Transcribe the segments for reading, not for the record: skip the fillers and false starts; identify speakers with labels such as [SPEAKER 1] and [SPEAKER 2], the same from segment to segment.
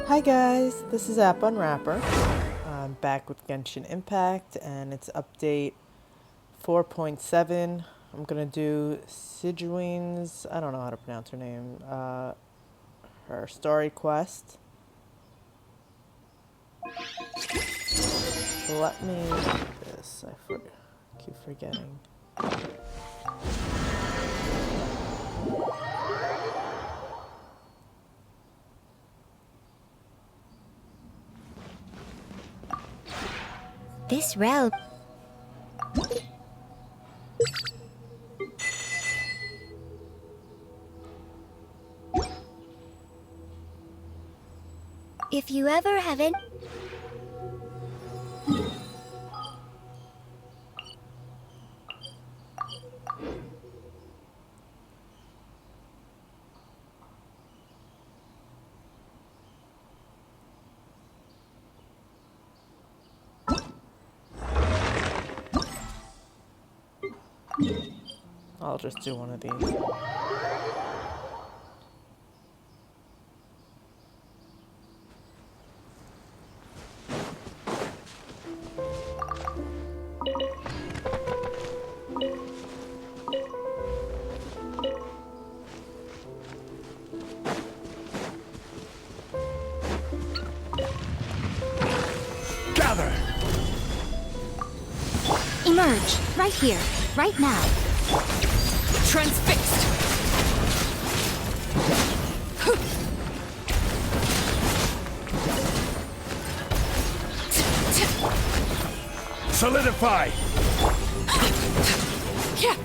[SPEAKER 1] Hi guys, this is App Unwrapper. I'm back with Genshin Impact and it's update 4.7. I'm gonna do Sigewinne's, I don't know how to pronounce her name, her story quest. Let me do this, keep forgetting.
[SPEAKER 2] This realm. If you ever haven't.
[SPEAKER 1] I'll just do one of these.
[SPEAKER 3] Gather!
[SPEAKER 2] Emerge! Right here, right now.
[SPEAKER 4] Transfixed!
[SPEAKER 3] Solidify!
[SPEAKER 4] Yeah.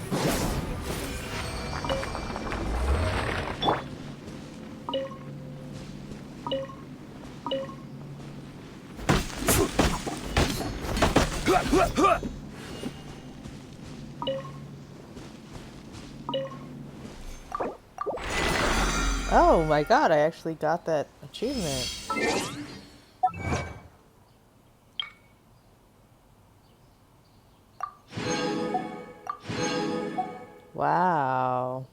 [SPEAKER 1] Oh my god, I actually got that achievement. Wow.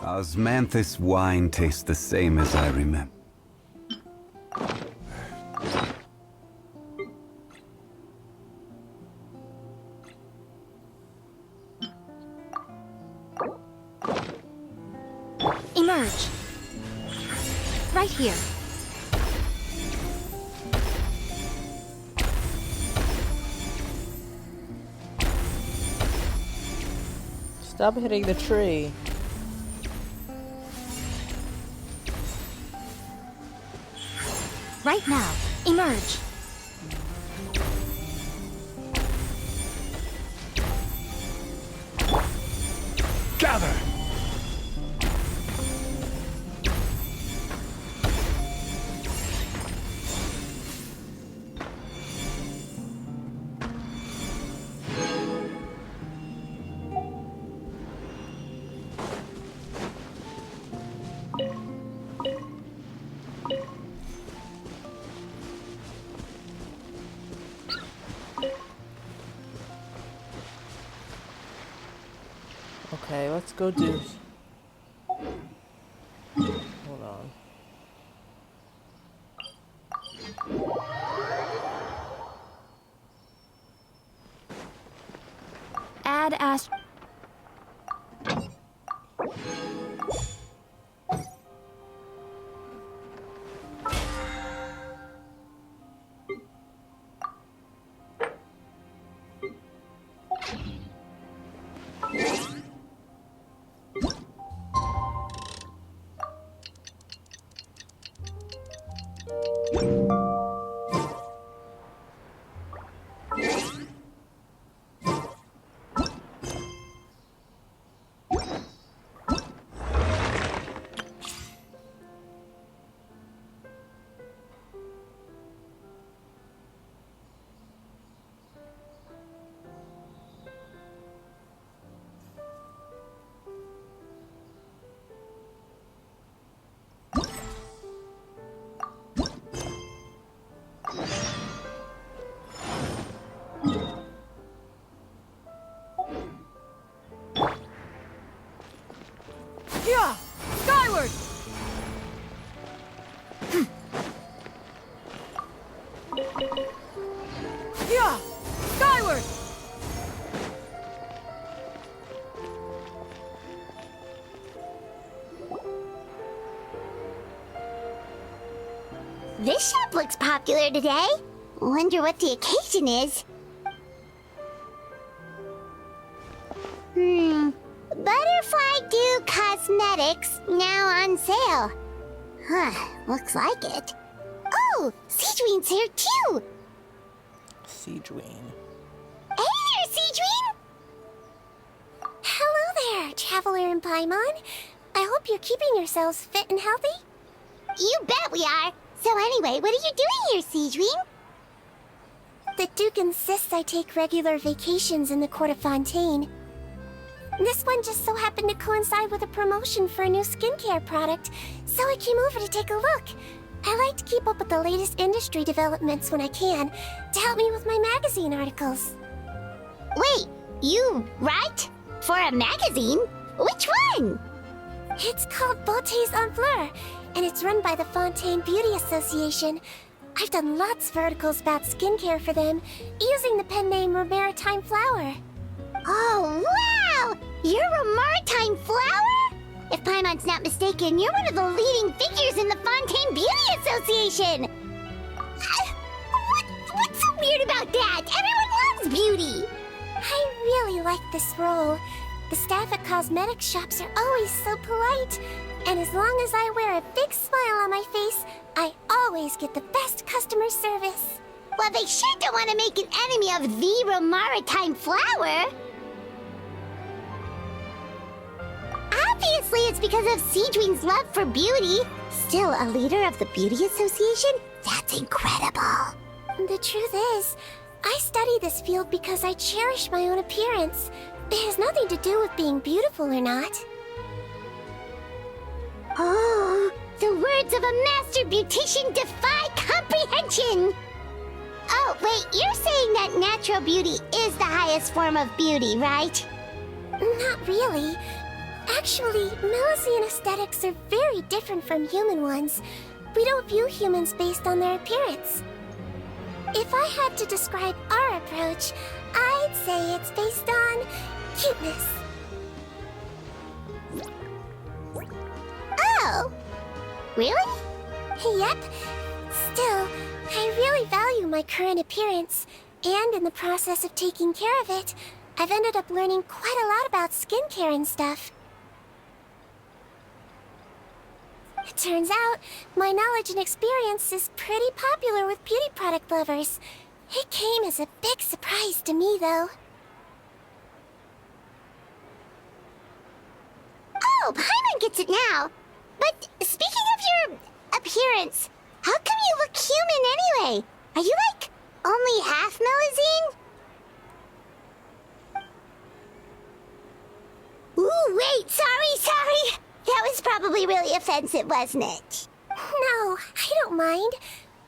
[SPEAKER 5] Osmanthus wine tastes the same as I remember.
[SPEAKER 2] Emerge! Right here.
[SPEAKER 1] Stop hitting the tree.
[SPEAKER 2] Right now. Emerge!
[SPEAKER 3] Gather!
[SPEAKER 1] Okay, let's go do... Hold on.
[SPEAKER 2] Add ast.
[SPEAKER 4] popular today. Wonder what the occasion is. Butterfly Dew Cosmetics now on sale. Huh, looks like it. Oh, Sigewinne's here too!
[SPEAKER 1] Sigewinne.
[SPEAKER 4] Hey there, Sigewinne!
[SPEAKER 2] Hello there, Traveler and Paimon. I hope you're keeping yourselves fit and healthy.
[SPEAKER 4] You bet we are! So anyway, what are you doing here, Sigewinne?
[SPEAKER 2] The Duke insists I take regular vacations in the Court of Fontaine. This one just so happened to coincide with a promotion for a new skincare product, so I came over to take a look. I like to keep up with the latest industry developments when I can, to help me with my magazine articles.
[SPEAKER 4] Wait, you write? For a magazine? Which one?
[SPEAKER 2] It's called Beautés en Fleur, and it's run by the Fontaine Beauty Association. I've done lots of articles about skincare for them, using the pen name Maritime Flower.
[SPEAKER 4] Oh, wow! You're a maritime flower? If Paimon's not mistaken, you're one of the leading figures in the Fontaine Beauty Association! What's so weird about that? Everyone loves beauty!
[SPEAKER 2] I really like this role. The staff at cosmetics shops are always so polite, and as long as I wear a big smile on my face, I always get the best customer service.
[SPEAKER 4] Well, they sure don't want to make an enemy of the maritime flower. Obviously, it's because of Sigewinne's love for beauty. Still a leader of the Beauty Association? That's incredible.
[SPEAKER 2] The truth is, I study this field because I cherish my own appearance. It has nothing to do with being beautiful or not.
[SPEAKER 4] Oh, the words of a master beautician defy comprehension! Oh, wait, you're saying that natural beauty is the highest form of beauty, right?
[SPEAKER 2] Not really. Actually, Melusine aesthetics are very different from human ones. We don't view humans based on their appearance. If I had to describe our approach, I'd say it's based on cuteness.
[SPEAKER 4] Oh, really?
[SPEAKER 2] Yep. Still, I really value my current appearance, and in the process of taking care of it, I've ended up learning quite a lot about skincare and stuff. It turns out, my knowledge and experience is pretty popular with beauty product lovers. It came as a big surprise to me, though.
[SPEAKER 4] Oh, Paimon gets it now. But speaking of your appearance, how come you look human anyway? Are you like only half Melusine? Ooh, wait, sorry. That was probably really offensive, wasn't it?
[SPEAKER 2] No, I don't mind.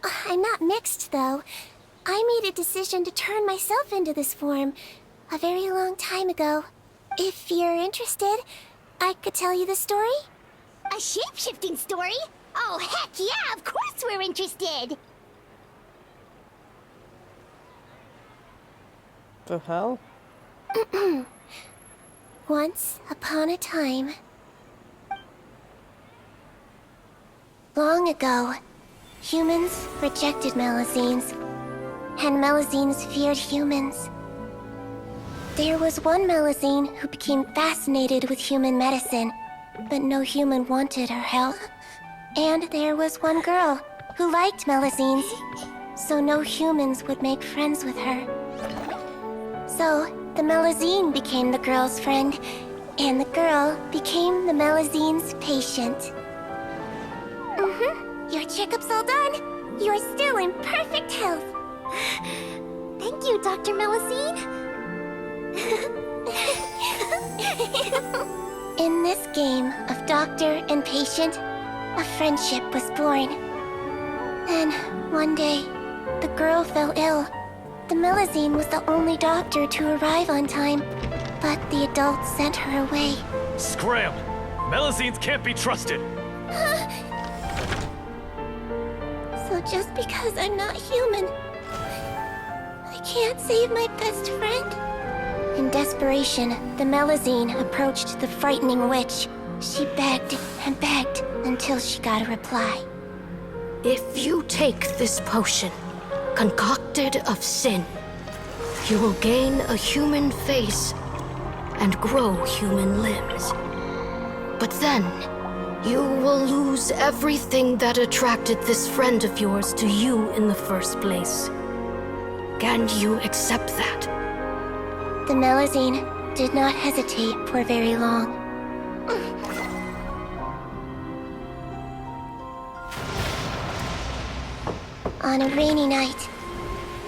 [SPEAKER 2] I'm not mixed, though. I made a decision to turn myself into this form a very long time ago. If you're interested, I could tell you the story.
[SPEAKER 4] A shape-shifting story? Oh, heck yeah, of course we're interested!
[SPEAKER 1] The hell?
[SPEAKER 2] Once upon a time, long ago, humans rejected Melusines, and Melusines feared humans. There was one Melusine who became fascinated with human medicine, but no human wanted her help. And there was one girl who liked Melusines, so no humans would make friends with her. So, the Melusine became the girl's friend, and the girl became the Melusine's patient. Your checkup's all done. You're still in perfect health.
[SPEAKER 4] Thank you, Dr. Melusine.
[SPEAKER 2] In this game of doctor and patient, a friendship was born. Then, one day, the girl fell ill. The Melusine was the only doctor to arrive on time, but the adults sent her away.
[SPEAKER 3] Scram! Melusines can't be trusted!
[SPEAKER 2] So just because I'm not human, I can't save my best friend? In desperation, the Melusine approached the frightening witch. She begged and begged until she got a reply.
[SPEAKER 6] If you take this potion, concocted of sin, you will gain a human face and grow human limbs. But then, you will lose everything that attracted this friend of yours to you in the first place. Can you accept that?
[SPEAKER 2] The Melusine did not hesitate for very long. On a rainy night,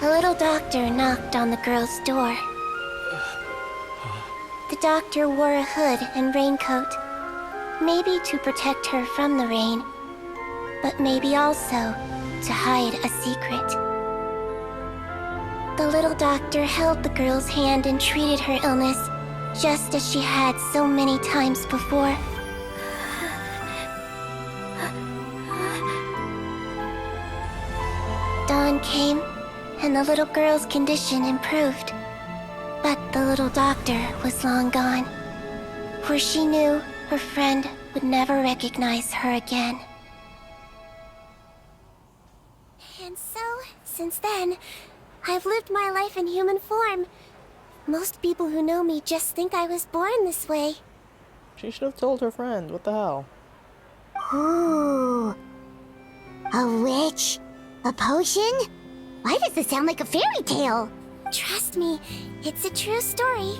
[SPEAKER 2] a little doctor knocked on the girl's door. The doctor wore a hood and raincoat, maybe to protect her from the rain, but maybe also to hide a secret. The little doctor held the girl's hand and treated her illness, just as she had so many times before. Dawn came, and the little girl's condition improved. But the little doctor was long gone, for she knew her friend would never recognize her again. And so, since then, I've lived my life in human form. Most people who know me just think I was born this way.
[SPEAKER 1] She should have told her friend. What the hell?
[SPEAKER 4] Ooh. A witch? A potion? Why does this sound like a fairy tale?
[SPEAKER 2] Trust me, it's a true story.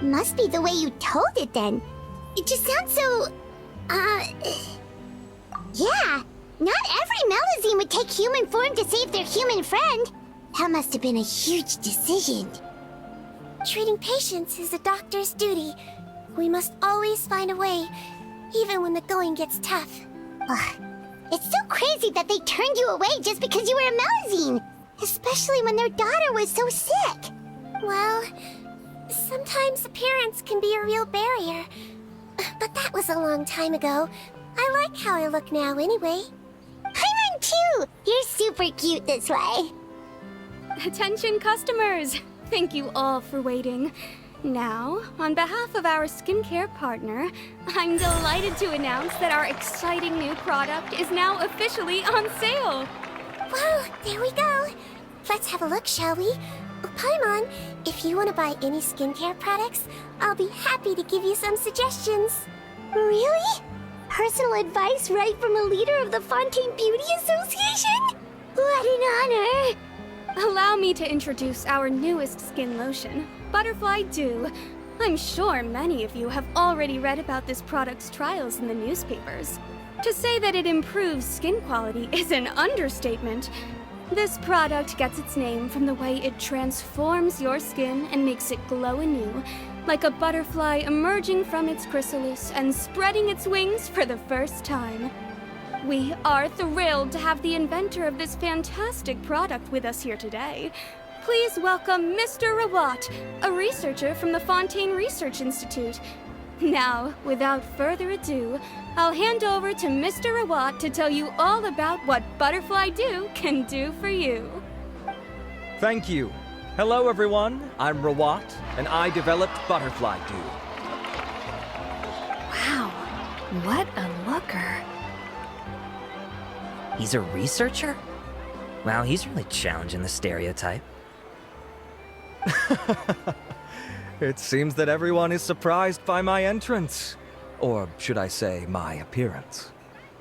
[SPEAKER 4] Must be the way you told it then. It just sounds so... Yeah, not every Melusine would take human form to save their human friend. That must have been a huge decision.
[SPEAKER 2] Treating patients is a doctor's duty. We must always find a way, even when the going gets tough.
[SPEAKER 4] Ugh. It's so crazy that they turned you away just because you were a Melusine. Especially when their daughter was so sick.
[SPEAKER 2] Well, sometimes appearance can be a real barrier. But that was a long time ago. I like how I look now anyway.
[SPEAKER 4] Paimon too! You're super cute this way.
[SPEAKER 7] Attention customers! Thank you all for waiting. Now, on behalf of our skincare partner, I'm delighted to announce that our exciting new product is now officially on sale.
[SPEAKER 2] Well, there we go. Let's have a look, shall we? Paimon, if you want to buy any skincare products, I'll be happy to give you some suggestions.
[SPEAKER 4] Really? Personal advice right from a leader of the Fontaine Beauty Association? What an honor!
[SPEAKER 7] Allow me to introduce our newest skin lotion, Butterfly Dew. I'm sure many of you have already read about this product's trials in the newspapers. To say that it improves skin quality is an understatement. This product gets its name from the way it transforms your skin and makes it glow anew, like a butterfly emerging from its chrysalis and spreading its wings for the first time. We are thrilled to have the inventor of this fantastic product with us here today. Please welcome Mr. Rawat, a researcher from the Fontaine Research Institute. Now, without further ado, I'll hand over to Mr. Rawat to tell you all about what Butterfly Dew can do for you.
[SPEAKER 8] Thank you. Hello, everyone. I'm Rawat, and I developed Butterfly Dew.
[SPEAKER 6] Wow, what a looker.
[SPEAKER 9] He's a researcher? Wow, he's really challenging the stereotype.
[SPEAKER 8] It seems that everyone is surprised by my entrance. Or should I say, my appearance.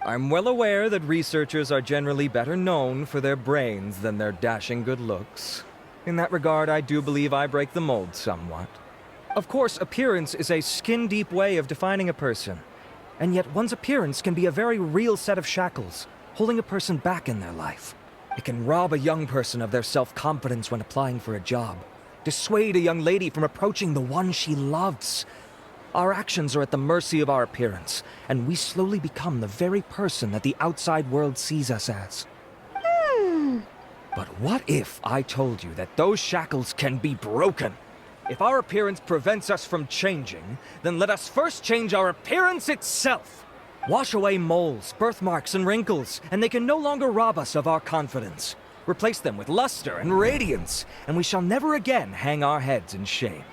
[SPEAKER 8] I'm well aware that researchers are generally better known for their brains than their dashing good looks. In that regard, I do believe I break the mold somewhat. Of course, appearance is a skin-deep way of defining a person. And yet one's appearance can be a very real set of shackles, holding a person back in their life. It can rob a young person of their self-confidence when applying for a job, dissuade a young lady from approaching the one she loves. Our actions are at the mercy of our appearance, and we slowly become the very person that the outside world sees us as. But what if I told you that those shackles can be broken? If our appearance prevents us from changing, then let us first change our appearance itself. Wash away moles, birthmarks, and wrinkles, and they can no longer rob us of our confidence. Replace them with luster and radiance, and we shall never again hang our heads in shame.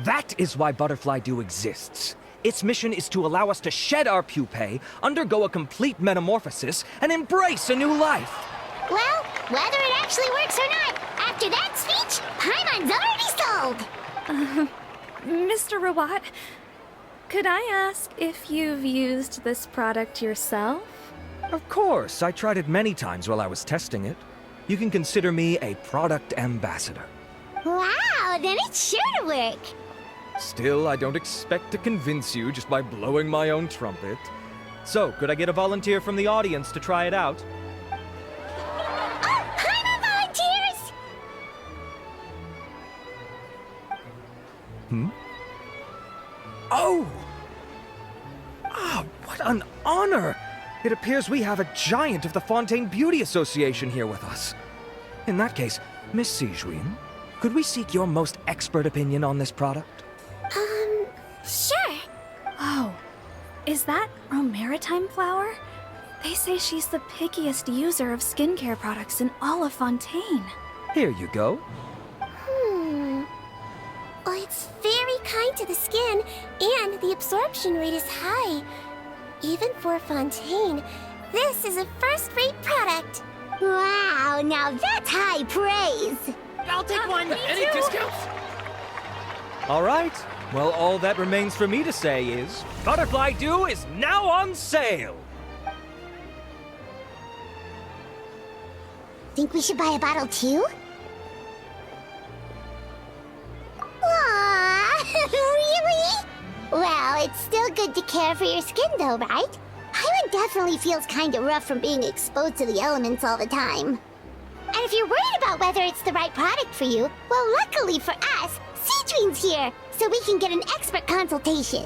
[SPEAKER 8] That is why Butterfly Dew exists. Its mission is to allow us to shed our pupae, undergo a complete metamorphosis, and embrace a new life.
[SPEAKER 4] Well, whether it actually works or not, after that speech, Paimon's already sold!
[SPEAKER 7] Mr. Rawat, could I ask if you've used this product yourself?
[SPEAKER 8] Of course, I tried it many times while I was testing it. You can consider me a product ambassador.
[SPEAKER 4] Wow, then it's sure to work!
[SPEAKER 8] Still, I don't expect to convince you just by blowing my own trumpet. So, could I get a volunteer from the audience to try it out?
[SPEAKER 4] Oh, Paimon volunteers!
[SPEAKER 8] Oh! Ah, what an honor! It appears we have a giant of the Fontaine Beauty Association here with us. In that case, Miss Sigewinne, could we seek your most expert opinion on this product?
[SPEAKER 4] Sure.
[SPEAKER 7] Oh, is that Romaritime flower? They say she's the pickiest user of skincare products in all of Fontaine.
[SPEAKER 8] Here you go.
[SPEAKER 2] Well, it's very kind to the skin, and the absorption rate is high. Even for Fontaine, this is a first-rate product.
[SPEAKER 4] Wow, now that's high praise!
[SPEAKER 3] I'll take one. Any discounts?
[SPEAKER 8] All right. Well, all that remains for me to say is, Butterfly Dew is now on sale!
[SPEAKER 4] Think we should buy a bottle too? Aww, really? Well, it's still good to care for your skin though, right? Paimon definitely feels kinda rough from being exposed to the elements all the time. And if you're worried about whether it's the right product for you, well, luckily for us, Sigewinne's here, so we can get an expert consultation.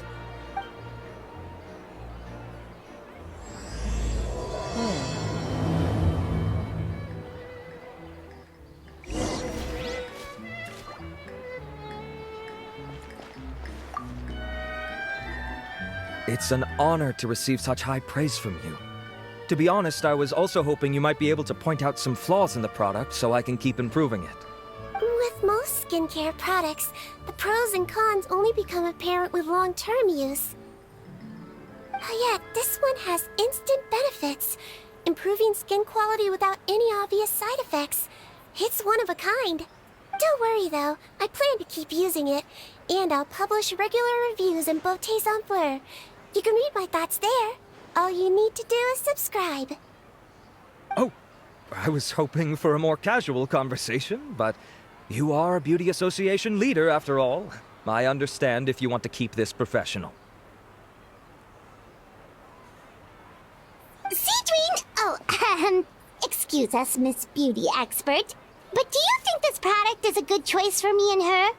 [SPEAKER 8] It's an honor to receive such high praise from you. To be honest, I was also hoping you might be able to point out some flaws in the product so I can keep improving it.
[SPEAKER 2] With most skincare products, the pros and cons only become apparent with long-term use. Yet, this one has instant benefits, improving skin quality without any obvious side effects. It's one of a kind. Don't worry though, I plan to keep using it, and I'll publish regular reviews in Beautés en Fleur. You can read my thoughts there. All you need to do is subscribe.
[SPEAKER 8] Oh, I was hoping for a more casual conversation, but you are a beauty association leader after all. I understand if you want to keep this professional.
[SPEAKER 4] Sigewinne! Oh, excuse us, Miss Beauty Expert. But do you think this product is a good choice for me and her?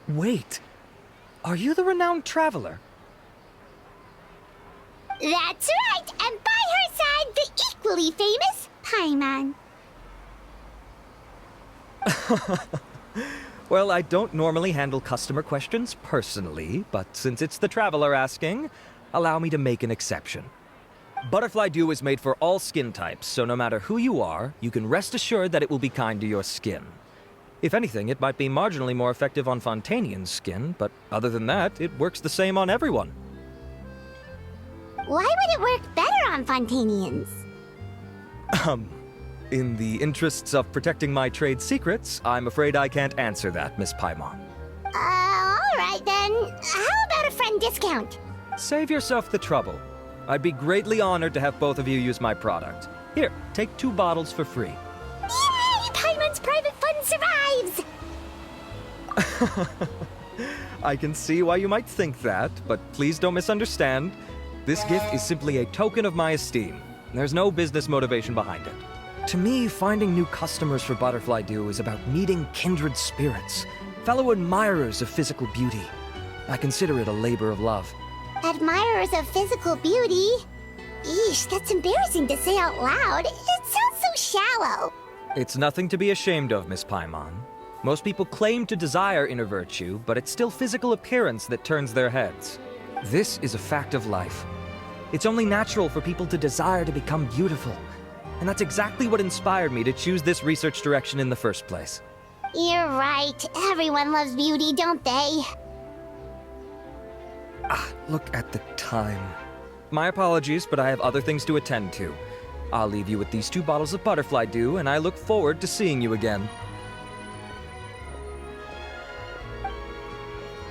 [SPEAKER 8] Wait, are you the renowned traveler?
[SPEAKER 4] That's right, and by her side, the equally famous Paimon.
[SPEAKER 8] Well, I don't normally handle customer questions personally, but since it's the traveler asking, allow me to make an exception. Butterfly Dew is made for all skin types, so no matter who you are, you can rest assured that it will be kind to your skin. If anything, it might be marginally more effective on Fontainian's skin, but other than that, it works the same on everyone.
[SPEAKER 4] Why would it work better on Fontainians?
[SPEAKER 8] In the interests of protecting my trade secrets, I'm afraid I can't answer that, Miss Paimon.
[SPEAKER 4] Alright then. How about a friend discount?
[SPEAKER 8] Save yourself the trouble. I'd be greatly honored to have both of you use my product. Here, take 2 bottles for free.
[SPEAKER 4] Yay! Paimon's private fund survives!
[SPEAKER 8] I can see why you might think that, but please don't misunderstand. This gift is simply a token of my esteem. There's no business motivation behind it. To me, finding new customers for Butterfly Dew is about meeting kindred spirits, fellow admirers of physical beauty. I consider it a labor of love.
[SPEAKER 4] Admirers of physical beauty? Eesh, that's embarrassing to say out loud. It sounds so shallow.
[SPEAKER 8] It's nothing to be ashamed of, Miss Paimon. Most people claim to desire inner virtue, but it's still physical appearance that turns their heads. This is a fact of life. It's only natural for people to desire to become beautiful. And that's exactly what inspired me to choose this research direction in the first place.
[SPEAKER 4] You're right. Everyone loves beauty, don't they?
[SPEAKER 8] Look at the time. My apologies, but I have other things to attend to. I'll leave you with these 2 bottles of butterfly dew, and I look forward to seeing you again.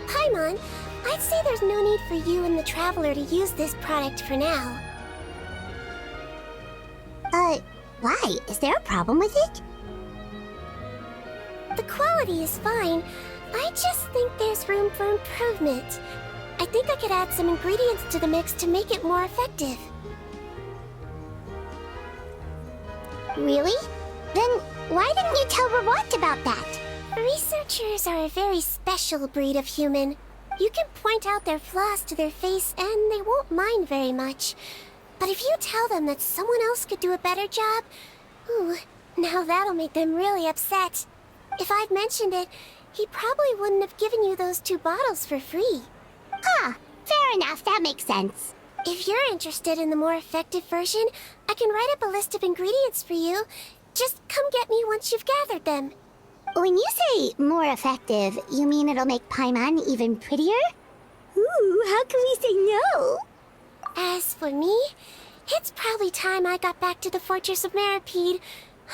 [SPEAKER 2] Paimon, I'd say there's no need for you and the Traveler to use this product for now.
[SPEAKER 4] Why? Is there a problem with it?
[SPEAKER 2] The quality is fine. I just think there's room for improvement. I think I could add some ingredients to the mix to make it more effective.
[SPEAKER 4] Really? Then why didn't you tell Rawat about that?
[SPEAKER 2] Researchers are a very special breed of human. You can point out their flaws to their face and they won't mind very much. But if you tell them that someone else could do a better job, ooh, now that'll make them really upset. If I'd mentioned it, he probably wouldn't have given you those 2 bottles for free.
[SPEAKER 4] Huh, fair enough, that makes sense.
[SPEAKER 2] If you're interested in the more effective version, I can write up a list of ingredients for you. Just come get me once you've gathered them.
[SPEAKER 4] When you say more effective, you mean it'll make Paimon even prettier? Ooh, how can we say no?
[SPEAKER 2] As for me, it's probably time I got back to the Fortress of Maripede.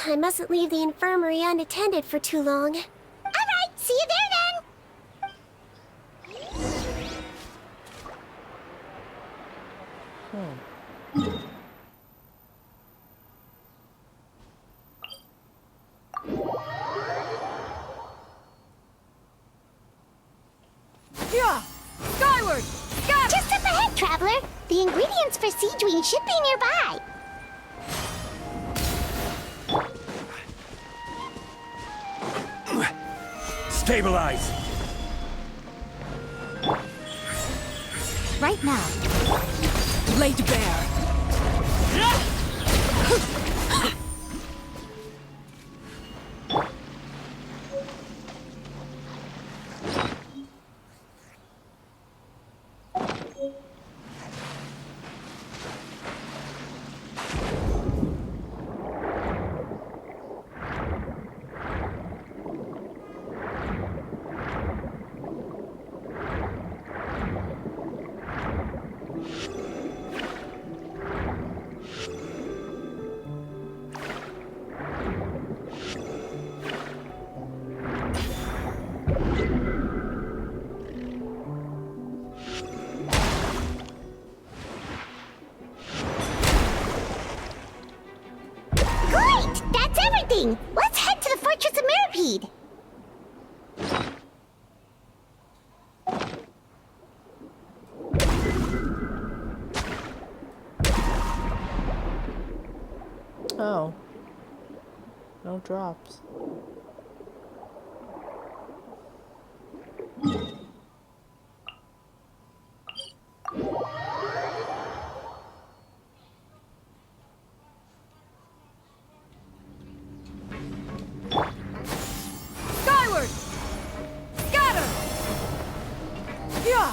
[SPEAKER 2] I mustn't leave the infirmary unattended for too long.
[SPEAKER 4] Alright, see you there then!
[SPEAKER 3] Yeah! Skyward! Scatter!
[SPEAKER 4] Just up ahead, Traveler! The ingredients for Sigewinne should be nearby!
[SPEAKER 5] Stabilize!
[SPEAKER 3] Right now. Laid bare.
[SPEAKER 4] Great! That's everything! Let's head to the Fortress of Maripede!
[SPEAKER 1] Oh. No drops.
[SPEAKER 3] Skyward! Scatter! Yeah!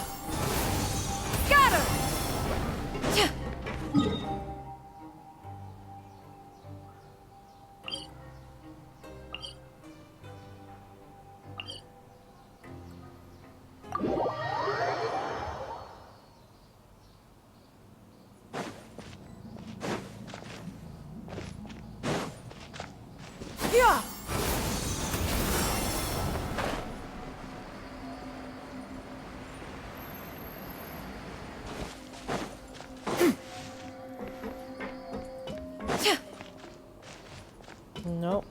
[SPEAKER 3] Scatter! Yeah!
[SPEAKER 1] Nope.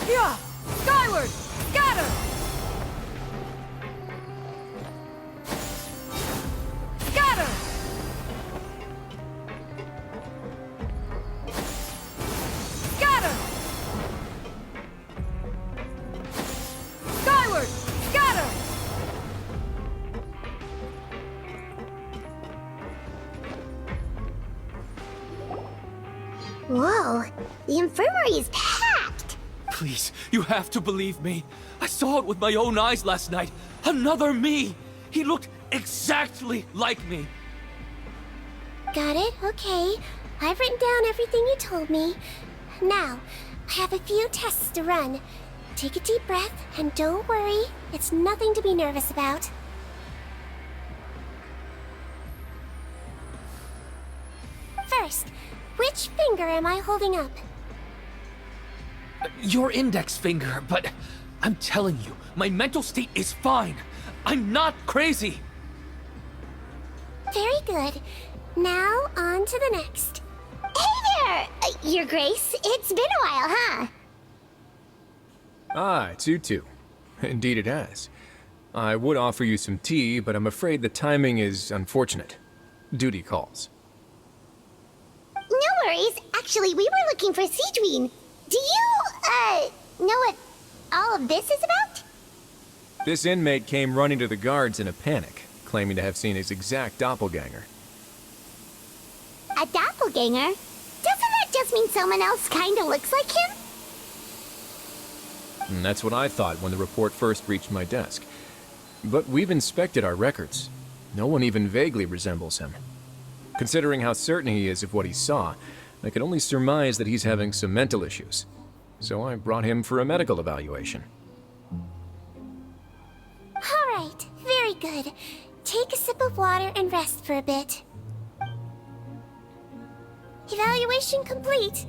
[SPEAKER 3] Yeah! Skyward! Scatter! Scatter! Scatter! Skyward! Scatter!
[SPEAKER 4] infirmary is packed.
[SPEAKER 10] Please, you have to believe me. I saw it with my own eyes last night. Another me. He looked exactly like me.
[SPEAKER 2] Got it? Okay. I've written down everything you told me. Now, I have a few tests to run. Take a deep breath, and don't worry. It's nothing to be nervous about. First, which finger am I holding up?
[SPEAKER 10] Your index finger, but I'm telling you, my mental state is fine. I'm not crazy.
[SPEAKER 2] Very good. Now, on to the next.
[SPEAKER 4] Hey there, Your Grace. It's been a while, huh?
[SPEAKER 11] Ah, it's you two. Indeed it has. I would offer you some tea, but I'm afraid the timing is unfortunate. Duty calls.
[SPEAKER 4] No worries. Actually, we were looking for Sigewinne. Do you, know what all of this is about?
[SPEAKER 11] This inmate came running to the guards in a panic, claiming to have seen his exact doppelganger.
[SPEAKER 4] A doppelganger? Doesn't that just mean someone else kinda looks like him?
[SPEAKER 11] And that's what I thought when the report first reached my desk. But we've inspected our records. No one even vaguely resembles him. Considering how certain he is of what he saw, I can only surmise that he's having some mental issues. So I brought him for a medical evaluation.
[SPEAKER 2] Alright, very good. Take a sip of water and rest for a bit. Evaluation complete.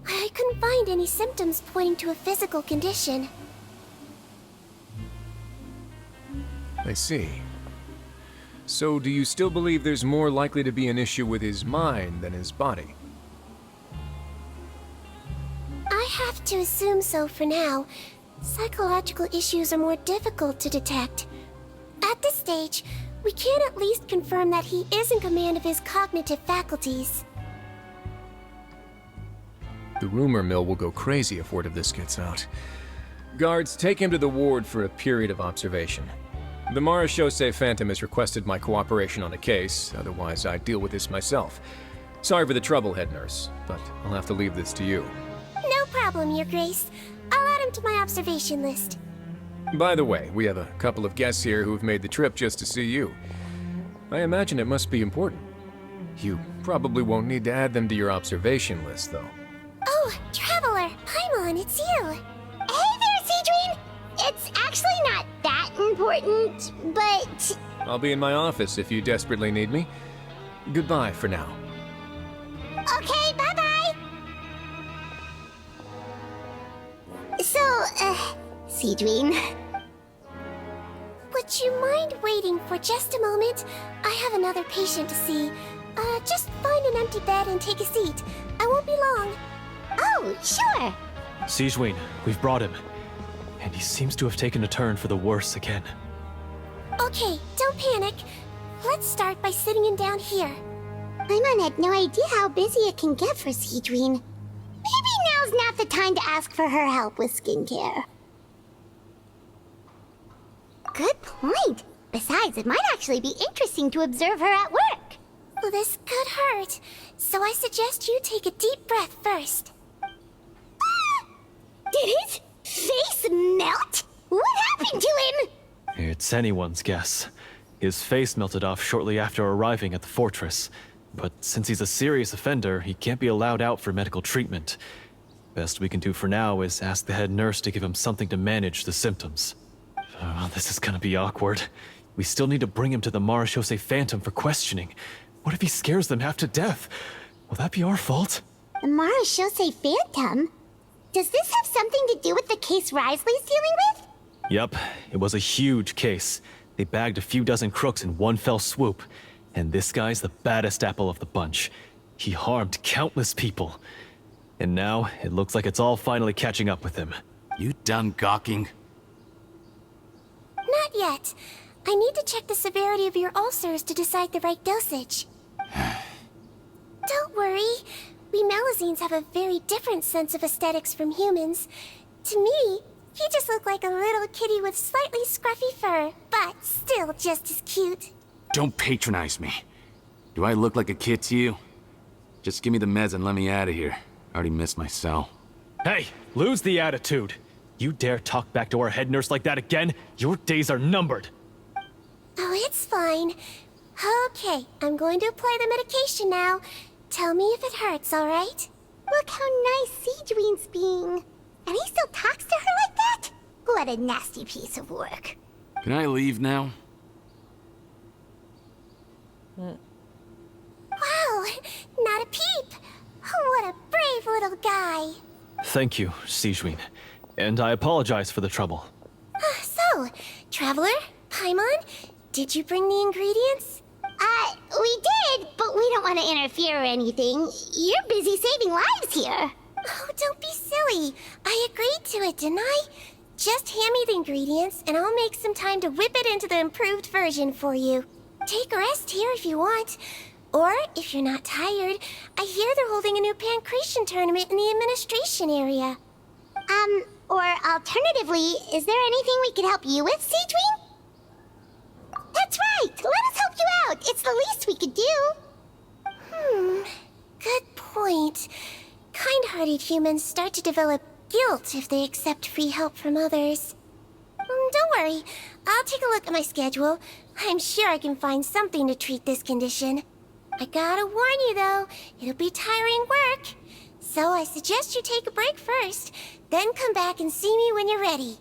[SPEAKER 2] I couldn't find any symptoms pointing to a physical condition.
[SPEAKER 11] I see. So do you still believe there's more likely to be an issue with his mind than his body?
[SPEAKER 2] I have to assume so for now. Psychological issues are more difficult to detect. At this stage, we can at least confirm that he is in command of his cognitive faculties.
[SPEAKER 11] The rumor mill will go crazy if word of this gets out. Guards, take him to the ward for a period of observation. The Marechaussee Phantom has requested my cooperation on a case, otherwise I'd deal with this myself. Sorry for the trouble, head nurse, but I'll have to leave this to you.
[SPEAKER 2] No problem, Your Grace. I'll add him to my observation list.
[SPEAKER 11] By the way, we have a couple of guests here who've made the trip just to see you. I imagine it must be important. You probably won't need to add them to your observation list, though.
[SPEAKER 2] Oh, Traveler! Paimon, it's you!
[SPEAKER 4] Hey there, Sigewinne! It's actually not that important, but...
[SPEAKER 11] I'll be in my office if you desperately need me. Goodbye for now.
[SPEAKER 4] Okay, bye-bye! So, Sigewinne...
[SPEAKER 2] Would you mind waiting for just a moment? I have another patient to see. Just find an empty bed and take a seat. I won't be long.
[SPEAKER 4] Oh, sure!
[SPEAKER 12] Sigewinne, we've brought him. And he seems to have taken a turn for the worse again.
[SPEAKER 2] Okay, don't panic. Let's start by sitting him down here.
[SPEAKER 4] Paimon had no idea how busy it can get for Sigewinne. Maybe now's not the time to ask for her help with skincare. Good point. Besides, it might actually be interesting to observe her at work.
[SPEAKER 2] Well, this could hurt, so I suggest you take a deep breath first.
[SPEAKER 4] Did his face melt? What happened to him?
[SPEAKER 12] It's anyone's guess. His face melted off shortly after arriving at the fortress. But since he's a serious offender, he can't be allowed out for medical treatment. Best we can do for now is ask the head nurse to give him something to manage the symptoms. Oh, this is gonna be awkward. We still need to bring him to the Marechaussee Phantom for questioning. What if he scares them half to death? Will that be our fault?
[SPEAKER 4] The Marechaussee Phantom? Does this have something to do with the case Risley's dealing with?
[SPEAKER 12] Yup, it was a huge case. They bagged a few dozen crooks in one fell swoop. And this guy's the baddest apple of the bunch. He harmed countless people. And now, it looks like it's all finally catching up with him.
[SPEAKER 10] You done gawking?
[SPEAKER 2] Not yet. I need to check the severity of your ulcers to decide the right dosage. Don't worry. We Melazines have a very different sense of aesthetics from humans. To me, he just looked like a little kitty with slightly scruffy fur, but still just as cute.
[SPEAKER 10] Don't patronize me. Do I look like a kid to you? Just give me the meds and let me out of here. I already missed my cell.
[SPEAKER 12] Hey, lose the attitude. You dare talk back to our head nurse like that again, your days are numbered.
[SPEAKER 2] Oh, it's fine. Okay, I'm going to apply the medication now. Tell me if it hurts, alright?
[SPEAKER 4] Look how nice Sigewinne's being. And he still talks to her like that? What a nasty piece of work.
[SPEAKER 10] Can I leave now?
[SPEAKER 2] Wow, not a peep. What a brave little guy.
[SPEAKER 12] Thank you, Sigewinne. And I apologize for the trouble.
[SPEAKER 2] So, Traveler, Paimon, did you bring the ingredients?
[SPEAKER 4] We did, but we don't want to interfere or anything. You're busy saving lives here.
[SPEAKER 2] Oh, don't be silly. I agreed to it, didn't I? Just hand me the ingredients, and I'll make some time to whip it into the improved version for you. Take a rest here if you want. Or, if you're not tired, I hear they're holding a new pancreation tournament in the administration area.
[SPEAKER 4] Or alternatively, is there anything we could help you with, Sigewinne? That's right! Let us help you out! It's the least we could do!
[SPEAKER 2] Good point. Kind-hearted humans start to develop guilt if they accept free help from others. Don't worry. I'll take a look at my schedule. I'm sure I can find something to treat this condition. I gotta warn you, though, it'll be tiring work. So I suggest you take a break first, then come back and see me when you're ready.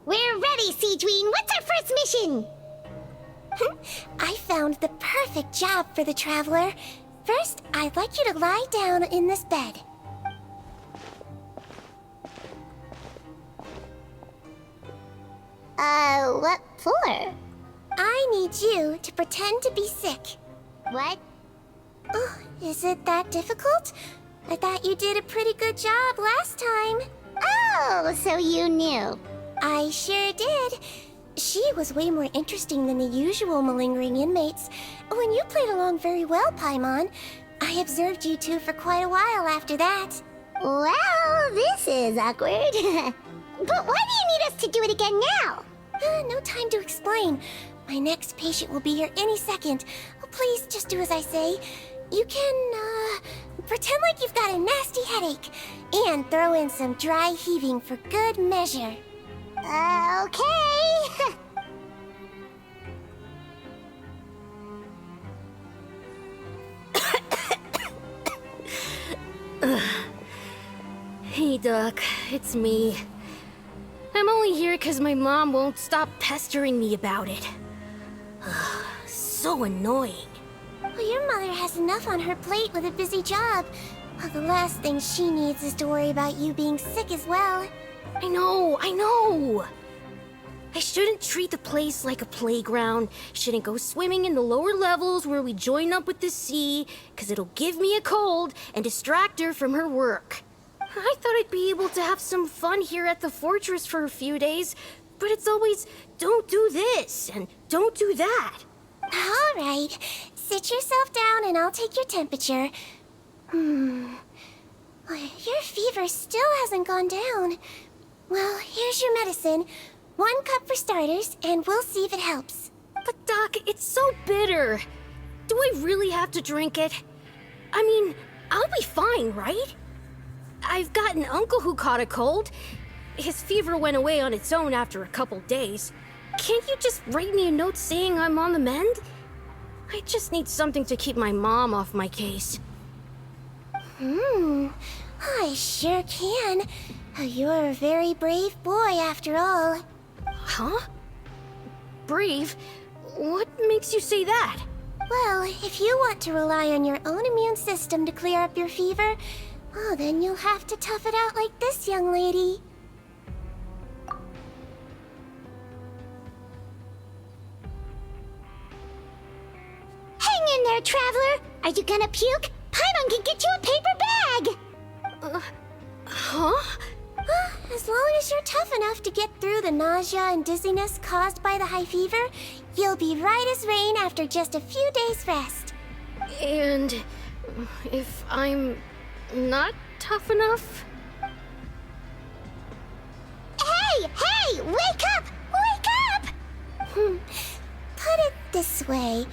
[SPEAKER 4] We're ready, Sigewinne! What's our first mission?
[SPEAKER 2] I found the perfect job for the Traveler. First, I'd like you to lie down in this bed.
[SPEAKER 4] What for?
[SPEAKER 2] I need you to pretend to be sick.
[SPEAKER 4] What?
[SPEAKER 2] Oh, is it that difficult? I thought you did a pretty good job last time.
[SPEAKER 4] Oh, so you knew.
[SPEAKER 2] I sure did. She was way more interesting than the usual malingering inmates. When you played along very well, Paimon, I observed you two for quite a while after that.
[SPEAKER 4] Well, this is awkward. But why do you need us to do it again now?
[SPEAKER 2] No time to explain. My next patient will be here any second. Oh, please, just do as I say. You can, pretend like you've got a nasty headache. And throw in some dry heaving for good measure.
[SPEAKER 4] Okay.
[SPEAKER 6] Hey, Doc, it's me. I'm only here because my mom won't stop pestering me about it. So annoying.
[SPEAKER 2] Well, your mother has enough on her plate with a busy job. Well, the last thing she needs is to worry about you being sick as well.
[SPEAKER 6] I know! I shouldn't treat the place like a playground. Shouldn't go swimming in the lower levels where we join up with the sea, because it'll give me a cold and distract her from her work. I thought I'd be able to have some fun here at the fortress for a few days, but it's always, don't do this and don't do that.
[SPEAKER 2] All right, sit yourself down and I'll take your temperature. Your fever still hasn't gone down. Well, here's your medicine. 1 cup for starters, and we'll see if it helps.
[SPEAKER 6] But Doc, it's so bitter. Do I really have to drink it? I mean, I'll be fine, right? I've got an uncle who caught a cold. His fever went away on its own after a couple days. Can't you just write me a note saying I'm on the mend? I just need something to keep my mom off my case.
[SPEAKER 2] I sure can. You're a very brave boy after all.
[SPEAKER 6] Huh? Brave? What makes you say that?
[SPEAKER 2] Well, if you want to rely on your own immune system to clear up your fever, oh, then you'll have to tough it out like this young lady.
[SPEAKER 4] Hang in there, Traveler! Are you gonna puke? Paimon can get you a paper bag!
[SPEAKER 6] Huh?
[SPEAKER 2] As long as you're tough enough to get through the nausea and dizziness caused by the high fever, you'll be right as rain after just a few days' rest.
[SPEAKER 6] And if I'm not tough enough?
[SPEAKER 4] Hey! wake up! Wake up! Put it this way.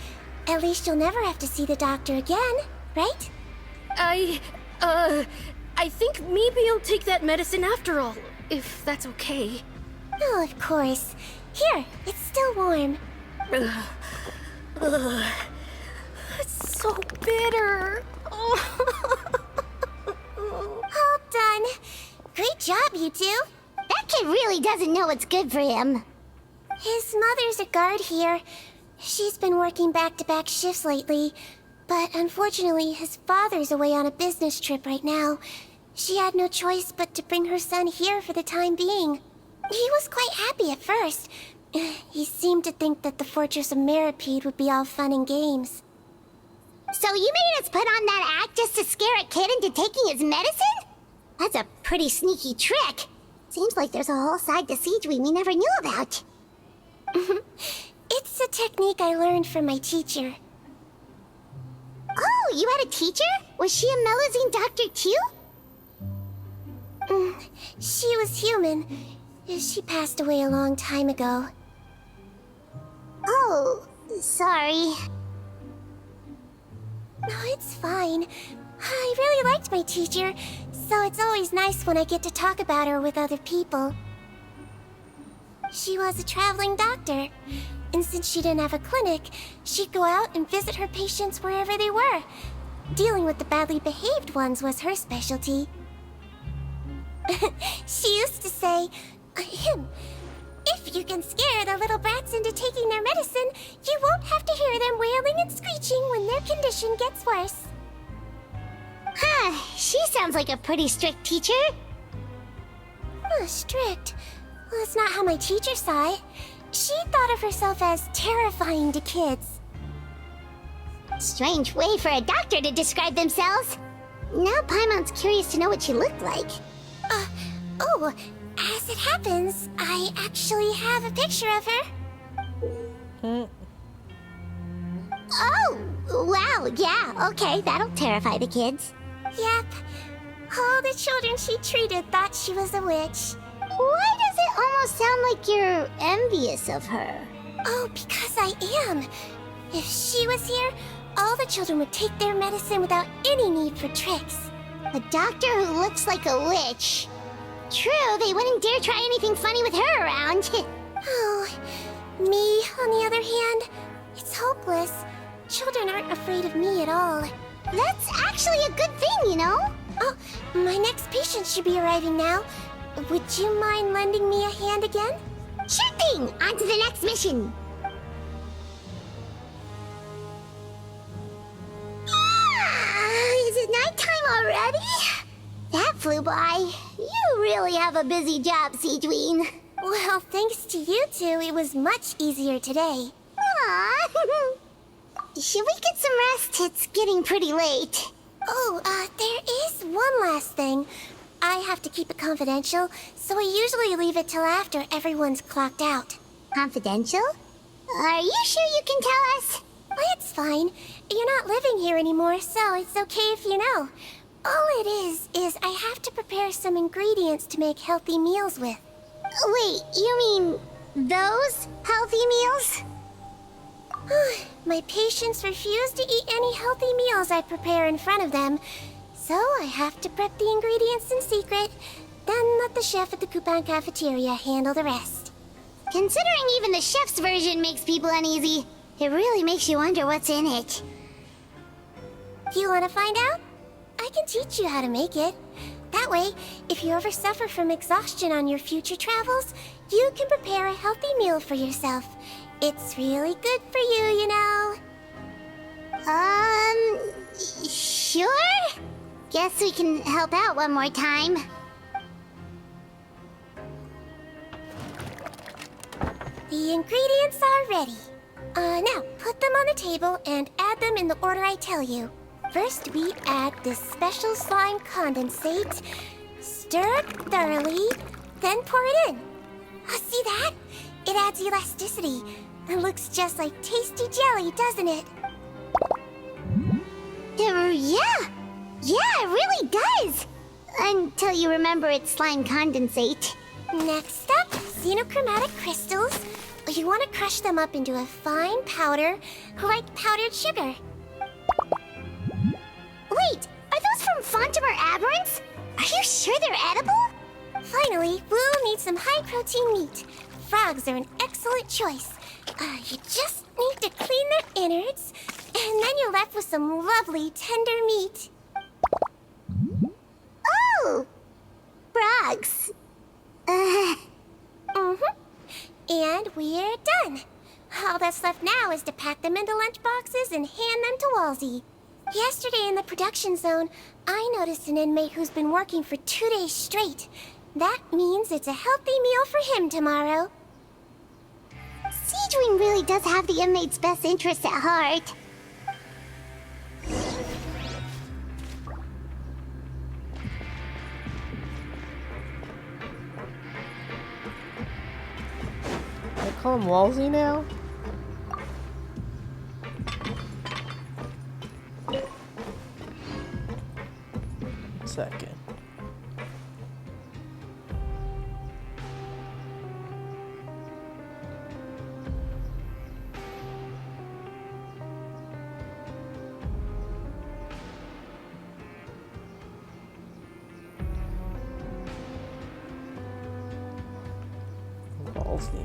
[SPEAKER 4] At least you'll never have to see the doctor again, right?
[SPEAKER 6] I think maybe I'll take that medicine after all, if that's okay.
[SPEAKER 4] Oh, of course. Here, it's still warm.
[SPEAKER 6] It's so bitter.
[SPEAKER 4] All done. Great job, you two. That kid really doesn't know what's good for him. His mother's a guard here. She's been working back-to-back shifts lately, but unfortunately his father's away on a business trip right now. She had no choice but to bring her son here for the time being. He was quite happy at first. He seemed to think that the Fortress of Meropide would be all fun and games. So you made us put on that act just to scare a kid into taking his medicine? That's a pretty sneaky trick. Seems like there's a whole side to Sigewinne we never knew about. It's a technique I learned from my teacher. Oh, you had a teacher? Was she a Melazine doctor too? She was human. She passed away a long time ago. Oh, sorry. No, it's fine. I really liked my teacher, so it's always nice when I get to talk about her with other people. She was a traveling doctor, and since she didn't have a clinic, she'd go out and visit her patients wherever they were. Dealing with the badly behaved ones was her specialty. She used to say, if you can scare the little brats into taking their medicine, you won't have to hear them wailing and screeching when their condition gets worse. Huh, she sounds like a pretty strict teacher. Strict? Well, that's not how my teacher saw it. She thought of herself as terrifying to kids. Strange way for a doctor to describe themselves. Now Paimon's curious to know what she looked like. As it happens, I actually have a picture of her. Oh, wow, yeah, okay, that'll terrify the kids. Yep. All the children she treated thought she was a witch. Why does it almost sound like you're envious of her? Oh, because I am. If she was here, all the children would take their medicine without any need for tricks. A doctor who looks like a witch. True, they wouldn't dare try anything funny with her around. Oh, me, on the other hand, it's hopeless. Children aren't afraid of me at all. That's actually a good thing, you know? Oh, my next patient should be arriving now. Would you mind lending me a hand again? Sure thing! On to the next mission! Is it nighttime already? That flew by. You really have a busy job, Sigewinne. Well, thanks to you two, it was much easier today. Aww. Should we get some rest? It's getting pretty late. Oh, there is one last thing. I have to keep it confidential, so I usually leave it till after everyone's clocked out. Confidential? Are you sure you can tell us? Well, it's fine. You're not living here anymore, so it's okay if you know. All it is I have to prepare some ingredients to make healthy meals with. Wait, you mean those healthy meals? My patients refuse to eat any healthy meals I prepare in front of them, so I have to prep the ingredients in secret, then let the chef at the Coupon cafeteria handle the rest. Considering even the chef's version makes people uneasy, it really makes you wonder what's in it. You want to find out? I can teach you how to make it. That way, if you ever suffer from exhaustion on your future travels, you can prepare a healthy meal for yourself. It's really good for you, you know. Sure? Guess we can help out one more time. The ingredients are ready. Now, put them on the table and add them in the order I tell you. First, we add this special slime condensate. Stir it thoroughly, then pour it in. See that? It adds elasticity. It looks just like tasty jelly, doesn't it? Yeah, it really does! Until you remember it's slime condensate. Next up,
[SPEAKER 2] xenochromatic crystals. You want to crush them up into a fine powder, like powdered sugar.
[SPEAKER 4] Wait, are those from Fontimer Aberrants? Are you sure they're edible?
[SPEAKER 2] Finally, Wu needs some high-protein meat. Frogs are an excellent choice. You just need to clean their innards, and then you're left with some lovely, tender meat.
[SPEAKER 4] Oh! Frogs.
[SPEAKER 2] And we're done. All that's left now is to pack them into lunch boxes and hand them to Walsey. Yesterday in the production zone, I noticed an inmate who's been working for 2 days straight. That means it's a healthy meal for him tomorrow.
[SPEAKER 4] Sigewinne really does have the inmates' best interests at heart.
[SPEAKER 1] They call him Walsey now? Second. Walsey.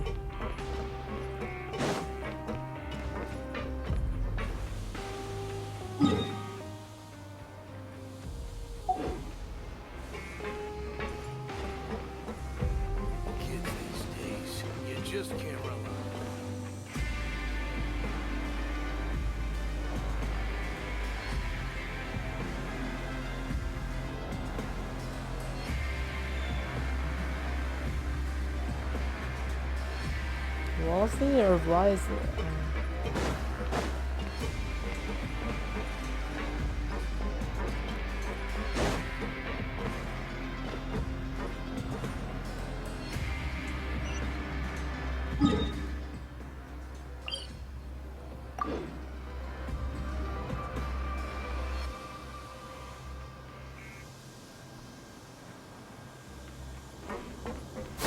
[SPEAKER 1] Walsey or Wisely?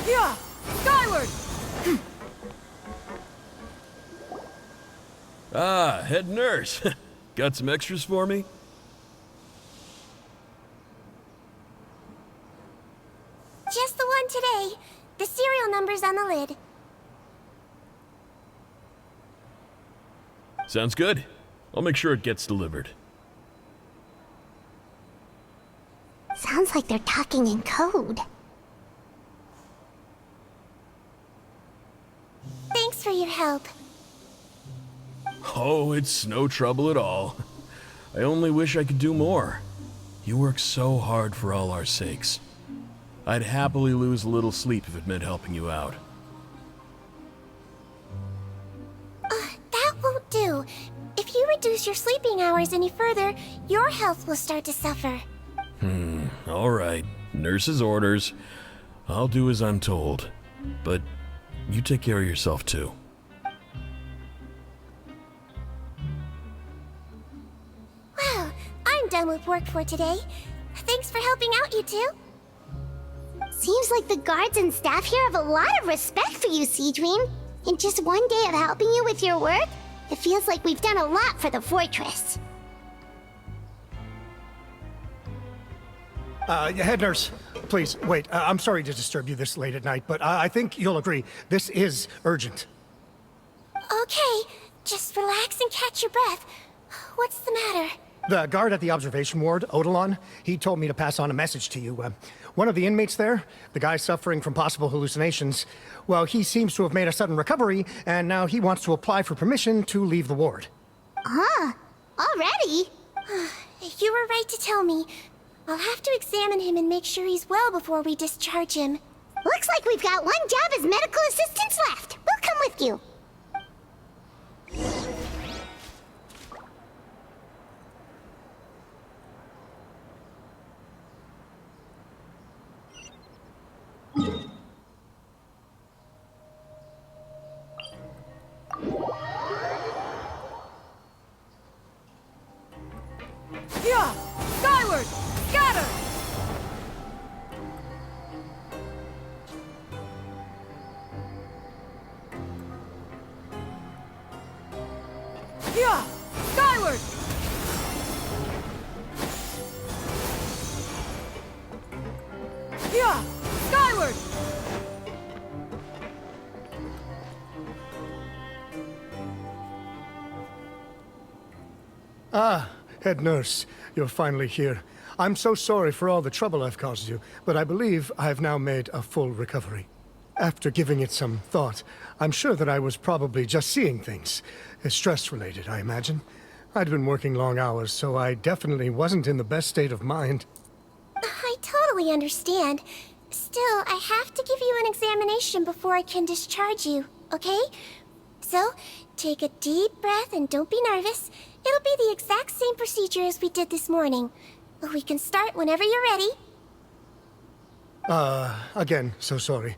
[SPEAKER 3] Yeah! Skyward!
[SPEAKER 13] Ah, head nurse. Got some extras for me?
[SPEAKER 2] Just the one today. The serial number's on the lid.
[SPEAKER 13] Sounds good. I'll make sure it gets delivered.
[SPEAKER 4] Sounds like they're talking in code.
[SPEAKER 2] Thanks for your help.
[SPEAKER 13] Oh, it's no trouble at all. I only wish I could do more. You work so hard for all our sakes. I'd happily lose a little sleep if it meant helping you out.
[SPEAKER 2] That won't do. If you reduce your sleeping hours any further, your health will start to suffer.
[SPEAKER 13] All right. Nurse's orders. I'll do as I'm told. But you take care of yourself too.
[SPEAKER 2] Well, I'm done with work for today. Thanks for helping out, you two.
[SPEAKER 4] Seems like the guards and staff here have a lot of respect for you, Sigewinne. In just one day of helping you with your work, it feels like we've done a lot for the fortress.
[SPEAKER 14] Head nurse, please, wait. I'm sorry to disturb you this late at night, but I think you'll agree, this is urgent.
[SPEAKER 2] Okay, just relax and catch your breath. What's the matter?
[SPEAKER 14] The guard at the observation ward, Odilon, he told me to pass on a message to you. One of the inmates there, the guy suffering from possible hallucinations, well, he seems to have made a sudden recovery, and now he wants to apply for permission to leave the ward.
[SPEAKER 4] Huh? Already?
[SPEAKER 2] You were right to tell me. I'll have to examine him and make sure he's well before we discharge him.
[SPEAKER 4] Looks like we've got one job as medical assistants left. We'll come with you.
[SPEAKER 3] Yeah! Skyward! Scatter! Yeah! Skyward! Yeah! Skyward!
[SPEAKER 14] Ah, head nurse, you're finally here. I'm so sorry for all the trouble I've caused you, but I believe I've now made a full recovery. After giving it some thought, I'm sure that I was probably just seeing things. Stress-related, I imagine. I'd been working long hours, so I definitely wasn't in the best state of mind.
[SPEAKER 2] I totally understand. Still, I have to give you an examination before I can discharge you, okay? So, take a deep breath and don't be nervous. It'll be the exact same procedure as we did this morning. We can start whenever you're ready.
[SPEAKER 14] Again, so sorry.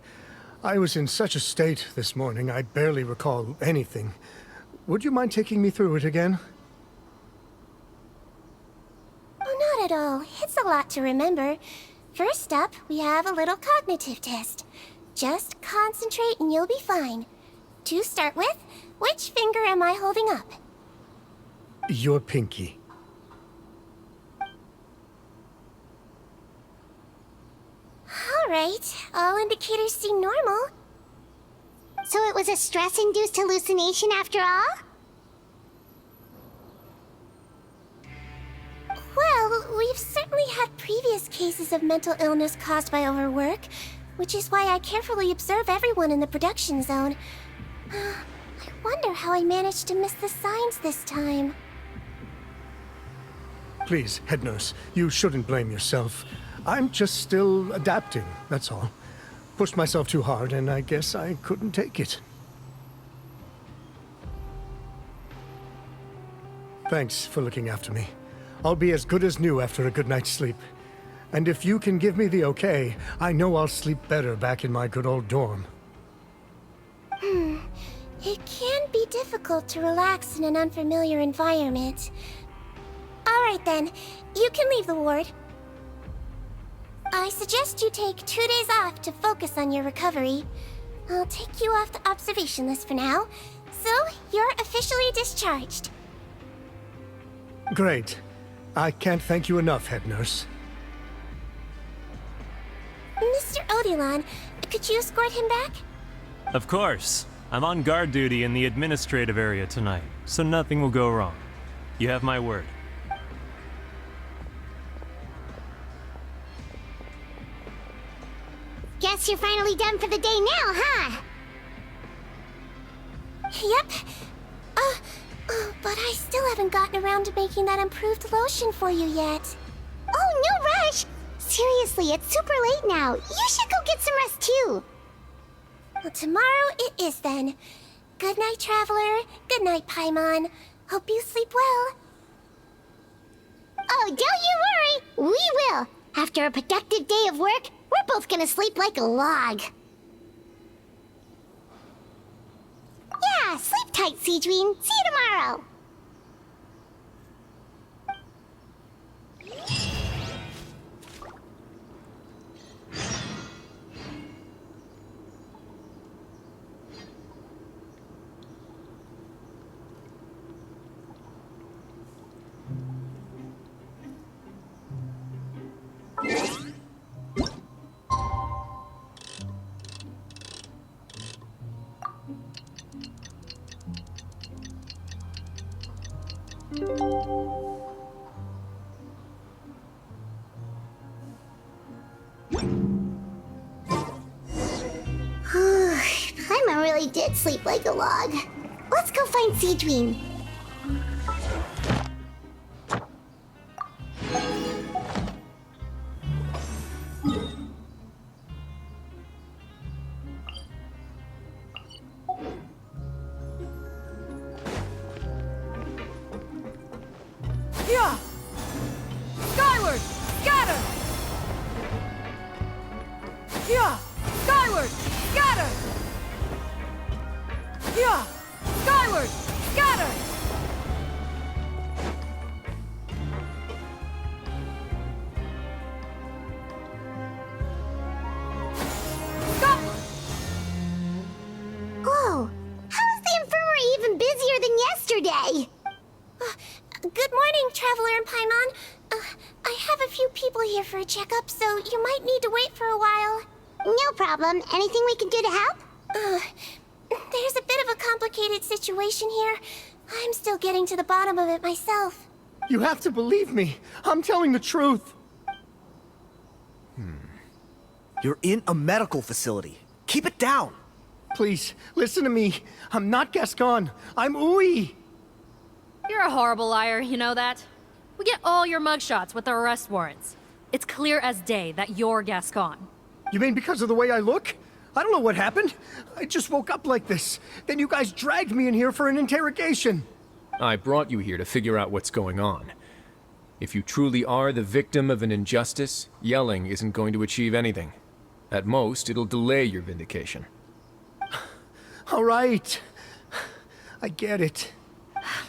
[SPEAKER 14] I was in such a state this morning, I barely recall anything. Would you mind taking me through it again?
[SPEAKER 2] Oh, not at all. It's a lot to remember. First up, we have a little cognitive test. Just concentrate and you'll be fine. To start with, which finger am I holding up?
[SPEAKER 14] Your pinky.
[SPEAKER 2] Alright, all indicators seem normal.
[SPEAKER 4] So it was a stress-induced hallucination after all?
[SPEAKER 2] Well, we've certainly had previous cases of mental illness caused by overwork, which is why I carefully observe everyone in the production zone. I wonder how I managed to miss the signs this time.
[SPEAKER 14] Please, head nurse, you shouldn't blame yourself. I'm just still adapting, that's all. Pushed myself too hard, and I guess I couldn't take it. Thanks for looking after me. I'll be as good as new after a good night's sleep. And if you can give me the okay, I know I'll sleep better back in my good old dorm.
[SPEAKER 2] It can be difficult to relax in an unfamiliar environment. Alright then, you can leave the ward. I suggest you take 2 days off to focus on your recovery. I'll take you off the observation list for now, so you're officially discharged.
[SPEAKER 14] Great. I can't thank you enough, head nurse.
[SPEAKER 2] Mr. Odilon, could you escort him back?
[SPEAKER 15] Of course. I'm on guard duty in the administrative area tonight, so nothing will go wrong. You have my word.
[SPEAKER 4] Guess you're finally done for the day now, huh?
[SPEAKER 2] Yep. But I still haven't gotten around to making that improved lotion for you yet.
[SPEAKER 4] Oh, no rush! Seriously, it's super late now. You should go get some rest too.
[SPEAKER 2] Well, tomorrow it is then. Good night, Traveler. Good night, Paimon. Hope you sleep well.
[SPEAKER 4] Oh, don't you worry. We will. After a productive day of work, we're both gonna sleep like a log. Yeah, sleep tight, Sigewinne. See you tomorrow. Paimon really did sleep like a log. Let's go find Sigewinne.
[SPEAKER 3] Yeah! Skyward! Scatter! Yeah! Skyward! Scatter! Yeah! Skyward! Scatter! Stop!
[SPEAKER 4] Whoa! How is the infirmary even busier than yesterday?
[SPEAKER 2] Traveler and Paimon. I have a few people here for a checkup, so you might need to wait for a while.
[SPEAKER 4] No problem. Anything we can do to help?
[SPEAKER 2] There's a bit of a complicated situation here. I'm still getting to the bottom of it myself.
[SPEAKER 14] You have to believe me. I'm telling the truth.
[SPEAKER 16] You're in a medical facility. Keep it down.
[SPEAKER 14] Please, listen to me. I'm not Gascon. I'm Uwe.
[SPEAKER 17] You're a horrible liar, you know that? We get all your mugshots with the arrest warrants. It's clear as day that you're Gascon.
[SPEAKER 14] You mean because of the way I look? I don't know what happened. I just woke up like this. Then you guys dragged me in here for an interrogation.
[SPEAKER 11] I brought you here to figure out what's going on. If you truly are the victim of an injustice, yelling isn't going to achieve anything. At most, it'll delay your vindication.
[SPEAKER 14] All right. I get it.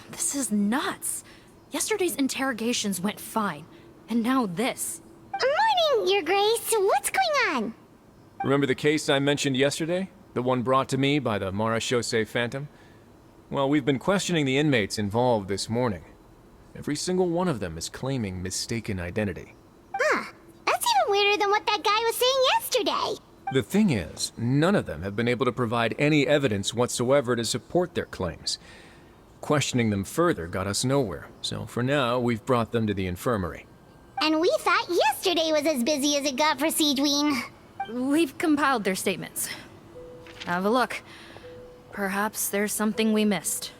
[SPEAKER 17] This is nuts. Yesterday's interrogations went fine, and now this.
[SPEAKER 4] Morning, Your Grace. What's going on?
[SPEAKER 11] Remember the case I mentioned yesterday? The one brought to me by the Marechaussee Phantom? Well, we've been questioning the inmates involved this morning. Every single one of them is claiming mistaken identity.
[SPEAKER 4] Huh. That's even weirder than what that guy was saying yesterday.
[SPEAKER 11] The thing is, none of them have been able to provide any evidence whatsoever to support their claims. Questioning them further got us nowhere, so for now, we've brought them to the infirmary.
[SPEAKER 4] And we thought yesterday was as busy as it got for Sigewinne.
[SPEAKER 17] We've compiled their statements. Have a look. Perhaps there's something we missed.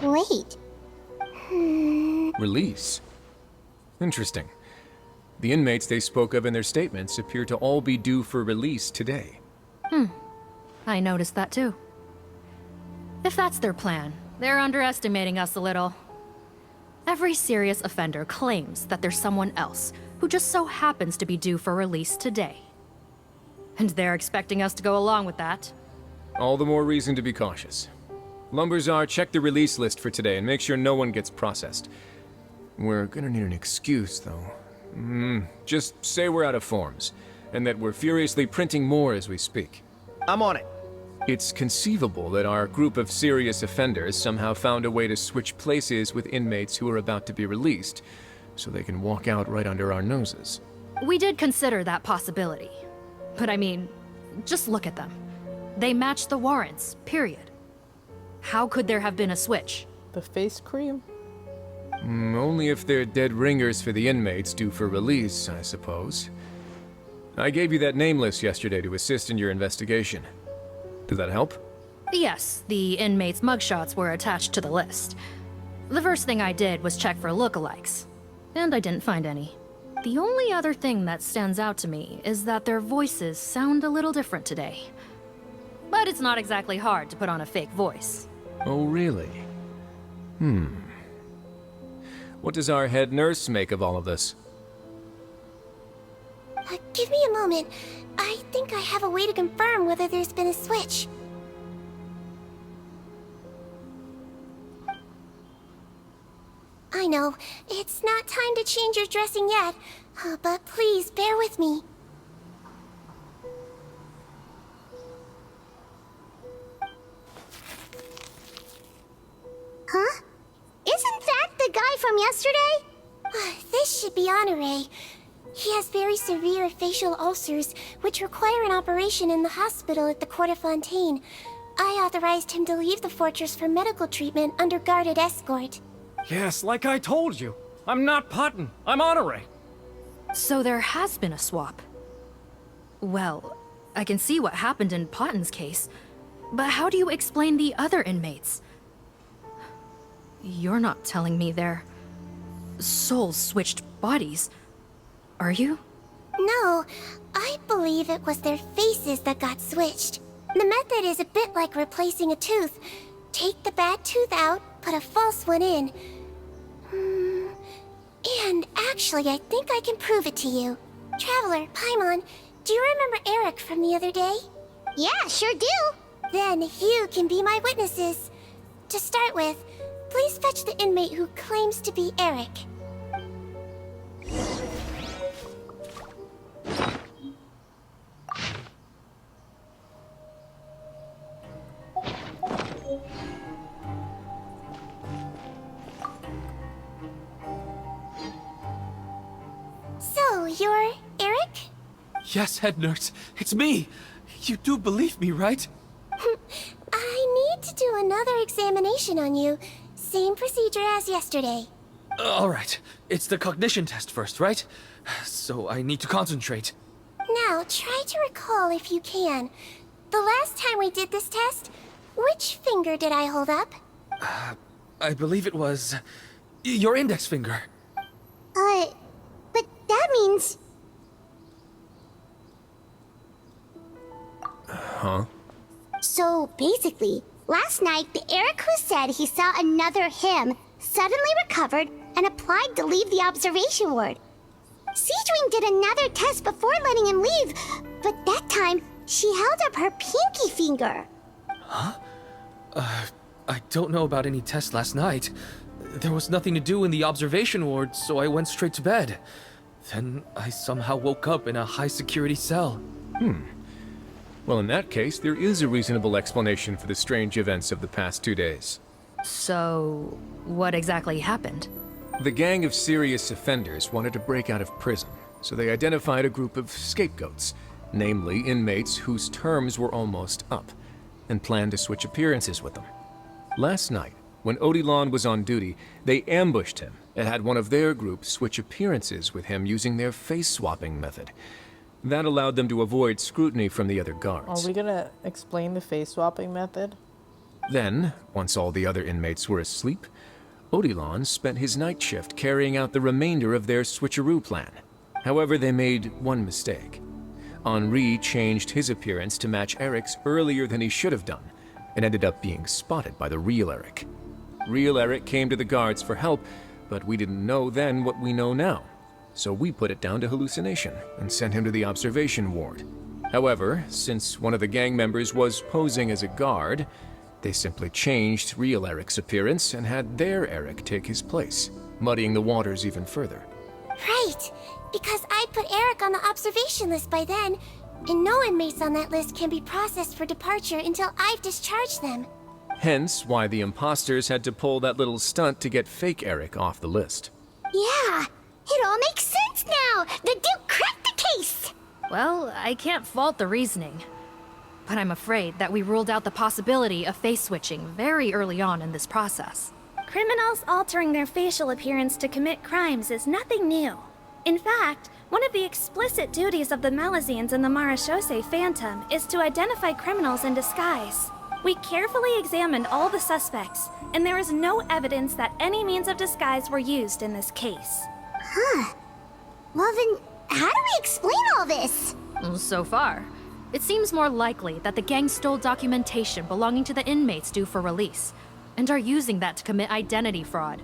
[SPEAKER 4] Wait.
[SPEAKER 11] Release? Interesting. The inmates they spoke of in their statements appear to all be due for release today.
[SPEAKER 17] I noticed that too. If that's their plan, they're underestimating us a little. Every serious offender claims that there's someone else who just so happens to be due for release today. And they're expecting us to go along with that.
[SPEAKER 11] All the more reason to be cautious. Lumberzar, check the release list for today and make sure no one gets processed. We're gonna need an excuse, though. Just say we're out of forms, and that we're furiously printing more as we speak.
[SPEAKER 16] I'm on it.
[SPEAKER 11] It's conceivable that our group of serious offenders somehow found a way to switch places with inmates who are about to be released, so they can walk out right under our noses.
[SPEAKER 17] We did consider that possibility. But I mean, just look at them. They match the warrants, period. How could there have been a switch?
[SPEAKER 1] The face cream?
[SPEAKER 11] Only if they're dead ringers for the inmates due for release, I suppose. I gave you that name list yesterday to assist in your investigation. Did that help?
[SPEAKER 17] Yes, the inmates' mugshots were attached to the list. The first thing I did was check for lookalikes, and I didn't find any. The only other thing that stands out to me is that their voices sound a little different today. But it's not exactly hard to put on a fake voice.
[SPEAKER 11] Oh, really? What does our head nurse make of all of this?
[SPEAKER 2] Give me a moment. I think I have a way to confirm whether there's been a switch. I know, it's not time to change your dressing yet, but please bear with me.
[SPEAKER 4] Huh? Isn't that the guy from yesterday?
[SPEAKER 2] This should be Honore. He has very severe facial ulcers, which require an operation in the hospital at the Court of Fontaine. I authorized him to leave the fortress for medical treatment under guarded escort.
[SPEAKER 18] Yes, like I told you. I'm not Putton. I'm Honore.
[SPEAKER 17] So there has been a swap. Well, I can see what happened in Potton's case, but how do you explain the other inmates? You're not telling me their souls switched bodies, are you?
[SPEAKER 2] No, I believe it was their faces that got switched. The method is a bit like replacing a tooth. Take the bad tooth out, put a false one in. And actually, I think I can prove it to you. Traveler, Paimon, do you remember Eric from the other day?
[SPEAKER 4] Yeah, sure do.
[SPEAKER 2] Then you can be my witnesses. To start with, please fetch the inmate who claims to be Eric. So, you're Eric?
[SPEAKER 10] Yes, head nurse. It's me. You do believe me, right?
[SPEAKER 2] I need to do another examination on you. Same procedure as yesterday.
[SPEAKER 10] All right. It's the cognition test first, right? So I need to concentrate.
[SPEAKER 2] Now, try to recall if you can. The last time we did this test, which finger did I hold up?
[SPEAKER 10] I believe it was your index finger.
[SPEAKER 4] But that means...
[SPEAKER 11] Huh?
[SPEAKER 4] So basically, last night the Eric who said he saw another him suddenly recovered and applied to leave the observation ward. Sigewinne did another test before letting him leave, but that time she held up her pinky finger.
[SPEAKER 10] Huh? I don't know about any test last night. There was nothing to do in the observation ward, so I went straight to bed. Then I somehow woke up in a high-security cell.
[SPEAKER 11] Well, in that case, there is a reasonable explanation for the strange events of the past 2 days.
[SPEAKER 17] So, what exactly happened?
[SPEAKER 11] The gang of serious offenders wanted to break out of prison, so they identified a group of scapegoats, namely inmates whose terms were almost up, and planned to switch appearances with them. Last night, when Odilon was on duty, they ambushed him and had one of their group switch appearances with him using their face-swapping method. That allowed them to avoid scrutiny from the other guards.
[SPEAKER 1] Are we gonna explain the face swapping method?
[SPEAKER 11] Then, once all the other inmates were asleep, Odilon spent his night shift carrying out the remainder of their switcheroo plan. However, they made one mistake. Henri changed his appearance to match Eric's earlier than he should have done, and ended up being spotted by the real Eric. Real Eric came to the guards for help, but we didn't know then what we know now. So we put it down to hallucination and sent him to the observation ward. However, since one of the gang members was posing as a guard, they simply changed real Eric's appearance and had their Eric take his place, muddying the waters even further.
[SPEAKER 2] Right, because I'd put Eric on the observation list by then, and no inmates on that list can be processed for departure until I've discharged them.
[SPEAKER 11] Hence why the imposters had to pull that little stunt to get fake Eric off the list.
[SPEAKER 4] Yeah, it all makes sense now! The Duke cracked the case!
[SPEAKER 17] Well, I can't fault the reasoning. But I'm afraid that we ruled out the possibility of face switching very early on in this process.
[SPEAKER 7] Criminals altering their facial appearance to commit crimes is nothing new. In fact, one of the explicit duties of the Malazines in the Marechaussee Phantom is to identify criminals in disguise. We carefully examined all the suspects, and there is no evidence that any means of disguise were used in this case.
[SPEAKER 4] Huh. Well then, how do we explain all this?
[SPEAKER 17] So far, it seems more likely that the gang stole documentation belonging to the inmates due for release, and are using that to commit identity fraud.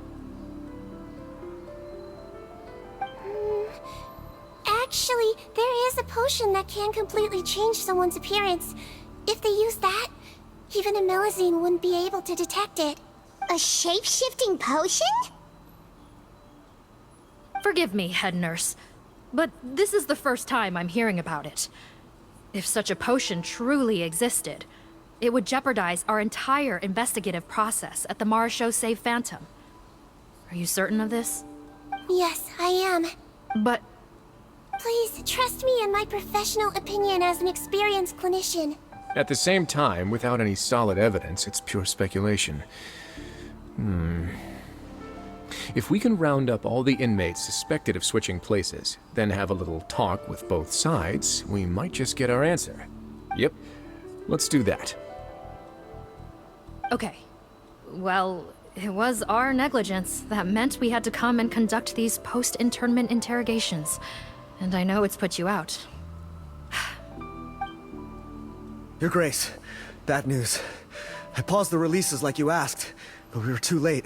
[SPEAKER 2] Actually, there is a potion that can completely change someone's appearance. If they use that, even a Melazine wouldn't be able to detect it.
[SPEAKER 4] A shape-shifting potion?
[SPEAKER 17] Forgive me, head nurse, but this is the first time I'm hearing about it. If such a potion truly existed, it would jeopardize our entire investigative process at the Marechaussee Phantom. Are you certain of this?
[SPEAKER 2] Yes, I am.
[SPEAKER 17] But...
[SPEAKER 2] Please, trust me in my professional opinion as an experienced clinician.
[SPEAKER 11] At the same time, without any solid evidence, it's pure speculation. If we can round up all the inmates suspected of switching places, then have a little talk with both sides, we might just get our answer. Yep, let's do that.
[SPEAKER 17] Okay. Well, it was our negligence that meant we had to come and conduct these post-internment interrogations. And I know it's put you out.
[SPEAKER 16] Your Grace, bad news. I paused the releases like you asked, but we were too late.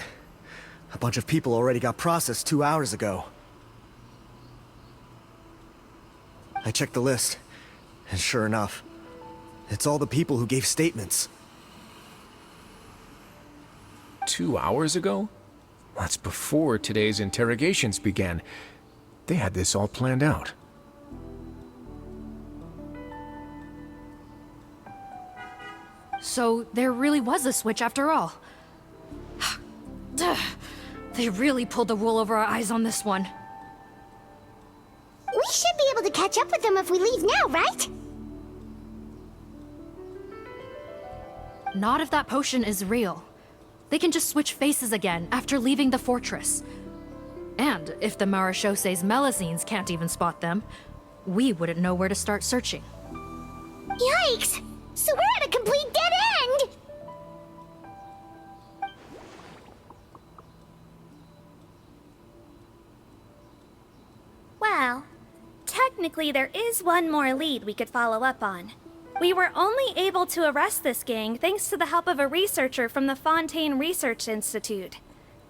[SPEAKER 16] A bunch of people already got processed 2 hours ago. I checked the list, and sure enough, It's all the people who gave statements.
[SPEAKER 11] 2 hours ago? That's before today's interrogations began. They had this all planned out.
[SPEAKER 17] So there really was a switch after all. They really pulled the wool over our eyes on this one.
[SPEAKER 4] We should be able to catch up with them if we leave now, right?
[SPEAKER 17] Not if that potion is real. They can just switch faces again after leaving the fortress. And if the Marishose's Melusines can't even spot them, we wouldn't know where to start searching.
[SPEAKER 4] Yikes! So we're at a complete dead end!
[SPEAKER 19] Well, technically there is one more lead we could follow up on. We were only able to arrest this gang thanks to the help of a researcher from the Fontaine Research Institute.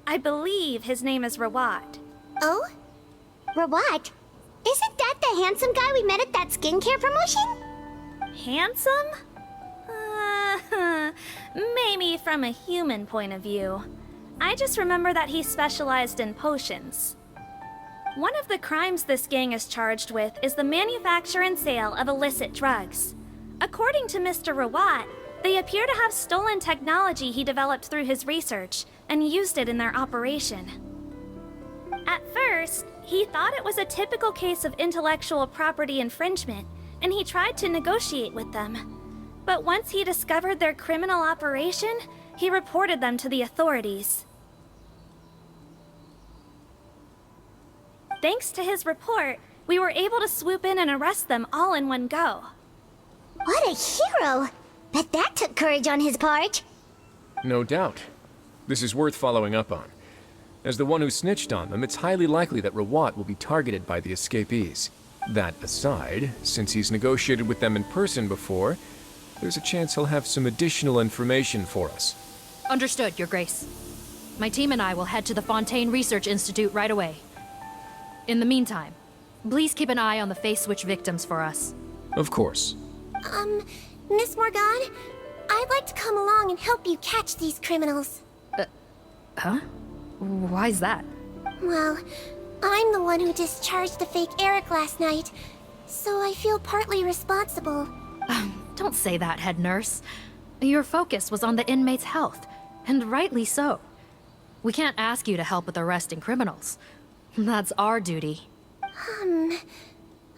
[SPEAKER 19] I believe his name is Rawat.
[SPEAKER 4] Oh? Rawat? Isn't that the handsome guy we met at that skincare promotion?
[SPEAKER 19] Handsome? Maybe from a human point of view. I just remember that he specialized in potions. One of the crimes this gang is charged with is the manufacture and sale of illicit drugs. According to Mr. Rawat, they appear to have stolen technology he developed through his research and used it in their operation. At first, he thought it was a typical case of intellectual property infringement, and he tried to negotiate with them. But once he discovered their criminal operation, he reported them to the authorities. Thanks to his report, we were able to swoop in and arrest them all in one go.
[SPEAKER 4] What a hero! Bet that took courage on his part.
[SPEAKER 11] No doubt. This is worth following up on. As the one who snitched on them, it's highly likely that Rawat will be targeted by the escapees. That aside, since he's negotiated with them in person before, there's a chance he'll have some additional information for us.
[SPEAKER 17] Understood, Your Grace. My team and I will head to the Fontaine Research Institute right away. In the meantime, please keep an eye on the face switch victims for us.
[SPEAKER 11] Of course.
[SPEAKER 2] Miss Morgan, I'd like to come along and help you catch these criminals.
[SPEAKER 17] Huh? Why's that?
[SPEAKER 2] Well, I'm the one who discharged the fake Eric last night, so I feel partly responsible.
[SPEAKER 17] Don't say that, head nurse. Your focus was on the inmates' health, and rightly so. We can't ask you to help with arresting criminals. That's our duty.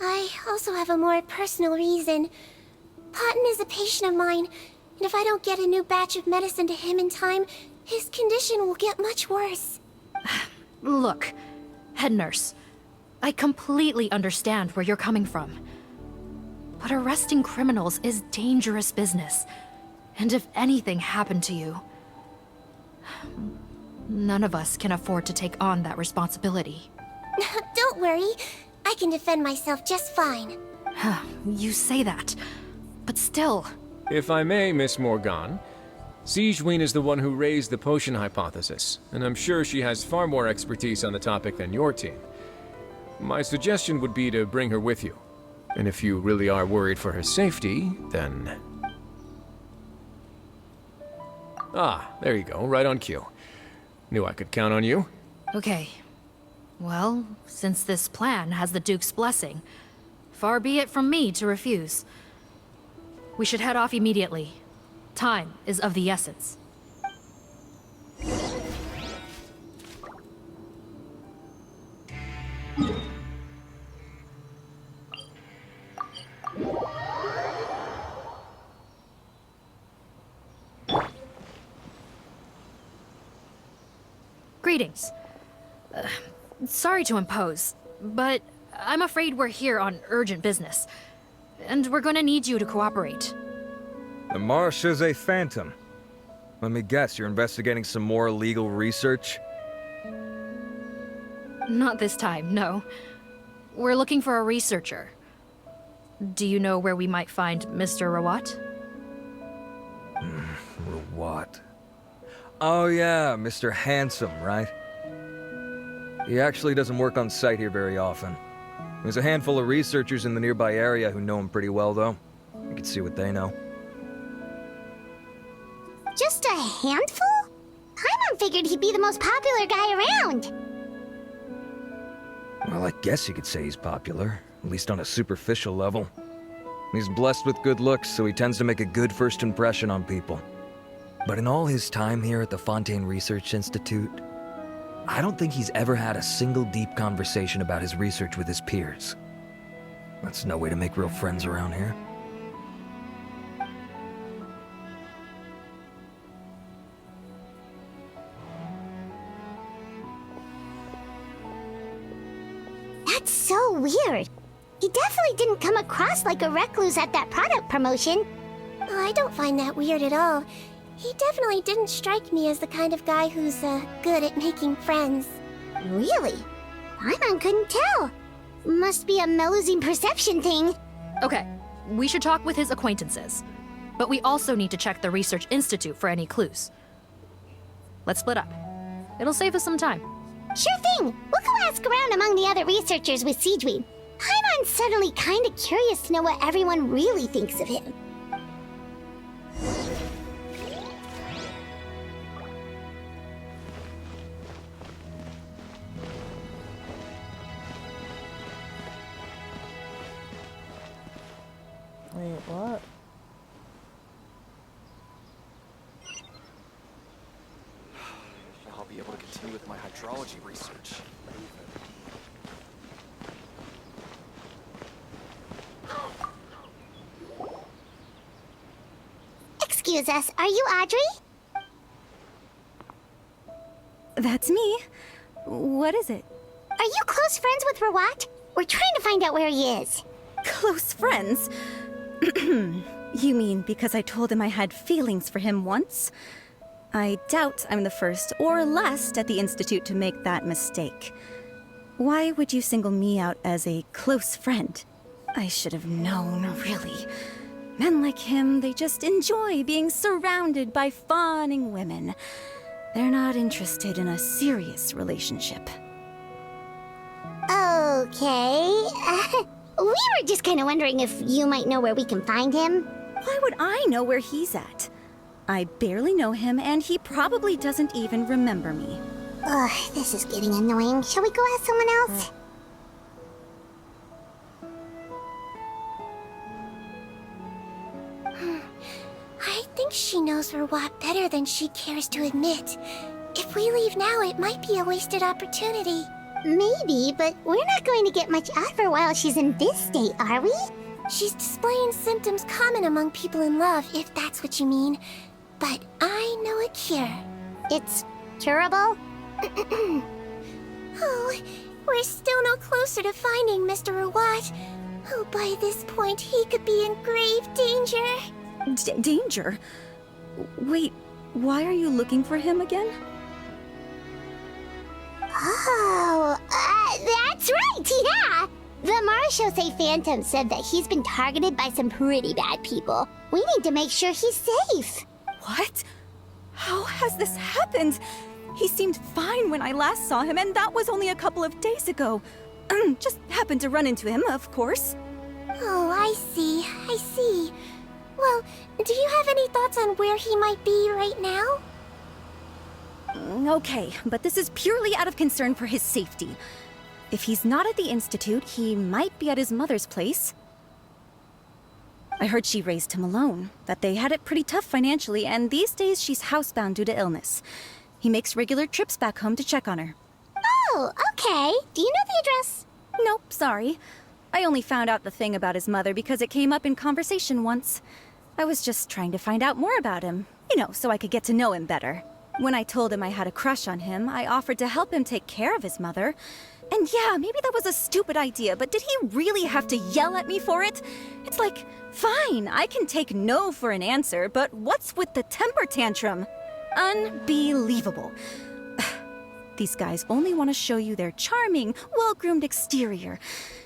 [SPEAKER 2] I also have a more personal reason. Potton is a patient of mine, and if I don't get a new batch of medicine to him in time, his condition will get much worse.
[SPEAKER 17] Look, head nurse, I completely understand where you're coming from. But arresting criminals is dangerous business. And if anything happened to you, none of us can afford to take on that responsibility.
[SPEAKER 2] Don't worry, I can defend myself just fine.
[SPEAKER 17] You say that, but still...
[SPEAKER 11] If I may, Miss Morgan, Sigewinne is the one who raised the potion hypothesis, and I'm sure she has far more expertise on the topic than your team. My suggestion would be to bring her with you. And if you really are worried for her safety, then... Ah, there you go, right on cue. Knew I could count on you.
[SPEAKER 17] Okay. Well, since this plan has the Duke's blessing, far be it from me to refuse. We should head off immediately. Time is of the essence. Greetings. Sorry to impose, but I'm afraid we're here on urgent business. And we're gonna need you to cooperate.
[SPEAKER 8] The Marishose Phantom. Let me guess, you're investigating some more illegal research?
[SPEAKER 17] Not this time, no. We're looking for a researcher. Do you know where we might find Mr. Rawat?
[SPEAKER 8] Rawat. Oh yeah, Mr. Handsome, right? He actually doesn't work on site here very often. There's a handful of researchers in the nearby area who know him pretty well, though. You can see what they know.
[SPEAKER 4] Just a handful? Paimon figured he'd be the most popular guy around.
[SPEAKER 8] Well, I guess you could say he's popular, at least on a superficial level. He's blessed with good looks, so he tends to make a good first impression on people. But in all his time here at the Fontaine Research Institute, I don't think he's ever had a single deep conversation about his research with his peers. That's no way to make real friends around here.
[SPEAKER 4] That's so weird. He definitely didn't come across like a recluse at that product promotion.
[SPEAKER 2] I don't find that weird at all. He definitely didn't strike me as the kind of guy who's, good at making friends.
[SPEAKER 4] Really? Paimon couldn't tell. Must be a Melusine perception thing.
[SPEAKER 17] Okay, we should talk with his acquaintances. But we also need to check the Research Institute for any clues. Let's split up. It'll save us some time.
[SPEAKER 4] Sure thing. We'll go ask around among the other researchers with Sigewinne. Paimon's suddenly kinda curious to know what everyone really thinks of him.
[SPEAKER 1] Wait, what?
[SPEAKER 11] I'll be able to continue with my hydrology research.
[SPEAKER 4] Excuse us, are you Audrey?
[SPEAKER 20] That's me. What is it?
[SPEAKER 4] Are you close friends with Rawat? We're trying to find out where he is.
[SPEAKER 20] Close friends? You mean because I told him I had feelings for him once? I doubt I'm the first or last at the Institute to make that mistake. Why would you single me out as a close friend? I should have known, really. Men like him, they just enjoy being surrounded by fawning women. They're not interested in a serious relationship.
[SPEAKER 4] Okay. We were just kind of wondering if you might know where we can find him.
[SPEAKER 20] Why would I know where he's at? I barely know him, and he probably doesn't even remember me.
[SPEAKER 4] Ugh, this is getting annoying. Shall we go ask someone else?
[SPEAKER 2] I think she knows Rawat better than she cares to admit. If we leave now, it might be a wasted opportunity.
[SPEAKER 4] Maybe, but we're not going to get much out of her while she's in this state, are we?
[SPEAKER 2] She's displaying symptoms common among people in love, if that's what you mean. But I know a cure.
[SPEAKER 4] It's curable?
[SPEAKER 2] Oh, we're still no closer to finding Mr. Rawat. Oh, by this point, he could be in grave danger.
[SPEAKER 20] Danger? Wait, why are you looking for him again?
[SPEAKER 4] Oh, that's right, yeah! The Marechaussee Phantom said that he's been targeted by some pretty bad people. We need to make sure he's safe.
[SPEAKER 20] What? How has this happened? He seemed fine when I last saw him, and that was only a couple of days ago. Just happened to run into him, of course.
[SPEAKER 2] Oh, I see. Well, do you have any thoughts on where he might be right now?
[SPEAKER 20] Okay, but this is purely out of concern for his safety. If he's not at the Institute, he might be at his mother's place. I heard she raised him alone, that they had it pretty tough financially, and these days she's housebound due to illness. He makes regular trips back home to check on her.
[SPEAKER 4] Oh, okay. Do you know the address?
[SPEAKER 20] Nope, sorry. I only found out the thing about his mother because it came up in conversation once. I was just trying to find out more about him, so I could get to know him better. When I told him I had a crush on him, I offered to help him take care of his mother. And yeah, maybe that was a stupid idea, but did he really have to yell at me for it? It's like, fine, I can take no for an answer, but what's with the temper tantrum? Unbelievable. These guys only want to show you their charming, well-groomed exterior.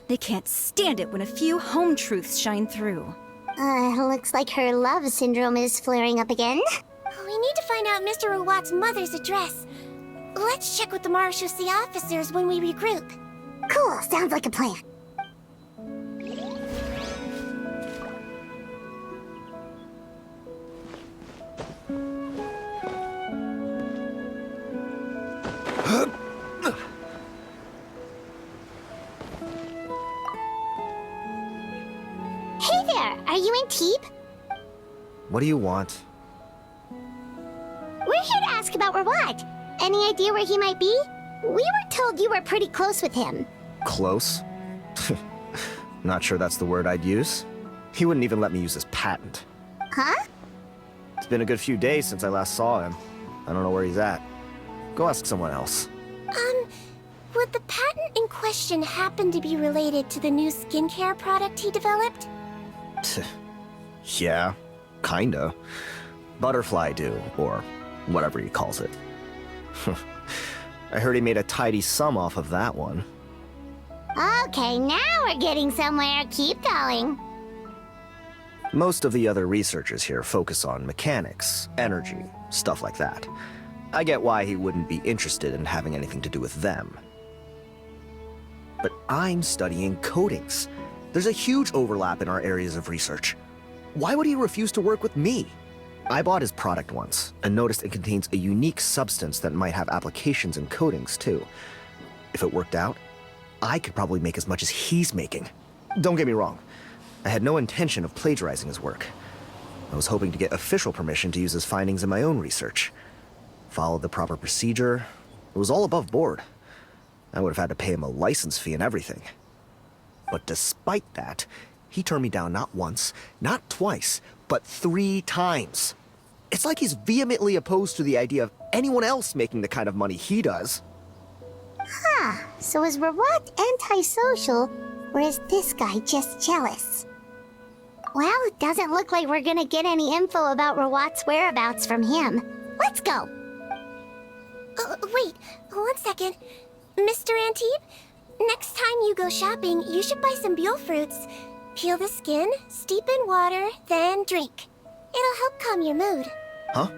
[SPEAKER 20] They can't stand it when a few home truths shine through.
[SPEAKER 4] Looks like her love syndrome is flaring up again.
[SPEAKER 2] We need to find out Mr. Rawat's mother's address. Let's check with the Marechaussee officers when we regroup.
[SPEAKER 4] Cool, sounds like a plan. you Antibes?
[SPEAKER 16] What do you want?
[SPEAKER 4] We're here to ask about Rawat. Any idea where he might be? We were told you were pretty close with him.
[SPEAKER 16] Close? Not sure that's the word I'd use. He wouldn't even let me use his patent.
[SPEAKER 4] Huh?
[SPEAKER 16] It's been a good few days since I last saw him. I don't know where he's at. Go ask someone else.
[SPEAKER 2] Would the patent in question happen to be related to the new skincare product he developed?
[SPEAKER 16] Yeah, kinda. Butterfly dew, or whatever he calls it. I heard he made a tidy sum off of that one.
[SPEAKER 4] Okay, now we're getting somewhere. Keep going.
[SPEAKER 16] Most of the other researchers here focus on mechanics, energy, stuff like that. I get why he wouldn't be interested in having anything to do with them. But I'm studying coatings. There's a huge overlap in our areas of research. Why would he refuse to work with me? I bought his product once, and noticed it contains a unique substance that might have applications in coatings, too. If it worked out, I could probably make as much as he's making. Don't get me wrong. I had no intention of plagiarizing his work. I was hoping to get official permission to use his findings in my own research. Followed the proper procedure. It was all above board. I would have had to pay him a license fee and everything. But despite that, he turned me down not once, not twice, but 3 times. It's like he's vehemently opposed to the idea of anyone else making the kind of money he does.
[SPEAKER 4] Huh, so is Rawat antisocial, or is this guy just jealous? Well, it doesn't look like we're gonna get any info about Rawat's whereabouts from him. Let's go!
[SPEAKER 2] Wait, 1 second. Mr. Antibes, next time you go shopping, you should buy some Buell fruits. Peel the skin, steep in water, then drink. It'll help calm your mood.
[SPEAKER 16] Huh?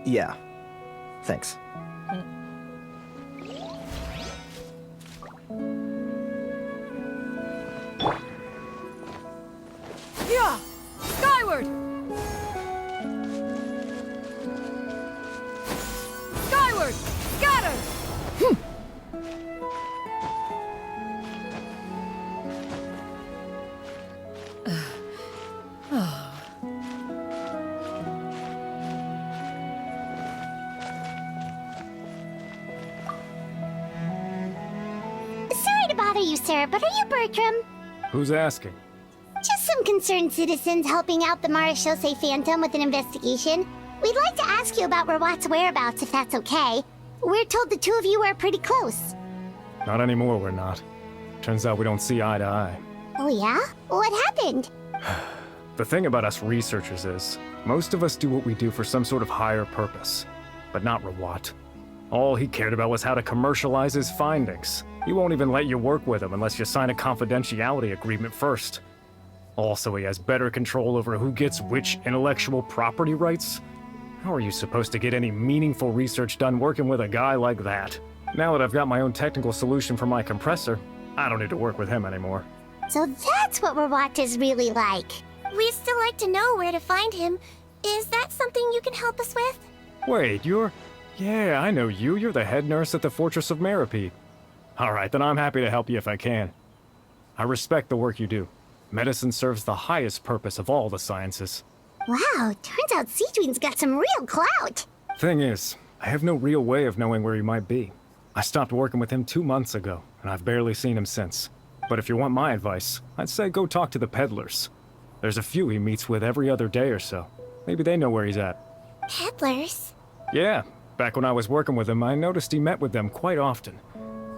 [SPEAKER 16] Yeah. Thanks.
[SPEAKER 3] Yeah! Skyward! Skyward! Scatter!
[SPEAKER 4] Sorry to bother you, sir, but are you Bertram?
[SPEAKER 18] Who's asking?
[SPEAKER 4] Just some concerned citizens helping out the Marechaussee Phantom with an investigation. We'd like to ask you about Rawat's whereabouts, if that's okay. We're told the 2 of you are pretty close.
[SPEAKER 18] Not anymore, we're not. Turns out we don't see eye to eye.
[SPEAKER 4] Oh yeah? What happened?
[SPEAKER 18] The thing about us researchers is, most of us do what we do for some sort of higher purpose. But not Rawat. All he cared about was how to commercialize his findings. He won't even let you work with him unless you sign a confidentiality agreement first. Also, he has better control over who gets which intellectual property rights. How are you supposed to get any meaningful research done working with a guy like that? Now that I've got my own technical solution for my compressor, I don't need to work with him anymore.
[SPEAKER 4] So that's what Rawat is really like.
[SPEAKER 2] We'd still like to know where to find him. Is that something you can help us with?
[SPEAKER 18] Wait, you're... Yeah, I know you. You're the head nurse at the Fortress of Meripede. Alright, then I'm happy to help you if I can. I respect the work you do. Medicine serves the highest purpose of all the sciences.
[SPEAKER 4] Wow, turns out Sigewinne's got some real clout.
[SPEAKER 18] Thing is, I have no real way of knowing where he might be. I stopped working with him 2 months ago, and I've barely seen him since. But if you want my advice, I'd say go talk to the peddlers. There's a few he meets with every other day or so. Maybe they know where he's at.
[SPEAKER 2] Peddlers?
[SPEAKER 18] Yeah, back when I was working with him, I noticed he met with them quite often.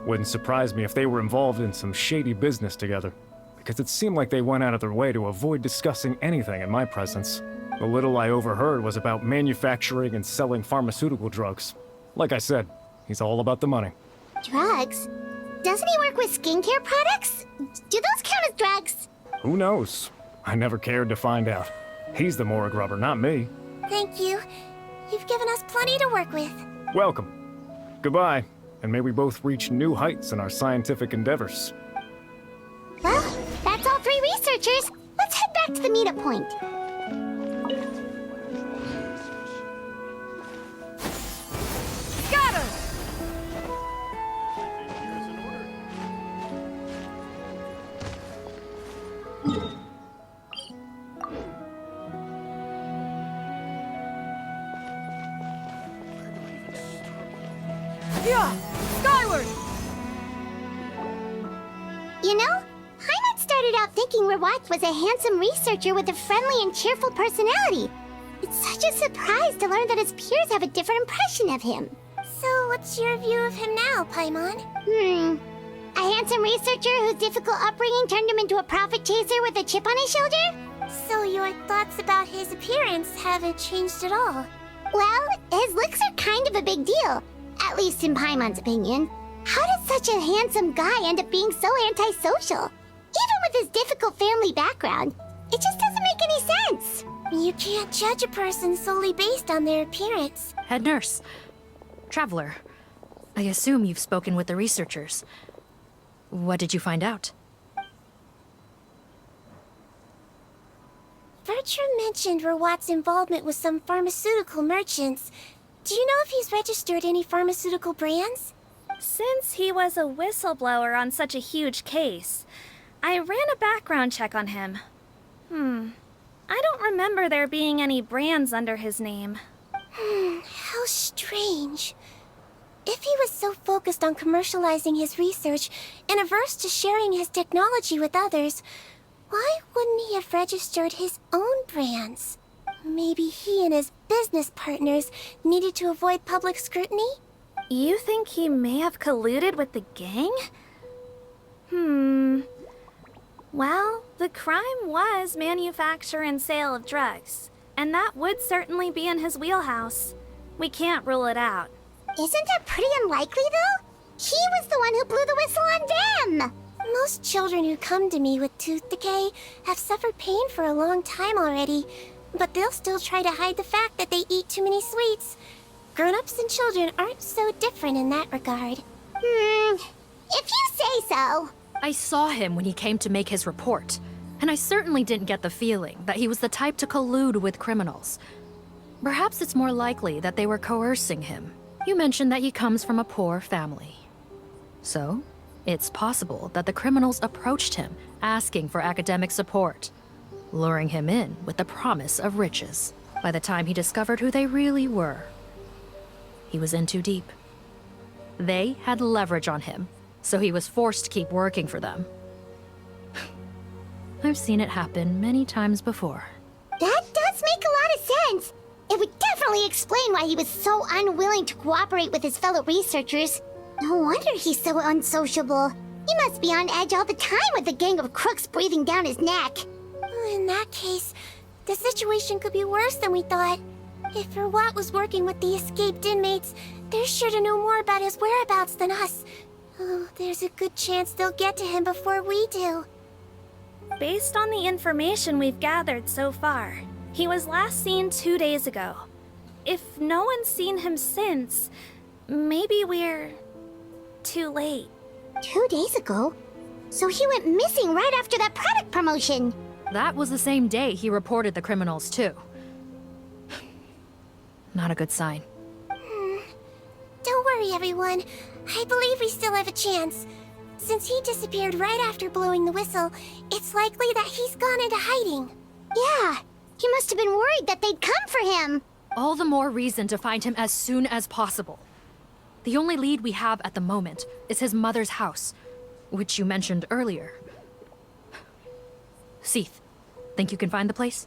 [SPEAKER 18] Wouldn't surprise me if they were involved in some shady business together, because it seemed like they went out of their way to avoid discussing anything in my presence. The little I overheard was about manufacturing and selling pharmaceutical drugs. Like I said, he's all about the money.
[SPEAKER 4] Drugs? Doesn't he work with skincare products? Do those count as drugs?
[SPEAKER 18] Who knows? I never cared to find out. He's the morgue rubber, not me.
[SPEAKER 2] Thank you. You've given us plenty to work with.
[SPEAKER 18] Welcome. Goodbye, and may we both reach new heights in our scientific endeavors.
[SPEAKER 4] Well, that's all 3 researchers. Let's head back to the meetup point.
[SPEAKER 3] Scatter! Yeah! Skyward!
[SPEAKER 4] You know, Paimon started out thinking Rawat was a handsome researcher with a friendly and cheerful personality. It's such a surprise to learn that his peers have a different impression of him.
[SPEAKER 2] So what's your view of him now, Paimon?
[SPEAKER 4] A handsome researcher whose difficult upbringing turned him into a profit chaser with a chip on his shoulder?
[SPEAKER 2] So your thoughts about his appearance haven't changed at all?
[SPEAKER 4] Well, his looks are kind of a big deal. At least in Paimon's opinion. How did such a handsome guy end up being so antisocial? Even with his difficult family background, it just doesn't make any sense.
[SPEAKER 2] You can't judge a person solely based on their appearance.
[SPEAKER 17] Head nurse. Traveler. I assume you've spoken with the researchers. What did you find out?
[SPEAKER 2] Bertram mentioned Rawat's involvement with some pharmaceutical merchants. Do you know if he's registered any pharmaceutical brands?
[SPEAKER 19] Since he was a whistleblower on such a huge case, I ran a background check on him. I don't remember there being any brands under his name.
[SPEAKER 2] How strange. If he was so focused on commercializing his research and averse to sharing his technology with others, why wouldn't he have registered his own brands? Maybe he and his business partners needed to avoid public scrutiny?
[SPEAKER 19] You think he may have colluded with the gang? Well, the crime was manufacture and sale of drugs, and that would certainly be in his wheelhouse. We can't rule it out.
[SPEAKER 4] Isn't that pretty unlikely, though? He was the one who blew the whistle on them!
[SPEAKER 2] Most children who come to me with tooth decay have suffered pain for a long time already, but they'll still try to hide the fact that they eat too many sweets. Grown-ups and children aren't so different in that regard.
[SPEAKER 4] If you say so.
[SPEAKER 17] I saw him when he came to make his report, and I certainly didn't get the feeling that he was the type to collude with criminals. Perhaps it's more likely that they were coercing him. You mentioned that he comes from a poor family. So, it's possible that the criminals approached him, asking for academic support, luring him in with the promise of riches. By the time he discovered who they really were, he was in too deep. They had leverage on him, so he was forced to keep working for them. I've seen it happen many times before.
[SPEAKER 4] That does make a lot of sense. It would definitely explain why he was so unwilling to cooperate with his fellow researchers. No wonder he's so unsociable. He must be on edge all the time with a gang of crooks breathing down his neck.
[SPEAKER 2] In that case, the situation could be worse than we thought. If Rawat was working with the escaped inmates, they're sure to know more about his whereabouts than us. Oh, there's a good chance they'll get to him before we do.
[SPEAKER 19] Based on the information we've gathered so far, he was last seen 2 days ago. If no one's seen him since, maybe we're too late.
[SPEAKER 4] 2 days ago? So he went missing right after that product promotion.
[SPEAKER 17] That was the same day he reported the criminals, too. Not a good sign.
[SPEAKER 2] Don't worry, everyone. I believe we still have a chance. Since he disappeared right after blowing the whistle, it's likely that he's gone into hiding.
[SPEAKER 4] Yeah, he must have been worried that they'd come for him.
[SPEAKER 17] All the more reason to find him as soon as possible. The only lead we have at the moment is his mother's house, which you mentioned earlier. Seath, think you can find the place?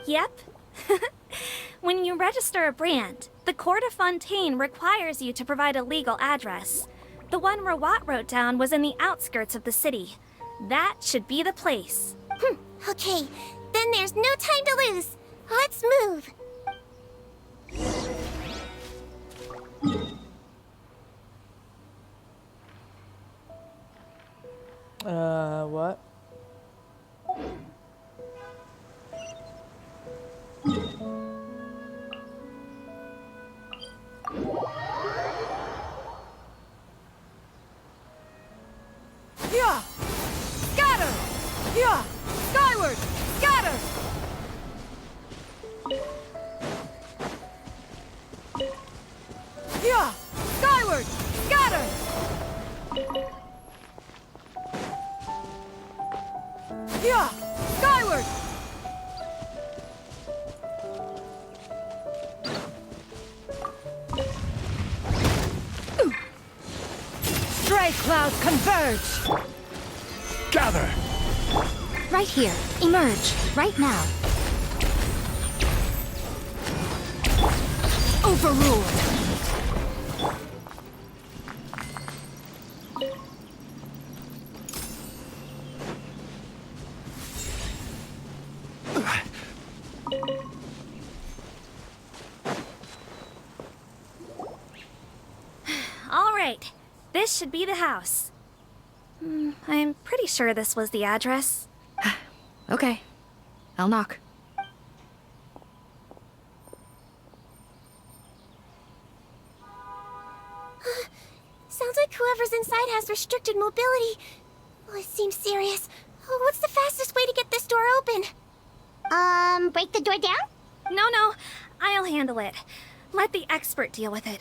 [SPEAKER 19] Yep. When you register a brand, the Court of Fontaine requires you to provide a legal address. The one Rawat wrote down was in the outskirts of the city. That should be the place.
[SPEAKER 2] Okay, then there's no time to lose. Let's move.
[SPEAKER 1] What?
[SPEAKER 3] Yeah! Scatter! Yeah! Skyward! Scatter! Yeah! Skyward! Scatter! light clouds converge!
[SPEAKER 13] Gather!
[SPEAKER 17] Right here. Emerge. Right now.
[SPEAKER 3] Overruled!
[SPEAKER 19] All right, this should be the house. I'm pretty sure this was the address.
[SPEAKER 17] Okay. I'll knock.
[SPEAKER 2] Sounds like whoever's inside has restricted mobility. Oh, it seems serious. Oh, what's the fastest way to get this door open?
[SPEAKER 4] Break the door down?
[SPEAKER 19] No, I'll handle it. Let the expert deal with it.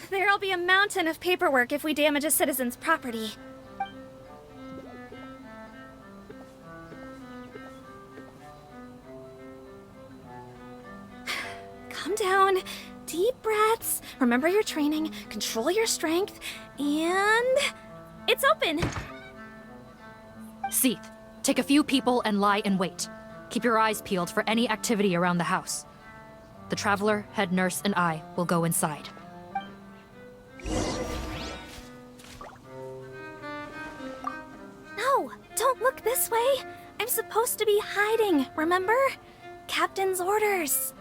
[SPEAKER 19] There'll be a mountain of paperwork if we damage a citizen's property. Calm down. Deep breaths. Remember your training. Control your strength. And... it's open!
[SPEAKER 17] Seath, take a few people and lie in wait. Keep your eyes peeled for any activity around the house. The Traveler, head nurse, and I will go inside.
[SPEAKER 19] No, don't look this way. I'm supposed to be hiding, remember? Captain's orders.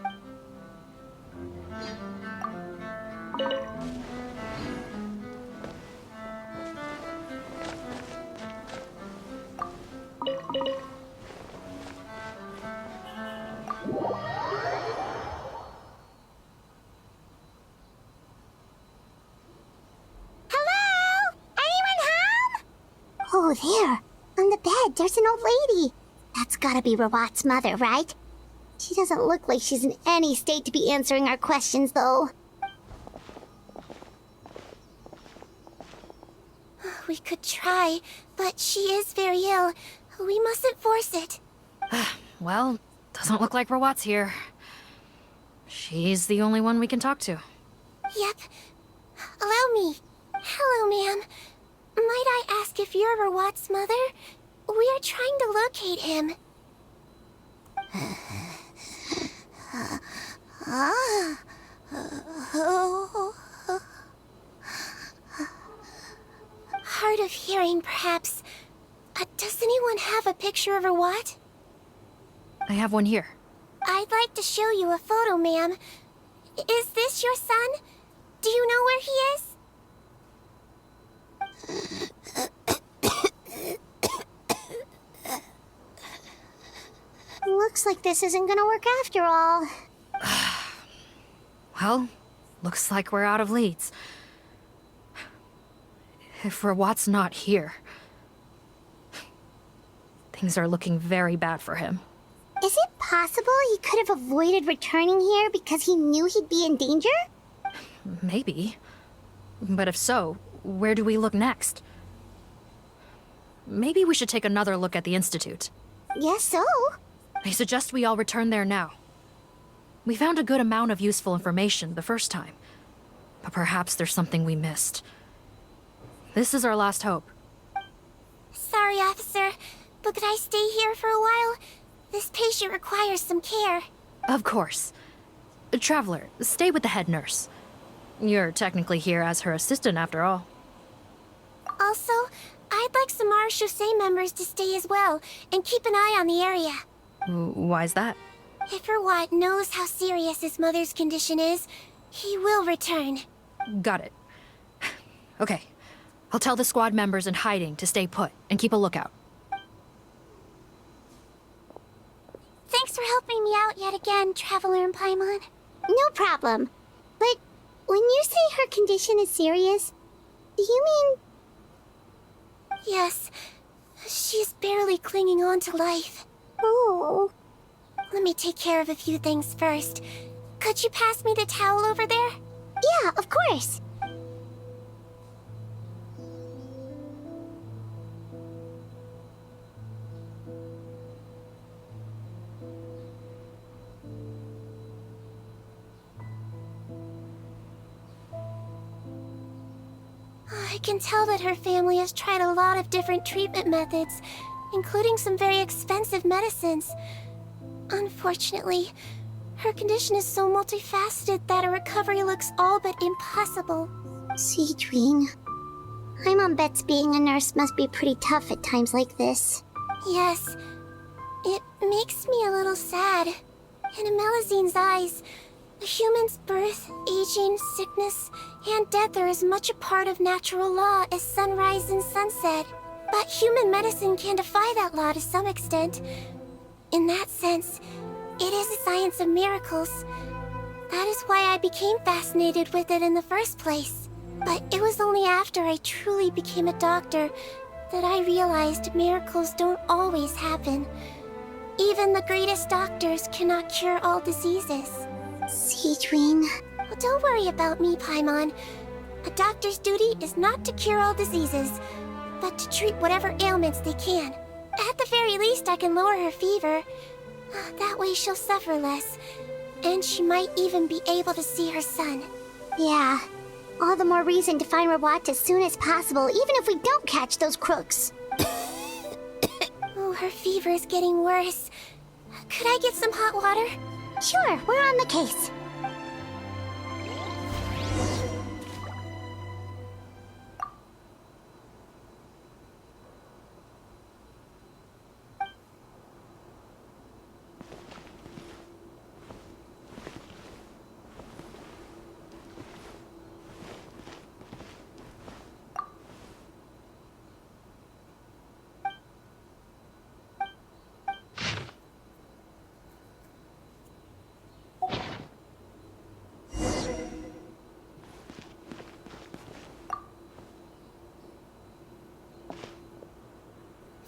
[SPEAKER 4] Oh, there. On the bed, there's an old lady. That's gotta be Rawat's mother, right? She doesn't look like she's in any state to be answering our questions, though.
[SPEAKER 2] We could try, but she is very ill. We mustn't force it.
[SPEAKER 17] Well, doesn't look like Rawat's here. She's the only one we can talk to.
[SPEAKER 2] Yep. Allow me. Hello, ma'am. Might I ask if you're Rawat's mother? We are trying to locate him. Hard of hearing, perhaps. Does anyone have a picture of Rawat?
[SPEAKER 17] I have one here.
[SPEAKER 2] I'd like to show you a photo, ma'am. Is this your son? Do you know where he is?
[SPEAKER 4] Looks like this isn't gonna work after all.
[SPEAKER 17] Well, looks like we're out of leads. If Rawat's not here, things are looking very bad for him.
[SPEAKER 4] Is it possible he could have avoided returning here because he knew he'd be in danger?
[SPEAKER 17] Maybe. But if so, where do we look next? Maybe we should take another look at the Institute.
[SPEAKER 4] Yes, so.
[SPEAKER 17] I suggest we all return there now. We found a good amount of useful information the first time, but perhaps there's something we missed. This is our last hope.
[SPEAKER 2] Sorry, officer, but could I stay here for a while? This patient requires some care.
[SPEAKER 17] Of course. Traveler, stay with the head nurse. You're technically here as her assistant after all.
[SPEAKER 2] Also, I'd like some Marechaussee members to stay as well, and keep an eye on the area.
[SPEAKER 17] Why's that?
[SPEAKER 2] If Rawat knows how serious his mother's condition is, he will return.
[SPEAKER 17] Got it. Okay. I'll tell the squad members in hiding to stay put and keep a lookout.
[SPEAKER 2] Thanks for helping me out yet again, Traveler and Paimon.
[SPEAKER 4] No problem. But when you say her condition is serious, do you mean...
[SPEAKER 2] Yes. She's barely clinging on to life.
[SPEAKER 4] Oh.
[SPEAKER 2] Let me take care of a few things first. Could you pass me the towel over there?
[SPEAKER 4] Yeah, of course.
[SPEAKER 2] I can tell that her family has tried a lot of different treatment methods, including some very expensive medicines. Unfortunately, her condition is so multifaceted that a recovery looks all but impossible.
[SPEAKER 4] Sigewinne, my mom bets being a nurse must be pretty tough at times like this.
[SPEAKER 2] Yes, it makes me a little sad. In a Melazine's eyes, a human's birth, aging, sickness, and death are as much a part of natural law as sunrise and sunset. But human medicine can defy that law to some extent. In that sense, it is a science of miracles. That is why I became fascinated with it in the first place. But it was only after I truly became a doctor that I realized miracles don't always happen. Even the greatest doctors cannot cure all diseases.
[SPEAKER 4] Sigewinne.
[SPEAKER 2] Well, don't worry about me, Paimon. A doctor's duty is not to cure all diseases, but to treat whatever ailments they can. At the very least, I can lower her fever. That way she'll suffer less, and she might even be able to see her son.
[SPEAKER 4] Yeah, all the more reason to find Rawat as soon as possible, even if we don't catch those crooks.
[SPEAKER 2] Oh, her fever is getting worse. Could I get some hot water?
[SPEAKER 4] Sure, we're on the case.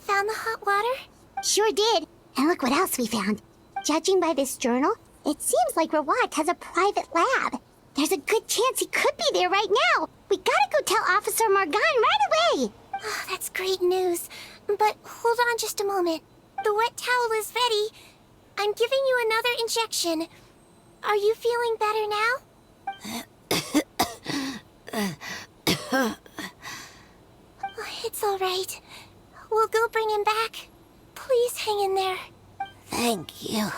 [SPEAKER 2] Found the hot water?
[SPEAKER 4] Sure did. And look what else we found. Judging by this journal, it seems like Rawat has a private lab. There's a good chance he could be there right now. We gotta go tell Officer Morgan right away.
[SPEAKER 2] Oh, that's great news. But hold on just a moment. The wet towel is ready. I'm giving you another injection. Are you feeling better now? It's all right. We'll go bring him back. Please hang in there.
[SPEAKER 4] Thank you.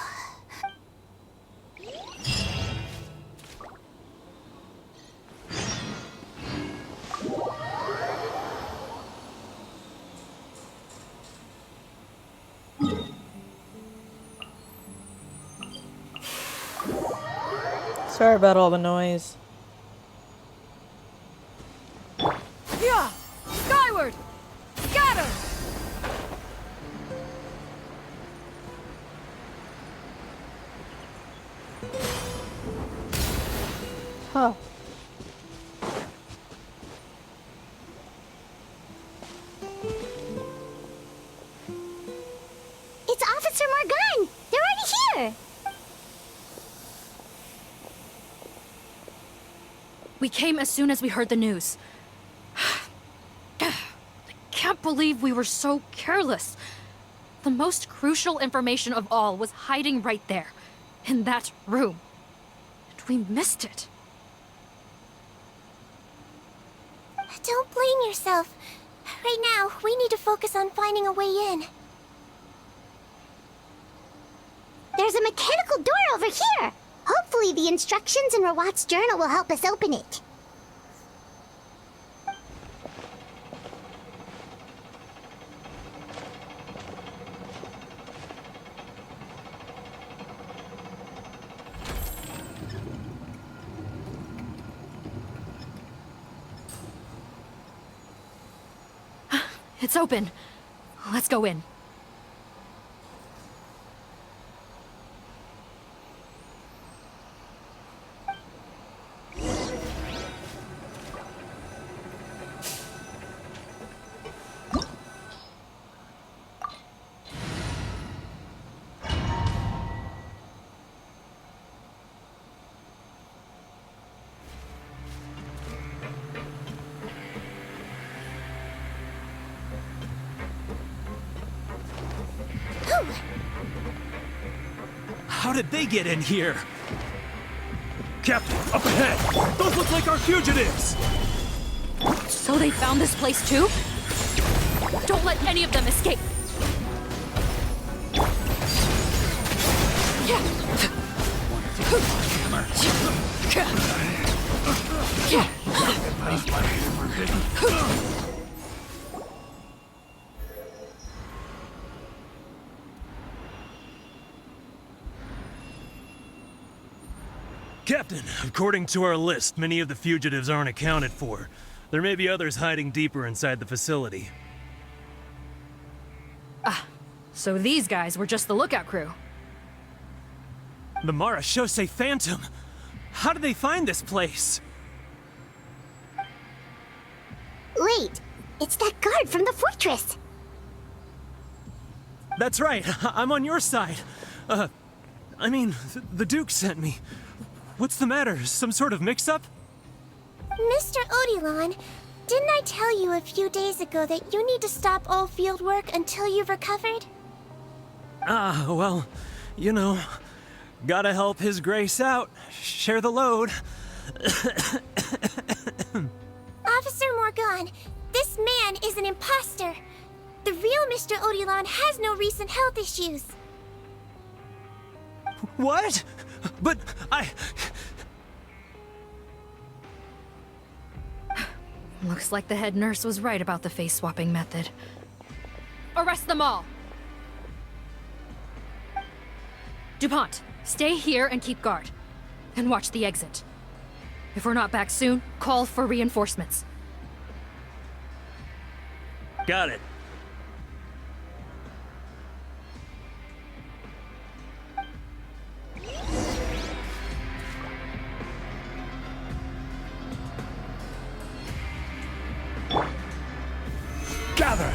[SPEAKER 1] Sorry about all the noise.
[SPEAKER 3] Yeah! Skyward! Scatter!
[SPEAKER 1] Huh.
[SPEAKER 4] It's Officer Morgan! They're already here!
[SPEAKER 17] We came as soon as we heard the news. I can't believe we were so careless. The most crucial information of all was hiding right there, in that room. And we missed it.
[SPEAKER 2] Don't blame yourself. Right now, we need to focus on finding a way in.
[SPEAKER 4] There's a mechanical door over here! Hopefully the instructions in Rawat's journal will help us open it.
[SPEAKER 17] It's open. Let's go in.
[SPEAKER 15] How did they get in here? Captain, up ahead! Those look like our fugitives!
[SPEAKER 17] So they found this place too? Don't let any of them escape!
[SPEAKER 15] Captain, according to our list, many of the fugitives aren't accounted for. There may be others hiding deeper inside the facility.
[SPEAKER 17] So these guys were just the lookout crew.
[SPEAKER 15] The Marachose Phantom! How did they find this place?
[SPEAKER 4] Wait, it's that guard from the fortress!
[SPEAKER 15] That's right, I'm on your side. The Duke sent me. What's the matter? Some sort of mix-up?
[SPEAKER 2] Mr. Odilon, didn't I tell you a few days ago that you need to stop all field work until you've recovered?
[SPEAKER 15] Well, you know, gotta help His Grace out. Share the load.
[SPEAKER 2] Officer Morgan, this man is an imposter. The real Mr. Odilon has no recent health issues.
[SPEAKER 15] What? But
[SPEAKER 17] Looks like the head nurse was right about the face-swapping method. Arrest them all! DuPont, stay here and keep guard. And watch the exit. If we're not back soon, call for reinforcements.
[SPEAKER 15] Got it. Gather!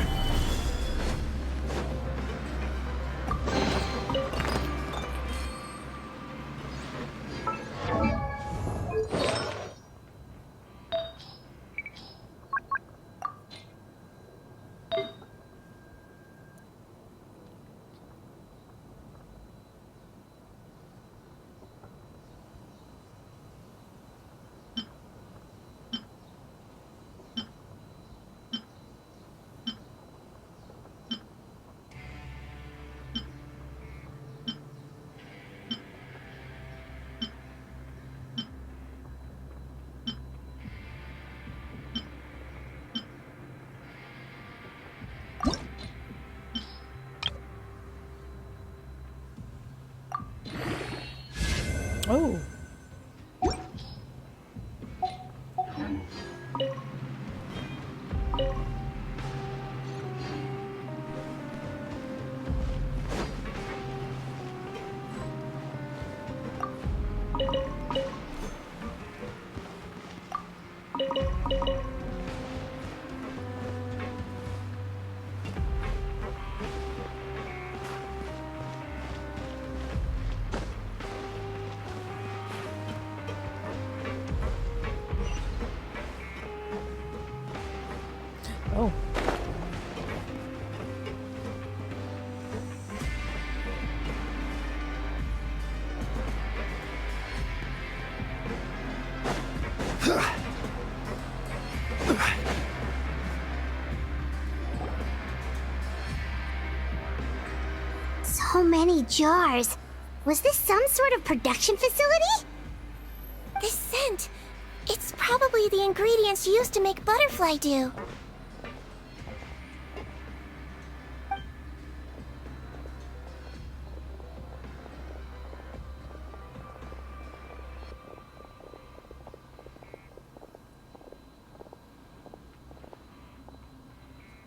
[SPEAKER 1] Oh. Oh.
[SPEAKER 4] So many jars. Was this some sort of production facility?
[SPEAKER 2] This scent, it's probably the ingredients used to make butterfly dew.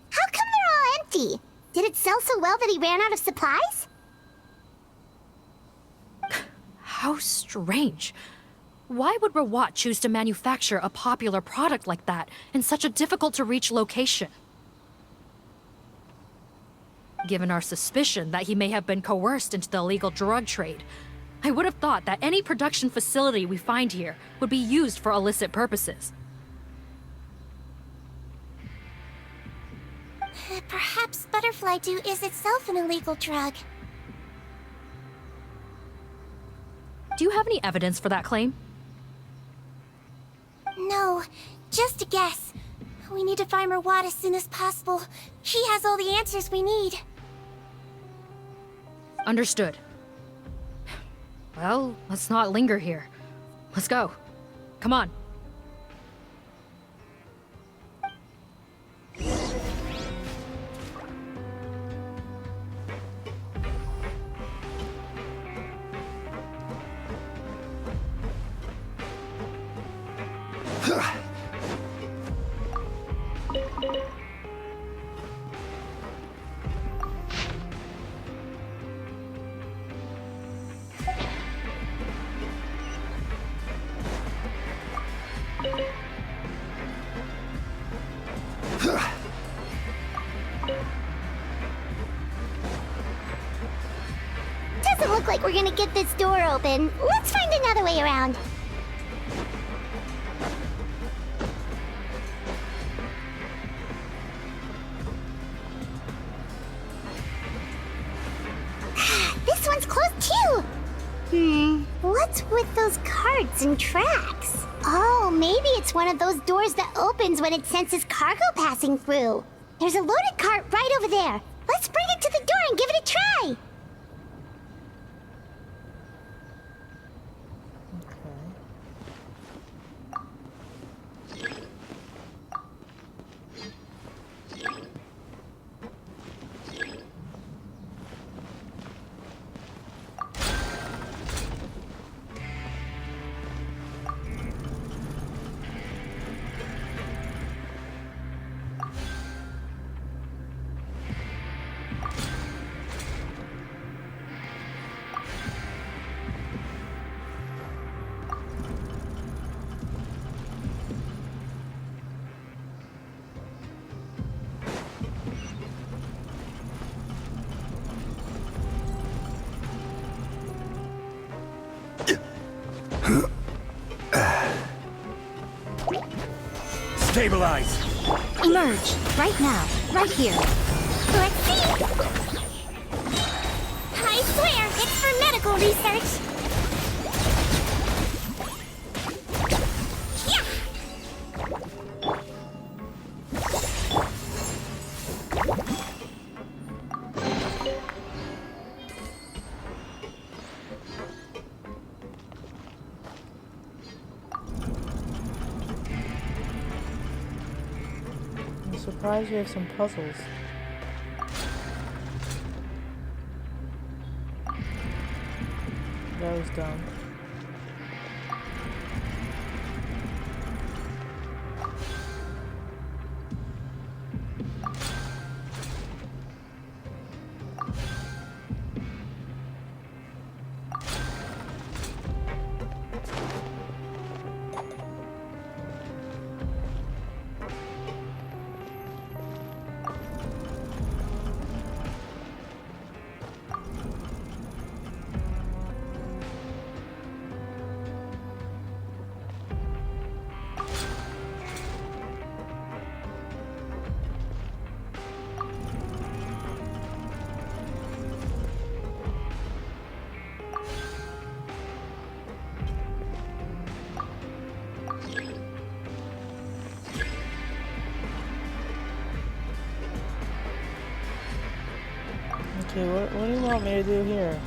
[SPEAKER 4] How come they're all empty? Did it sell so well that he ran out of supplies?
[SPEAKER 17] How strange. Why would Rawat choose to manufacture a popular product like that in such a difficult-to-reach location? Given our suspicion that he may have been coerced into the illegal drug trade, I would have thought that any production facility we find here would be used for illicit purposes.
[SPEAKER 2] Perhaps butterfly dew is itself an illegal drug.
[SPEAKER 17] Do you have any evidence for that claim?
[SPEAKER 2] No, just a guess. We need to find Rawat as soon as possible. He has all the answers we need.
[SPEAKER 17] Understood. Well, let's not linger here. Let's go. Come on.
[SPEAKER 4] Doesn't look like we're gonna get this door open. Let's find another way around. This one's closed too! What's with those carts and tracks? Oh, maybe it's one of those doors that opens when it senses cargo passing through. There's a loaded cart right over there. Let's bring it to the door and give it a try!
[SPEAKER 15] Stabilize!
[SPEAKER 3] Emerge. Right now. Right here.
[SPEAKER 4] Let's see! I swear, it's for medical research!
[SPEAKER 1] I'm surprised we have some puzzles. That was dumb. Okay, what do you want me to do here?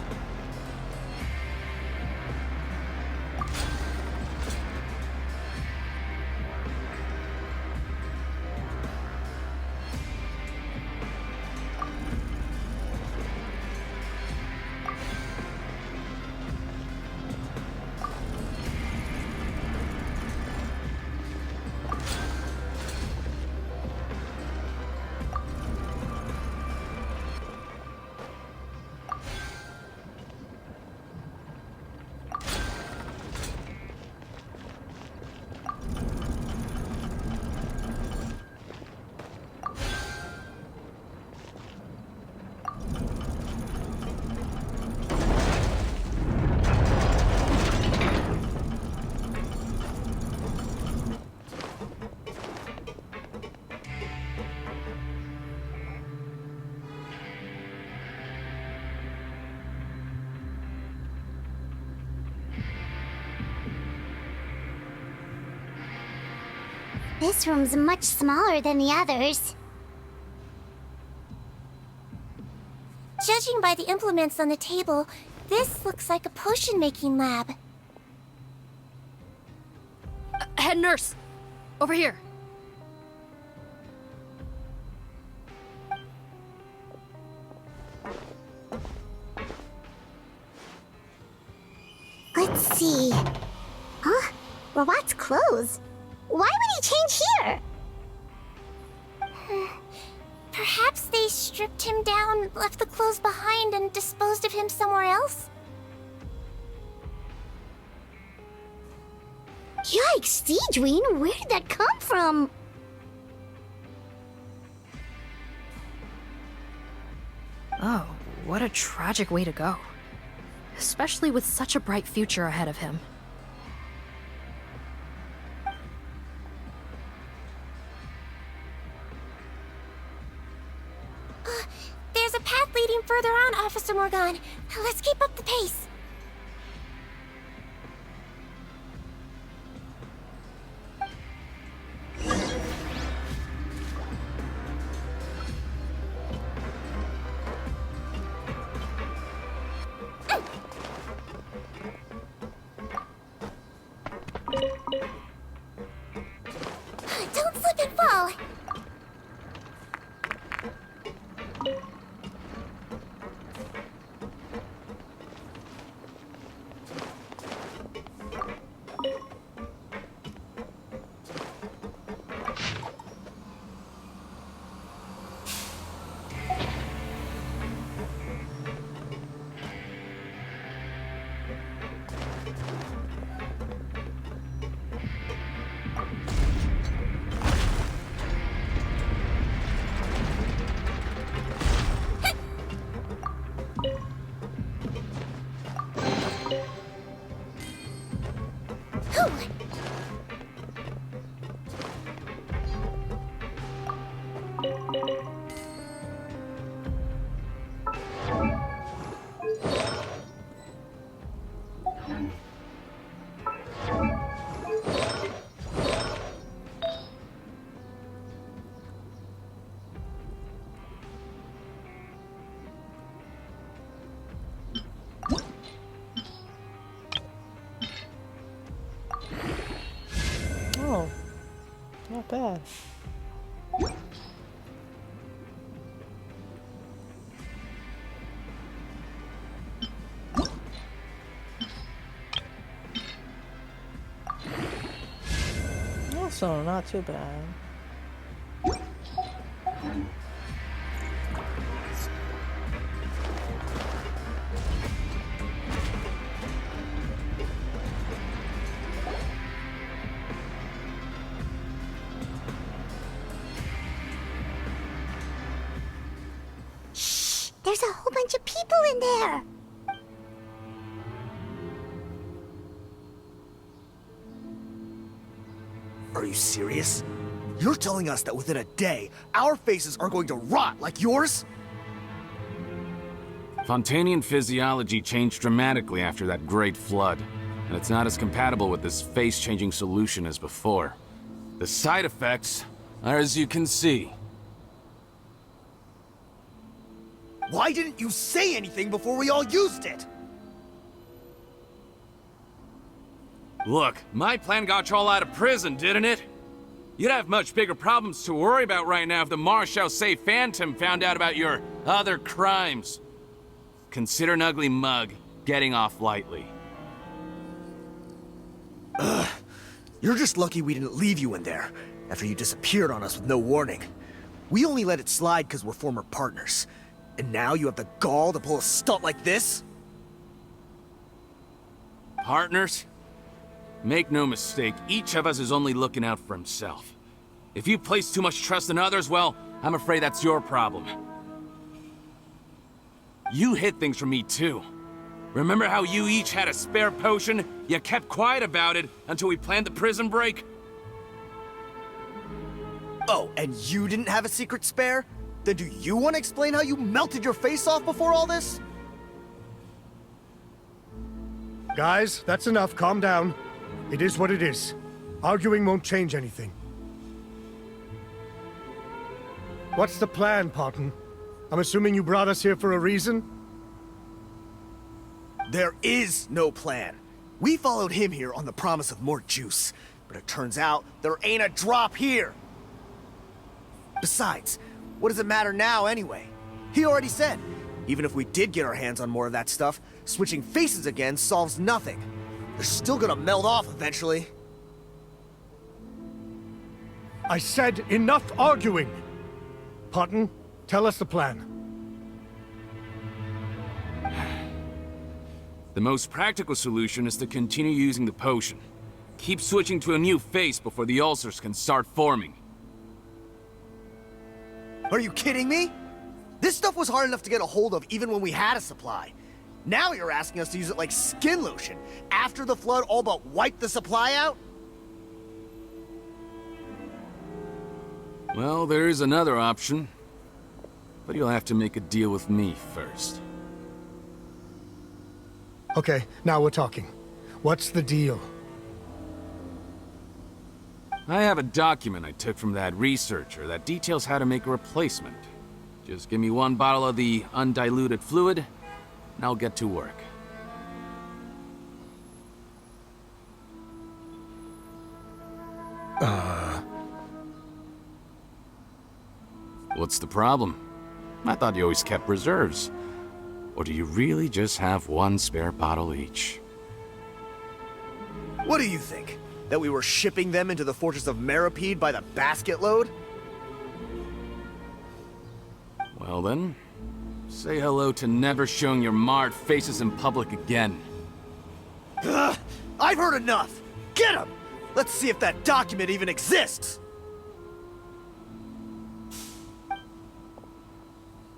[SPEAKER 4] This room's much smaller than the others.
[SPEAKER 2] Judging by the implements on the table, this looks like a potion-making lab.
[SPEAKER 17] Head nurse! Over here!
[SPEAKER 4] Let's see. Huh? Robot's clothes. Why would he change here?
[SPEAKER 2] Perhaps they stripped him down, left the clothes behind, and disposed of him somewhere else?
[SPEAKER 4] Yikes, Sigewinne, where did that come from?
[SPEAKER 17] Oh, what a tragic way to go. Especially with such a bright future ahead of him.
[SPEAKER 2] There's a path leading further on, Officer Morgan. Let's keep up the pace. Don't slip and fall.
[SPEAKER 1] Oh, not bad. Also, not too bad.
[SPEAKER 4] Shh! There's a whole bunch of people in there!
[SPEAKER 16] Are you serious? You're telling us that within a day, our faces are going to rot like yours?
[SPEAKER 21] Fontanian physiology changed dramatically after that great flood, and it's not as compatible with this face-changing solution as before. The side effects are as you can see.
[SPEAKER 16] Why didn't you say anything before we all used it?
[SPEAKER 21] Look, my plan got you all out of prison, didn't it? You'd have much bigger problems to worry about right now if the Marshal say Phantom found out about your other crimes. Consider an ugly mug getting off lightly.
[SPEAKER 16] Ugh. You're just lucky we didn't leave you in there after you disappeared on us with no warning. We only let it slide because we're former partners. And now you have the gall to pull a stunt like this?
[SPEAKER 21] Partners? Make no mistake, each of us is only looking out for himself. If you place too much trust in others, well, I'm afraid that's your problem. You hid things from me too. Remember how you each had a spare potion? You kept quiet about it until we planned the prison break?
[SPEAKER 16] Oh, and you didn't have a secret spare? Then do you want to explain how you melted your face off before all this?
[SPEAKER 14] Guys, that's enough. Calm down. It is what it is. Arguing won't change anything. What's the plan, Parton? I'm assuming you brought us here for a reason?
[SPEAKER 16] There is no plan. We followed him here on the promise of more juice, but it turns out there ain't a drop here. Besides, what does it matter now anyway? He already said, even if we did get our hands on more of that stuff, switching faces again solves nothing. They're still gonna meld off eventually.
[SPEAKER 14] I said enough arguing! Parton, tell us the plan.
[SPEAKER 21] The most practical solution is to continue using the potion. Keep switching to a new face before the ulcers can start forming.
[SPEAKER 16] Are you kidding me? This stuff was hard enough to get a hold of even when we had a supply. Now you're asking us to use it like skin lotion, after the flood all but wiped the supply out?
[SPEAKER 21] Well, there is another option. But you'll have to make a deal with me first.
[SPEAKER 14] Okay, now we're talking. What's the deal?
[SPEAKER 21] I have a document I took from that researcher that details how to make a replacement. Just give me one bottle of the undiluted fluid, and I'll get to work. What's the problem? I thought you always kept reserves. Or do you really just have one spare bottle each?
[SPEAKER 16] What do you think? That we were shipping them into the fortress of Meripede by the basket load?
[SPEAKER 21] Well then, say hello to never showing your marred faces in public again.
[SPEAKER 16] Ugh, I've heard enough! Get him! Let's see if that document even exists!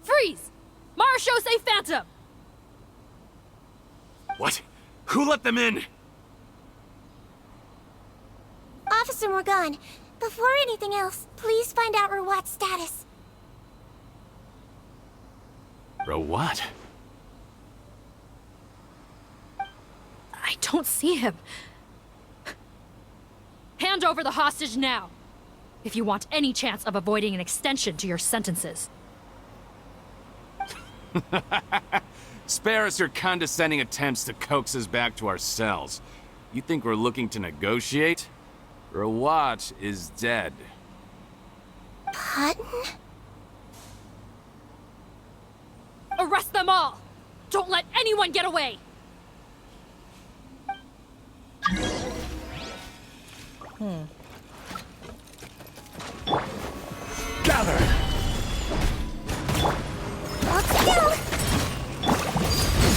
[SPEAKER 9] Freeze! Marshall, say Phantom!
[SPEAKER 21] What? Who let them in?
[SPEAKER 2] Officer Morgan, before anything else, please find out Rawat's status.
[SPEAKER 21] Rawat?
[SPEAKER 9] I don't see him. Hand over the hostage now, if you want any chance of avoiding an extension to your sentences.
[SPEAKER 21] Spare us your condescending attempts to coax us back to our cells. You think we're looking to negotiate? Rawat is dead.
[SPEAKER 2] Parton?
[SPEAKER 9] Arrest them all! Don't let anyone get away!
[SPEAKER 14] Gather!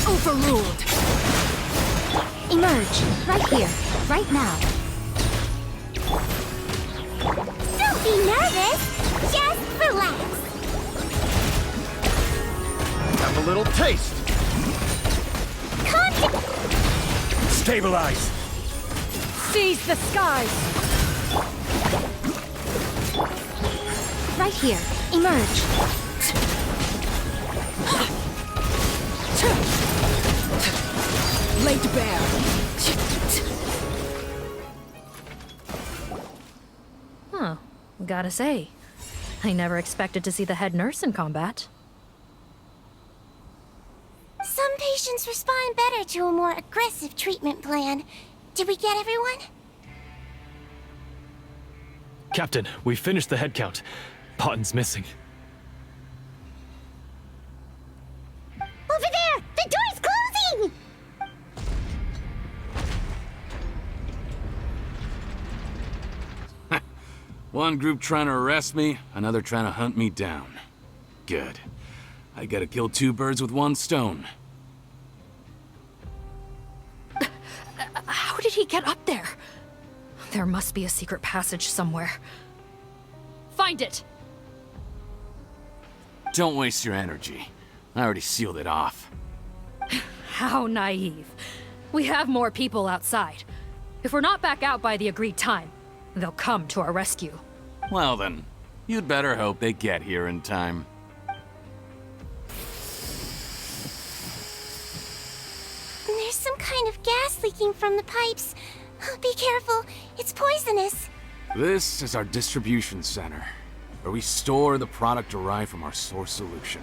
[SPEAKER 3] Overruled. Emerge. Right here. Right now.
[SPEAKER 4] Don't be nervous. Just relax.
[SPEAKER 14] Have a little taste. Stabilize.
[SPEAKER 3] Seize the skies. Right here. Emerge. Laid bare.
[SPEAKER 17] Huh. Gotta say, I never expected to see the head nurse in combat.
[SPEAKER 2] Some patients respond better to a more aggressive treatment plan. Did we get everyone?
[SPEAKER 12] Captain, we finished the head count. Potton's missing.
[SPEAKER 4] Over there! The door's closing!
[SPEAKER 21] One group trying to arrest me, another trying to hunt me down. Good. I gotta kill two birds with one stone.
[SPEAKER 17] How did he get up there? There must be a secret passage somewhere.
[SPEAKER 9] Find it!
[SPEAKER 21] Don't waste your energy. I already sealed it off.
[SPEAKER 17] How naive. We have more people outside. If we're not back out by the agreed time, they'll come to our rescue.
[SPEAKER 21] Well then, you'd better hope they get here in time.
[SPEAKER 2] There's some kind of gas leaking from the pipes. Be careful, it's poisonous.
[SPEAKER 21] This is our distribution center. where we store the product derived from our source solution.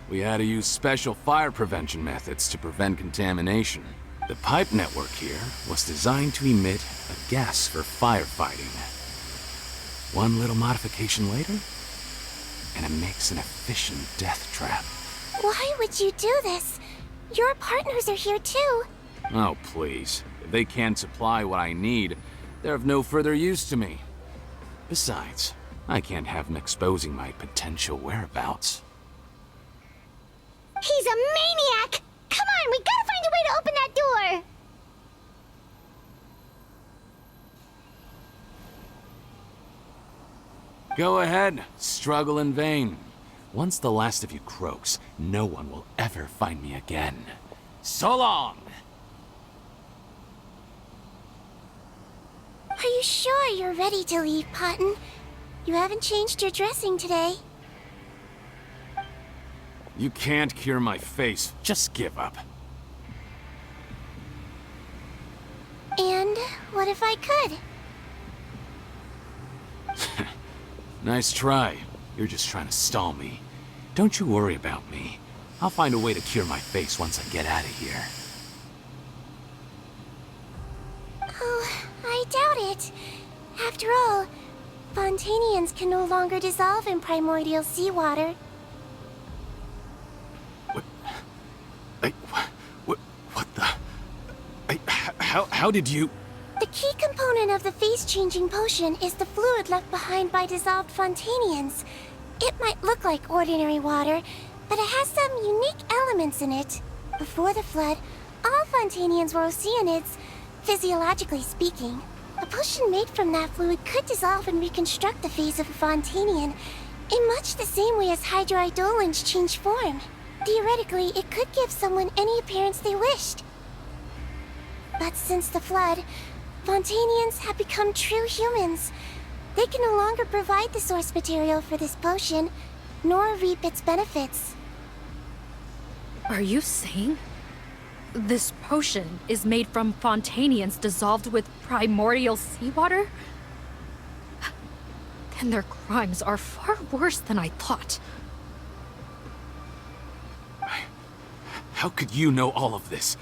[SPEAKER 21] We had to use special fire prevention methods to prevent contamination. The pipe network here was designed to emit a gas for firefighting. One little modification later, and it makes an efficient death trap.
[SPEAKER 2] Why would you do this? Your partners are here too.
[SPEAKER 21] Oh, please. If they can't supply what I need, they're of no further use to me. Besides, I can't have them exposing my potential whereabouts.
[SPEAKER 4] He's a maniac! Come on, we gotta find a way to open that door!
[SPEAKER 21] Go ahead, struggle in vain. Once the last of you croaks, no one will ever find me again. So long!
[SPEAKER 2] Are you sure you're ready to leave, Cotton? You haven't changed your dressing today.
[SPEAKER 21] You can't cure my face. Just give up.
[SPEAKER 2] And what if I could?
[SPEAKER 21] Nice try. You're just trying to stall me. Don't you worry about me. I'll find a way to cure my face once I get out of here.
[SPEAKER 2] Oh, I doubt it. After all, Fontanians can no longer dissolve in primordial seawater.
[SPEAKER 21] What the... How did you...
[SPEAKER 2] The key component of the face-changing potion is the fluid left behind by dissolved Fontanians. It might look like ordinary water, but it has some unique elements in it. Before the flood, all Fontanians were oceanids, physiologically speaking. A potion made from that fluid could dissolve and reconstruct the face of a Fontanian in much the same way as hydroidolins change form. Theoretically, it could give someone any appearance they wished. But since the flood, Fontanians have become true humans. They can no longer provide the source material for this potion, nor reap its benefits.
[SPEAKER 17] Are you saying this potion is made from Fontanians dissolved with primordial seawater? Then their crimes are far worse than I thought.
[SPEAKER 21] How could you know all of this?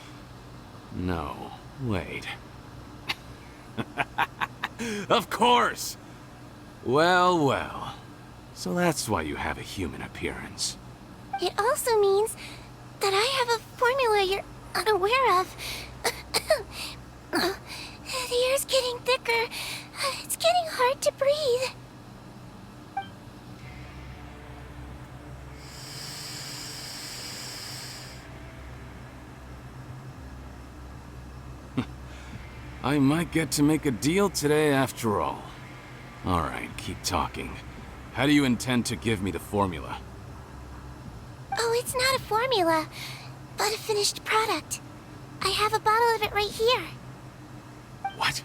[SPEAKER 21] No, wait. Of course! Well, well. So that's why you have a human appearance.
[SPEAKER 2] It also means that I have a formula you're unaware of. The air's getting thicker. It's getting hard to breathe.
[SPEAKER 21] I might get to make a deal today after all. Alright, keep talking. How do you intend to give me the formula?
[SPEAKER 2] Oh, it's not a formula, but a finished product. I have a bottle of it right here.
[SPEAKER 21] What?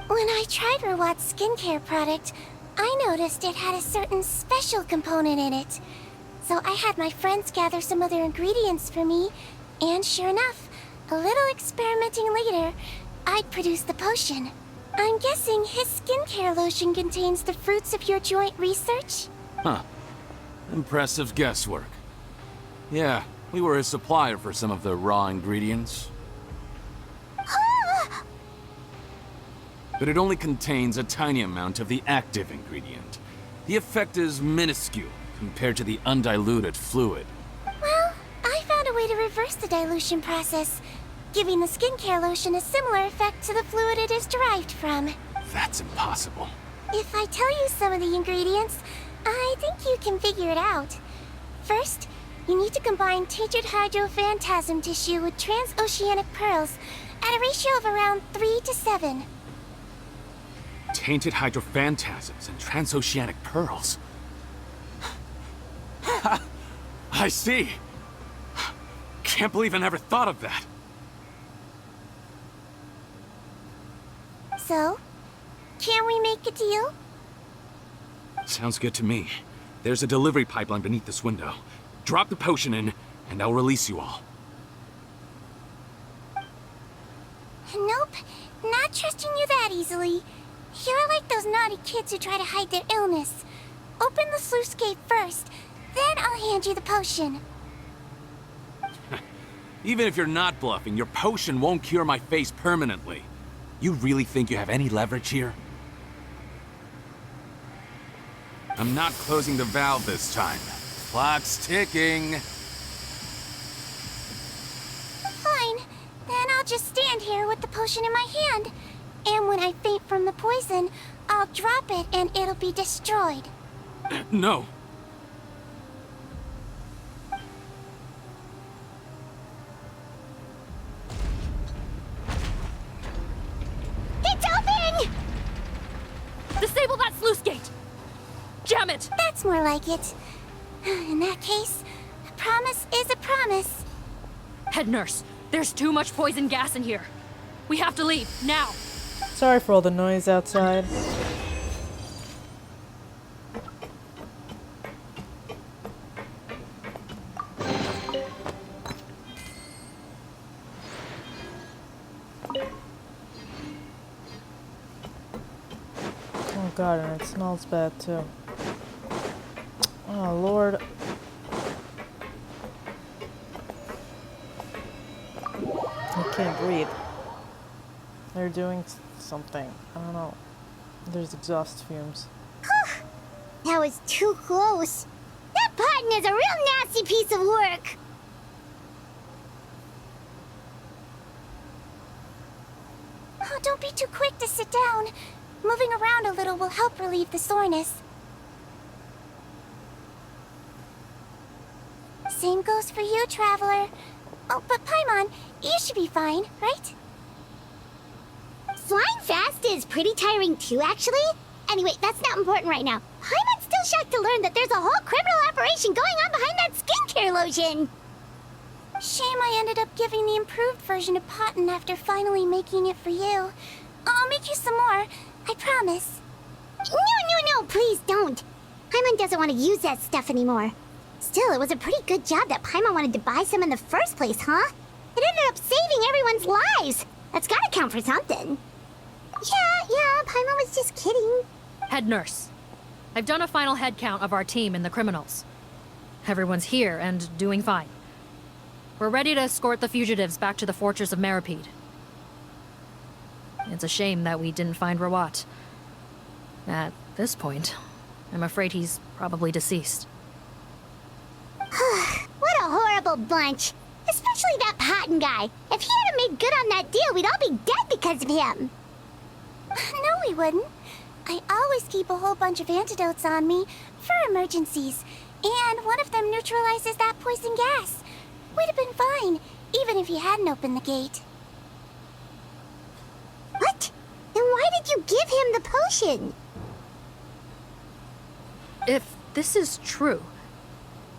[SPEAKER 2] When I tried Rawat's skincare product, I noticed it had a certain special component in it. So I had my friends gather some other ingredients for me, and sure enough, a little experimenting later, I'd produced the potion. I'm guessing his skincare lotion contains the fruits of your joint research?
[SPEAKER 21] Huh. Impressive guesswork. Yeah, we were a supplier for some of the raw ingredients. But it only contains a tiny amount of the active ingredient. The effect is minuscule compared to the undiluted fluid.
[SPEAKER 2] Well, I found a way to reverse the dilution process, giving the skincare lotion a similar effect to the fluid it is derived from.
[SPEAKER 21] That's impossible.
[SPEAKER 2] If I tell you some of the ingredients, I think you can figure it out. First, you need to combine tainted hydrophantasm tissue with transoceanic pearls at a ratio of around 3 to 7.
[SPEAKER 21] Tainted hydrophantasms and transoceanic pearls. I see. Can't believe I never thought of that.
[SPEAKER 2] So, can we make a deal?
[SPEAKER 21] Sounds good to me. There's a delivery pipeline beneath this window. Drop the potion in, and I'll release you all.
[SPEAKER 2] Nope, not trusting you that easily.
[SPEAKER 4] You're like those naughty kids who try to hide their illness. Open the sluice gate first, then I'll hand you the potion.
[SPEAKER 21] Even if you're not bluffing, your potion won't cure my face permanently. You really think you have any leverage here? I'm not closing the valve this time. Clock's ticking.
[SPEAKER 4] Fine. Then I'll just stand here with the potion in my hand. And when I faint from the poison, I'll drop it and it'll be destroyed.
[SPEAKER 21] No.
[SPEAKER 4] It's open!
[SPEAKER 9] Disable that sluice gate! Jam it!
[SPEAKER 4] That's more like it. In that case, a promise is a promise.
[SPEAKER 9] Head nurse, there's too much poison gas in here. We have to leave, now!
[SPEAKER 1] Sorry for all the noise outside. Oh god, and it smells bad too. Oh lord. I can't breathe. They're doing something. I don't know. There's exhaust fumes.
[SPEAKER 4] That was too close. That button is a real nasty piece of work. Oh, don't be too quick to sit down. Moving around a little will help relieve the soreness. Same goes for you, Traveler. Oh, but Paimon, you should be fine, right? Flying fast is pretty tiring too, actually. Anyway, that's not important right now. Paimon's still shocked to learn that there's a whole criminal operation going on behind that skincare lotion. Shame I ended up giving the improved version of Potten after finally making it for you. I'll make you some more, I promise. No, please don't. Paimon doesn't want to use that stuff anymore. Still, it was a pretty good job that Paimon wanted to buy some in the first place, huh? It ended up saving everyone's lives. That's gotta count for something. Yeah, Paimon was just kidding.
[SPEAKER 9] Head nurse, I've done a final head count of our team and the criminals. Everyone's here and doing fine. We're ready to escort the fugitives back to the fortress of Meripede. It's a shame that we didn't find Rawat. At this point, I'm afraid he's probably deceased.
[SPEAKER 4] What a horrible bunch. Especially that Potten guy. If he hadn't made good on that deal, we'd all be dead because of him. No, we wouldn't. I always keep a whole bunch of antidotes on me for emergencies. And one of them neutralizes that poison gas. We'd have been fine, even if he hadn't opened the gate. What? Then why did you give him the potion?
[SPEAKER 9] If this is true,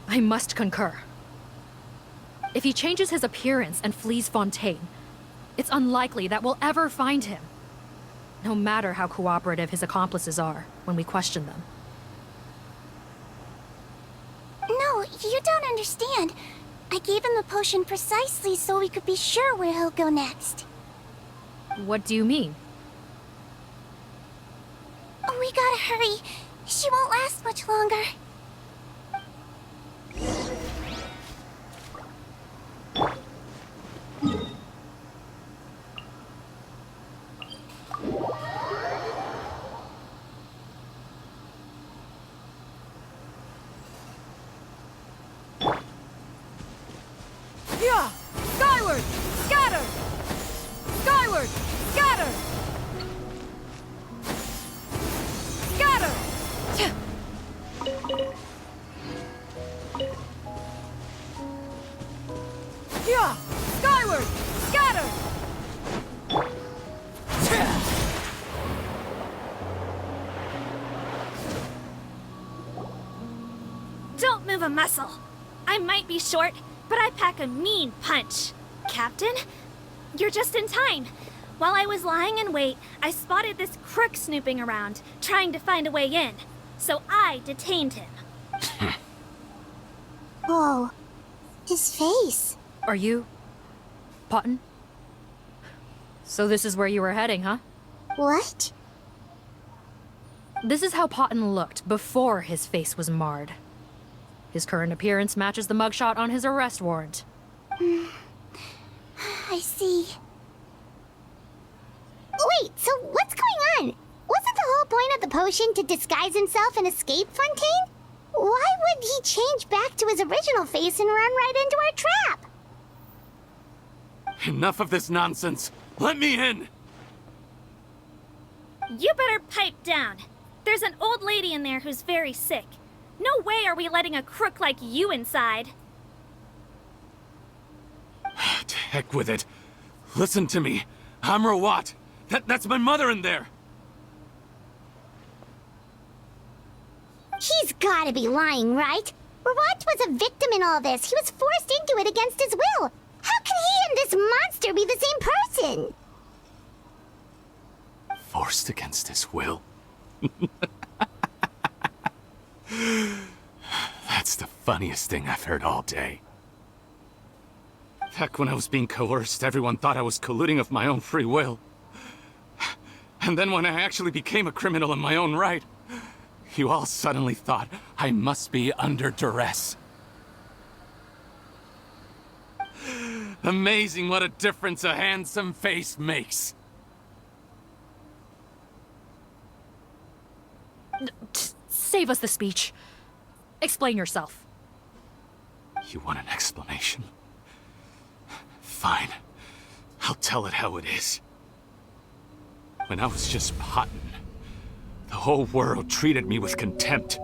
[SPEAKER 9] I must concur. If he changes his appearance and flees Fontaine, it's unlikely that we'll ever find him. No matter how cooperative his accomplices are when we question them.
[SPEAKER 4] No, you don't understand. I gave him the potion precisely so we could be sure where he'll go next.
[SPEAKER 9] What do you mean?
[SPEAKER 4] We gotta hurry. She won't last much longer.
[SPEAKER 3] Yeah! Skyward! Scatter! Skyward! Scatter! Scatter! Yeah! Skyward! Scatter!
[SPEAKER 19] Don't move a muscle. I might be short, but I pack a mean punch. Captain, you're just in time. While I was lying in wait, I spotted this crook snooping around, trying to find a way in. So I detained him.
[SPEAKER 4] Whoa. His face.
[SPEAKER 9] Are you... Potten? So this is where you were heading, huh?
[SPEAKER 4] What?
[SPEAKER 17] This is how Potton looked before his face was marred. His current appearance matches the mugshot on his arrest warrant.
[SPEAKER 4] I see. Wait, so what's going on? Wasn't the whole point of the potion to disguise himself and escape Fontaine? Why would he change back to his original face and run right into our trap?
[SPEAKER 21] Enough of this nonsense. Let me in!
[SPEAKER 19] You better pipe down. There's an old lady in there who's very sick. No way are we letting a crook like you inside.
[SPEAKER 21] To heck with it. Listen to me. I'm Rawat. That's my mother in there.
[SPEAKER 4] He's gotta be lying, right? Rawat was a victim in all this. He was forced into it against his will. How can he and this monster be the same person?
[SPEAKER 21] Forced against his will? That's the funniest thing I've heard all day. Back when I was being coerced, everyone thought I was colluding of my own free will. And then when I actually became a criminal in my own right, you all suddenly thought I must be under duress. Amazing what a difference a handsome face makes.
[SPEAKER 17] Save us the speech. Explain yourself.
[SPEAKER 21] You want an explanation? Fine. I'll tell it how it is. When I was just Potton, the whole world treated me with contempt.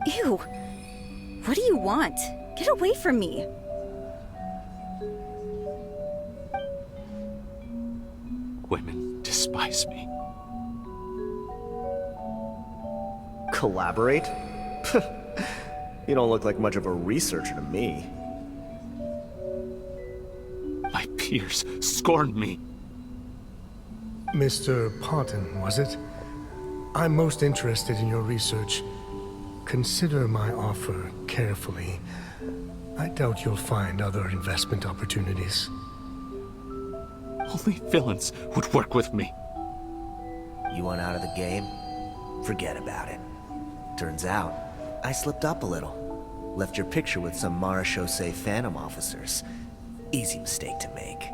[SPEAKER 20] Ew. What do you want? Get away from me.
[SPEAKER 21] Women despise me.
[SPEAKER 16] Collaborate? You don't look like much of a researcher to me.
[SPEAKER 21] My peers scorned me.
[SPEAKER 14] Mr. Potton, was it? I'm most interested in your research. Consider my offer carefully. I doubt you'll find other investment opportunities.
[SPEAKER 21] Only villains would work with me.
[SPEAKER 16] You want out of the game? Forget about it. Turns out, I slipped up a little. Left your picture with some Marechaussee Phantom officers. Easy mistake to make.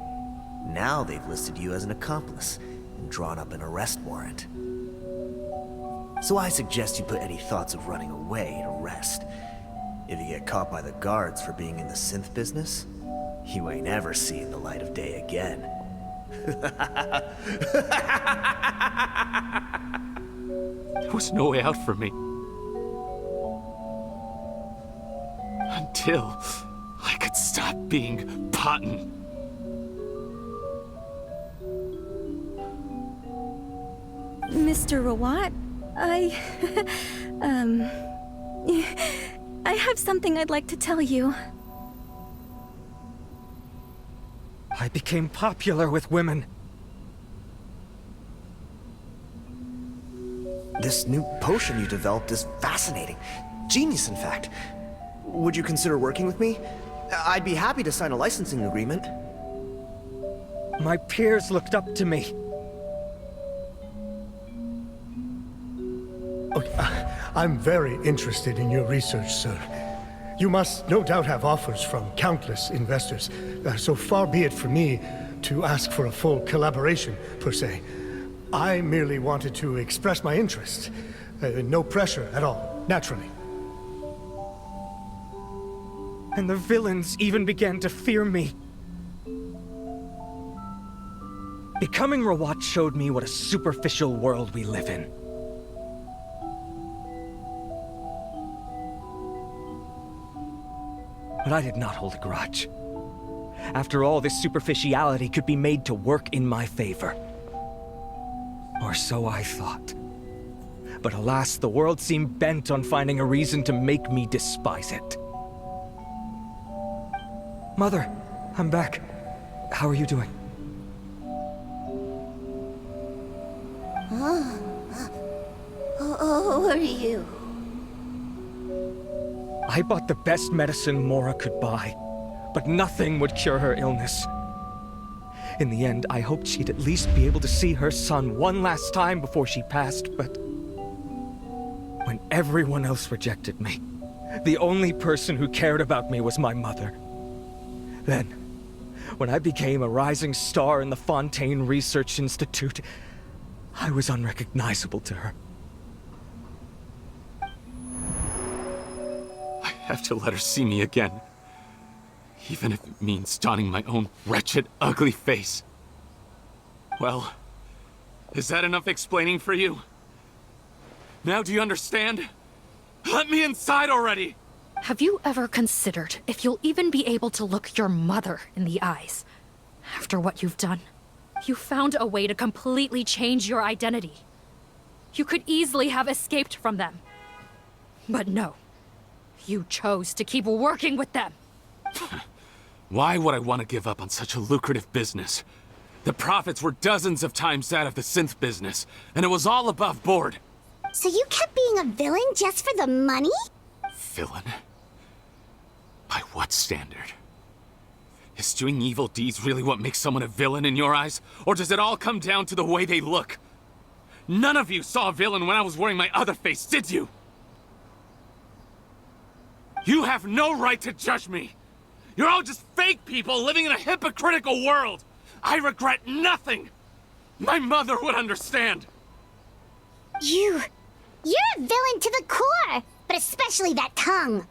[SPEAKER 16] Now they've listed you as an accomplice and drawn up an arrest warrant. So I suggest you put any thoughts of running away to rest. If you get caught by the guards for being in the synth business, you ain't ever seeing the light of day again.
[SPEAKER 21] There was no way out for me. Until I could stop being Potton.
[SPEAKER 20] Mr. Rawat, I have something I'd like to tell you.
[SPEAKER 8] I became popular with women.
[SPEAKER 16] This new potion you developed is fascinating. Genius, in fact. Would you consider working with me? I'd be happy to sign a licensing agreement.
[SPEAKER 8] My peers looked up to me.
[SPEAKER 14] I'm very interested in your research, sir. You must no doubt have offers from countless investors, so far be it for me to ask for a full collaboration, per se. I merely wanted to express my interest. No pressure at all, naturally.
[SPEAKER 8] And the villains even began to fear me. Becoming Rawat showed me what a superficial world we live in. But I did not hold a grudge. After all, this superficiality could be made to work in my favor. Or so I thought. But alas, the world seemed bent on finding a reason to make me despise it. Mother, I'm back. How are you doing?
[SPEAKER 4] Who are you?
[SPEAKER 8] I bought the best medicine Mora could buy, but nothing would cure her illness. In the end, I hoped she'd at least be able to see her son one last time before she passed, but when everyone else rejected me, the only person who cared about me was my mother. Then, when I became a rising star in the Fontaine Research Institute, I was unrecognizable to her.
[SPEAKER 21] I have to let her see me again. Even if it means donning my own wretched, ugly face. Well, is that enough explaining for you? Now do you understand? Let me inside already!
[SPEAKER 9] Have you ever considered if you'll even be able to look your mother in the eyes after what you've done? You found a way to completely change your identity. You could easily have escaped from them. But no. You chose to keep working with them.
[SPEAKER 21] Why would I want to give up on such a lucrative business? The profits were dozens of times that of the synth business, and it was all above board.
[SPEAKER 4] So you kept being a villain just for the money?
[SPEAKER 21] Villain? By what standard? Is doing evil deeds really what makes someone a villain in your eyes? Or does it all come down to the way they look? None of you saw a villain when I was wearing my other face, did you? You have no right to judge me! You're all just fake people living in a hypocritical world! I regret nothing! My mother would understand!
[SPEAKER 4] You're a villain to the core! But especially that tongue!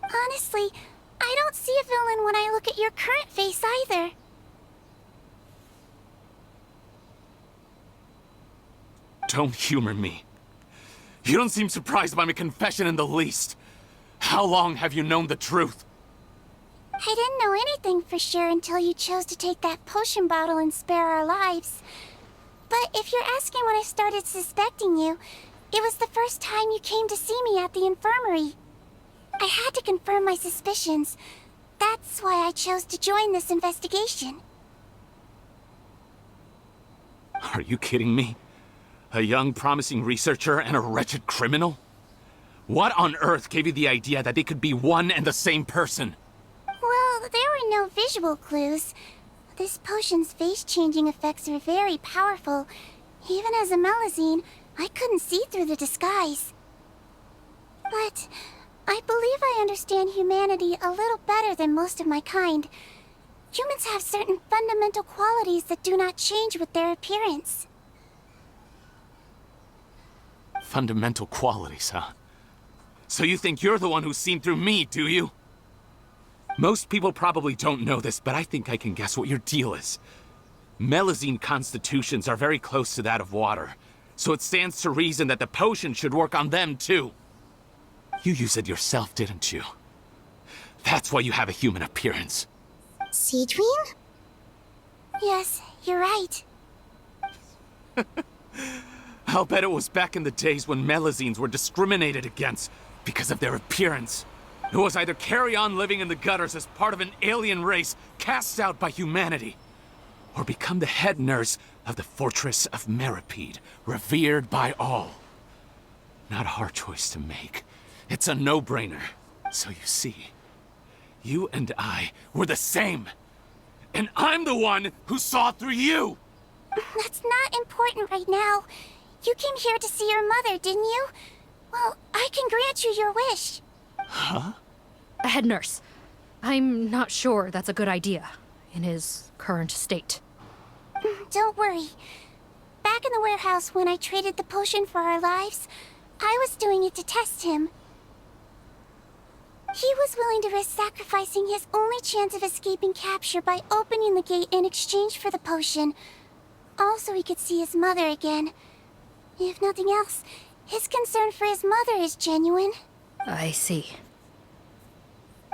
[SPEAKER 2] Honestly, I don't see a villain when I look at your current face either.
[SPEAKER 21] Don't humor me. You don't seem surprised by my confession in the least. How long have you known the truth?
[SPEAKER 2] I didn't know anything for sure until you chose to take that potion bottle and spare our lives. But if you're asking when I started suspecting you, it was the first time you came to see me at the infirmary. I had to confirm my suspicions. That's why I chose to join this investigation.
[SPEAKER 21] Are you kidding me? A young, promising researcher and a wretched criminal? What on earth gave you the idea that they could be one and the same person?
[SPEAKER 2] Well, there were no visual clues. This potion's face-changing effects are very powerful. Even as a Melazine, I couldn't see through the disguise. But I believe I understand humanity a little better than most of my kind. Humans have certain fundamental qualities that do not change with their appearance.
[SPEAKER 21] Fundamental qualities, huh? So you think you're the one who's seen through me, do you? Most people probably don't know this, but I think I can guess what your deal is. Melazine constitutions are very close to that of water, so it stands to reason that the potion should work on them too. You use it yourself, didn't you? That's why you have a human appearance.
[SPEAKER 4] Sigewinne?
[SPEAKER 2] Yes, you're right.
[SPEAKER 21] I'll bet it was back in the days when Melazines were discriminated against because of their appearance. It was either carry on living in the gutters as part of an alien race cast out by humanity, or become the head nurse of the Fortress of Meripede, revered by all. Not a hard choice to make. It's a no-brainer. So you see, you and I were the same. And I'm the one who saw through you!
[SPEAKER 2] That's not important right now. You came here to see your mother, didn't you? Well, I can grant you your wish.
[SPEAKER 21] Huh?
[SPEAKER 9] A head nurse. I'm not sure that's a good idea in his current state.
[SPEAKER 2] Don't worry. Back in the warehouse when I traded the potion for our lives, I was doing it to test him. He was willing to risk sacrificing his only chance of escaping capture by opening the gate in exchange for the potion. Also, he could see his mother again. If nothing else, his concern for his mother is genuine.
[SPEAKER 9] I see.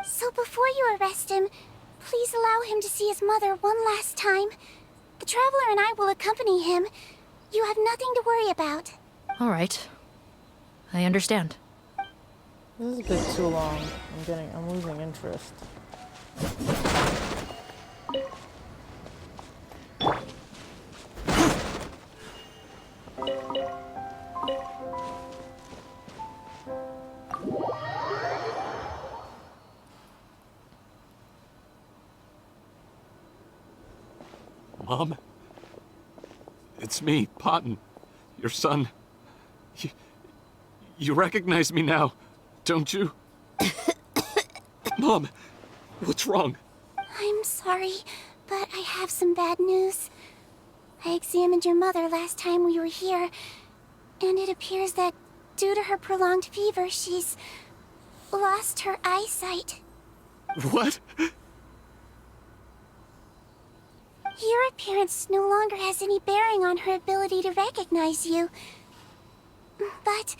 [SPEAKER 2] So before you arrest him, please allow him to see his mother one last time. The Traveler and I will accompany him. You have nothing to worry about.
[SPEAKER 9] All right. I understand.
[SPEAKER 1] This is a bit too long. I'm losing interest.
[SPEAKER 21] Mom? It's me, Potton, your son. You recognize me now, don't you? Mom, what's wrong?
[SPEAKER 2] I'm sorry, but I have some bad news. I examined your mother last time we were here, and it appears that due to her prolonged fever, she's lost her eyesight.
[SPEAKER 21] What?
[SPEAKER 2] Your appearance no longer has any bearing on her ability to recognize you. But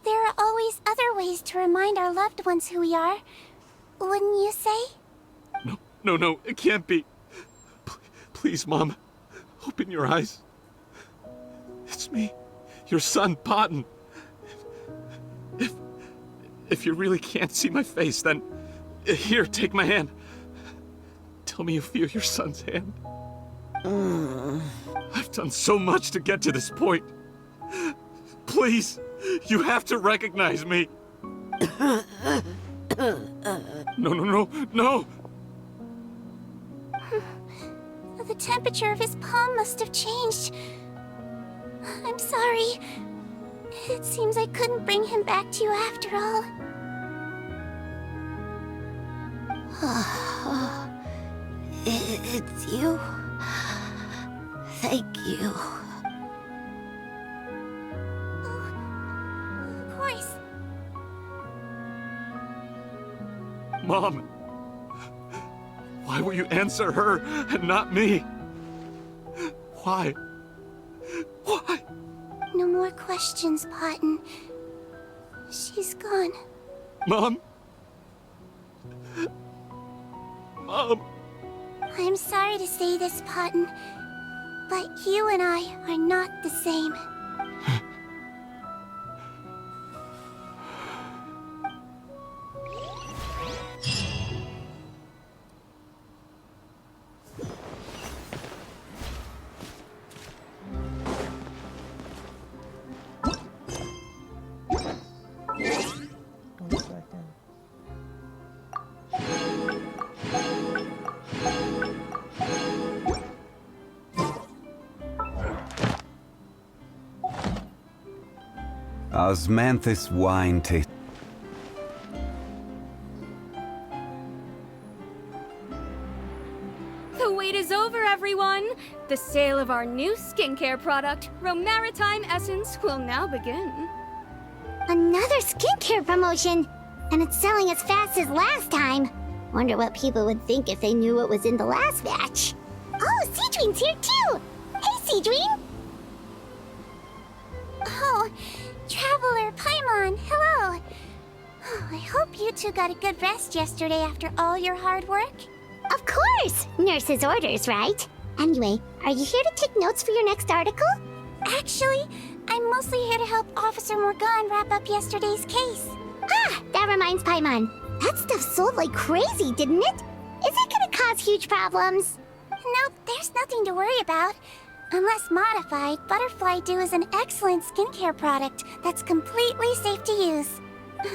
[SPEAKER 2] there are always other ways to remind our loved ones who we are. Wouldn't you say?
[SPEAKER 21] No, it can't be. Please, Mom, open your eyes. It's me, your son, Potton. If you really can't see my face, then here, take my hand. Tell me you feel your son's hand. I've done so much to get to this point. Please, you have to recognize me. No.
[SPEAKER 2] The temperature of his palm must have changed. I'm sorry. It seems I couldn't bring him back to you after all.
[SPEAKER 4] It's you. Thank you.
[SPEAKER 2] Of course.
[SPEAKER 21] Mom, why will you answer her and not me? Why?
[SPEAKER 2] No more questions, Potton. She's gone.
[SPEAKER 21] Mom?
[SPEAKER 2] I'm sorry to say this, Potton, but you and I are not the same.
[SPEAKER 5] Osmanthus wine taste.
[SPEAKER 7] The wait is over, everyone! The sale of our new skincare product, Romaritime Essence, will now begin.
[SPEAKER 4] Another skincare promotion! And it's selling as fast as last time. Wonder what people would think if they knew what was in the last batch. Oh, Sigewinne's here too! Hey, Sigewinne!
[SPEAKER 2] Oh, Traveler Paimon, hello! Oh, I hope you two got a good rest yesterday after all your hard work.
[SPEAKER 4] Of course! Nurse's orders, right? Anyway, are you here to take notes for your next article?
[SPEAKER 2] Actually, I'm mostly here to help Officer Morgan wrap up yesterday's case.
[SPEAKER 4] Ah, that reminds Paimon. That stuff sold like crazy, didn't it? Is it gonna cause huge problems?
[SPEAKER 2] Nope, there's nothing to worry about. Unless modified, Butterfly Dew is an excellent skincare product that's completely safe to use.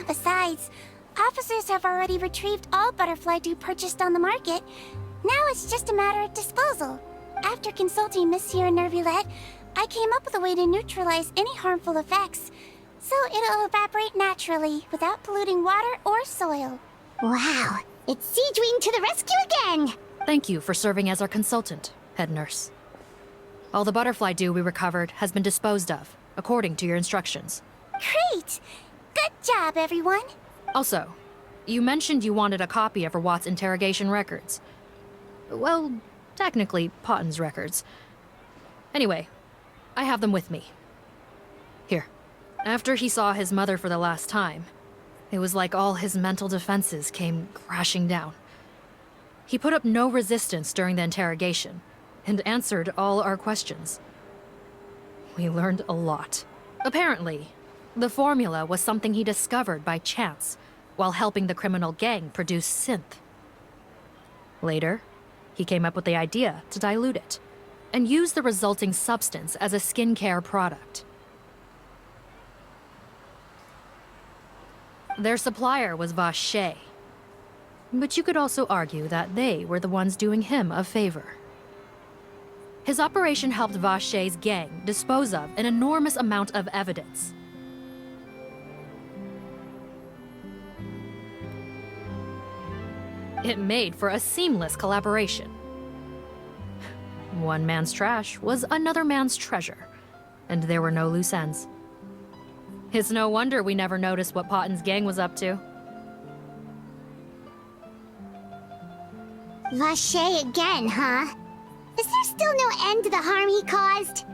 [SPEAKER 2] Besides, officers have already retrieved all Butterfly Dew purchased on the market. Now it's just a matter of disposal. After consulting Monsieur Nervulette, I came up with a way to neutralize any harmful effects, so it'll evaporate naturally without polluting water or soil.
[SPEAKER 4] Wow, it's Sigewinne to the rescue again!
[SPEAKER 17] Thank you for serving as our consultant, head nurse. All the butterfly dew we recovered has been disposed of, according to your instructions.
[SPEAKER 2] Great! Good job, everyone!
[SPEAKER 17] Also, you mentioned you wanted a copy of Rawat's interrogation records. Well, technically, Potton's records. Anyway, I have them with me. Here. After he saw his mother for the last time, it was like all his mental defenses came crashing down. He put up no resistance during the interrogation, and answered all our questions. We learned a lot. Apparently, the formula was something he discovered by chance while helping the criminal gang produce synth. Later, he came up with the idea to dilute it and use the resulting substance as a skincare product. Their supplier was Vache, but you could also argue that they were the ones doing him a favor. His operation helped Vache's gang dispose of an enormous amount of evidence. It made for a seamless collaboration. One man's trash was another man's treasure, and there were no loose ends. It's no wonder we never noticed what Potten's gang was up to.
[SPEAKER 4] Vache again, huh? Is there still no end to the harm he caused?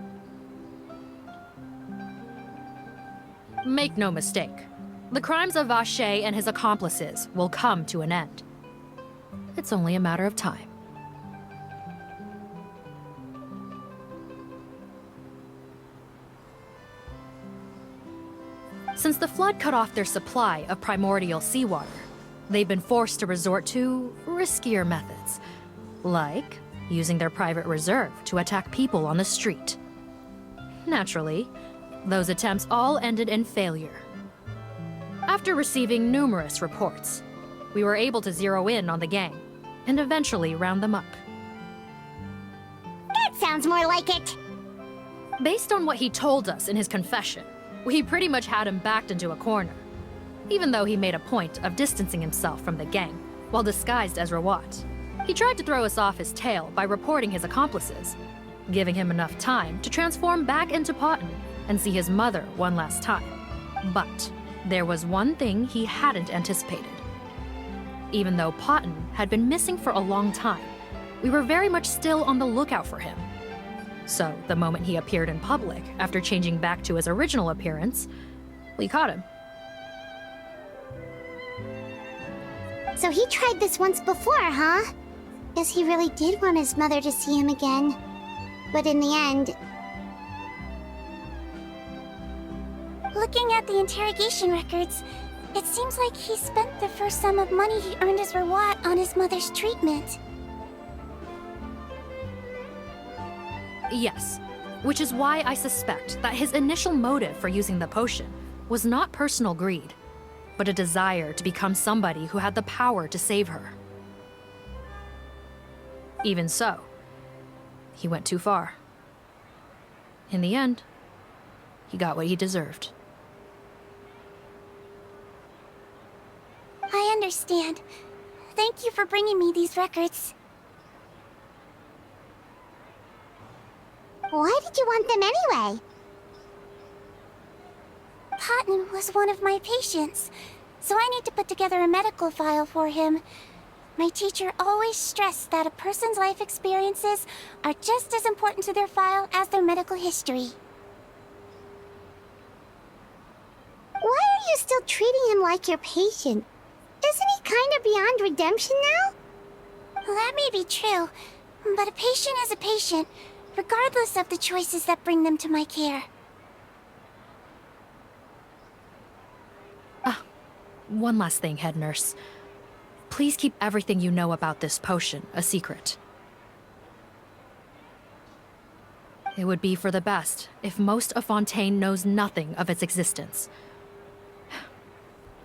[SPEAKER 17] Make no mistake, the crimes of Vache and his accomplices will come to an end. It's only a matter of time. Since the flood cut off their supply of primordial seawater, they've been forced to resort to riskier methods, like using their private reserve to attack people on the street. Naturally, those attempts all ended in failure. After receiving numerous reports, we were able to zero in on the gang and eventually round them up.
[SPEAKER 4] That sounds more like it!
[SPEAKER 17] Based on what he told us in his confession, we pretty much had him backed into a corner, even though he made a point of distancing himself from the gang while disguised as Rawat. He tried to throw us off his tail by reporting his accomplices, giving him enough time to transform back into Potten and see his mother one last time. But there was one thing he hadn't anticipated. Even though Potten had been missing for a long time, we were very much still on the lookout for him. So the moment he appeared in public after changing back to his original appearance, we caught him.
[SPEAKER 4] So he tried this once before, huh? Guess he really did want his mother to see him again. But in the end...
[SPEAKER 2] Looking at the interrogation records, it seems like he spent the first sum of money he earned as Rawat on his mother's treatment.
[SPEAKER 17] Yes, which is why I suspect that his initial motive for using the potion was not personal greed, but a desire to become somebody who had the power to save her. Even so, he went too far. In the end, he got what he deserved.
[SPEAKER 2] I understand. Thank you for bringing me these records.
[SPEAKER 4] Why did you want them anyway?
[SPEAKER 2] Potten was one of my patients, so I need to put together a medical file for him. My teacher always stressed that a person's life experiences are just as important to their file as their medical history.
[SPEAKER 4] Why are you still treating him like your patient? Isn't he kind of beyond redemption now?
[SPEAKER 2] That may be true, but a patient is a patient, regardless of the choices that bring them to my care.
[SPEAKER 17] One last thing, head nurse. Please keep everything you know about this potion a secret. It would be for the best if most of Fontaine knows nothing of its existence.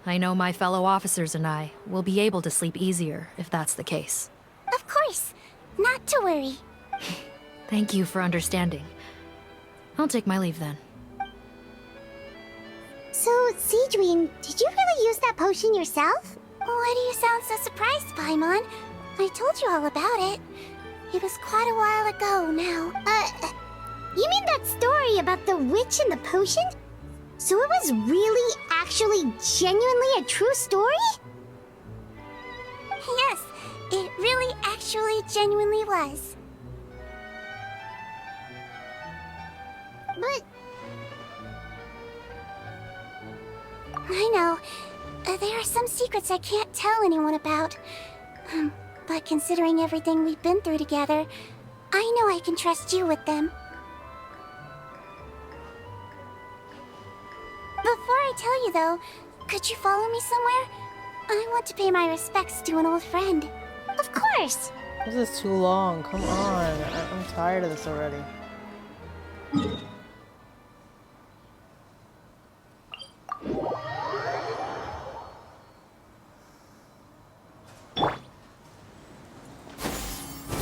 [SPEAKER 17] I know my fellow officers and I will be able to sleep easier if that's the case.
[SPEAKER 2] Of course, not to worry.
[SPEAKER 17] Thank you for understanding. I'll take my leave then.
[SPEAKER 4] So, Sigewinne, did you really use that potion yourself?
[SPEAKER 2] Why do you sound so surprised, Paimon? I told you all about it. It was quite a while ago now.
[SPEAKER 4] You mean that story about the witch and the potion? So it was really, actually, genuinely a true story?
[SPEAKER 2] Yes, it really, actually, genuinely was.
[SPEAKER 4] But...
[SPEAKER 2] I know. There are some secrets I can't tell anyone about. But considering everything we've been through together, I know I can trust you with them. Before I tell you, though, could you follow me somewhere? I want to pay my respects to an old friend.
[SPEAKER 4] Of course!
[SPEAKER 1] This is too long. Come on. I'm tired of this already.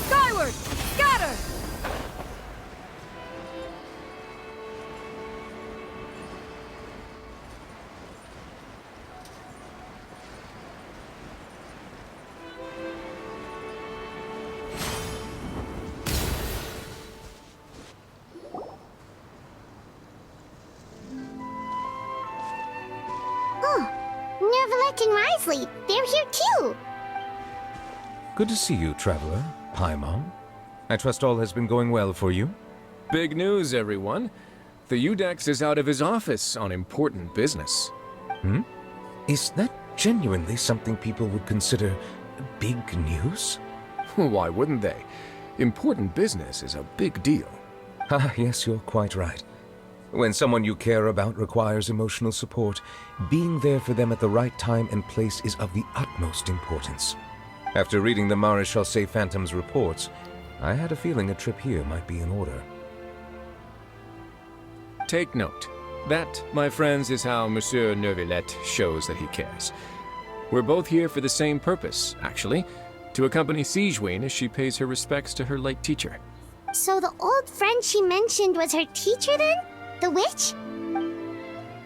[SPEAKER 3] Skyward! Scatter!
[SPEAKER 4] Neuvillette and Risley. They're here too.
[SPEAKER 6] Good to see you, Traveler. Paimon. I trust all has been going well for you?
[SPEAKER 11] Big news, everyone. The Udex is out of his office on important business.
[SPEAKER 6] Hmm? Is that genuinely something people would consider big news?
[SPEAKER 11] Why wouldn't they? Important business is a big deal.
[SPEAKER 6] Ah, yes, you're quite right. When someone you care about requires emotional support, being there for them at the right time and place is of the utmost importance. After reading the Maréchal Say Phantom's reports, I had a feeling a trip here might be in order.
[SPEAKER 11] Take note. That, my friends, is how Monsieur Neuvillette shows that he cares. We're both here for the same purpose, actually, to accompany Sigewinne as she pays her respects to her late teacher.
[SPEAKER 4] So the old friend she mentioned was her teacher then? The witch?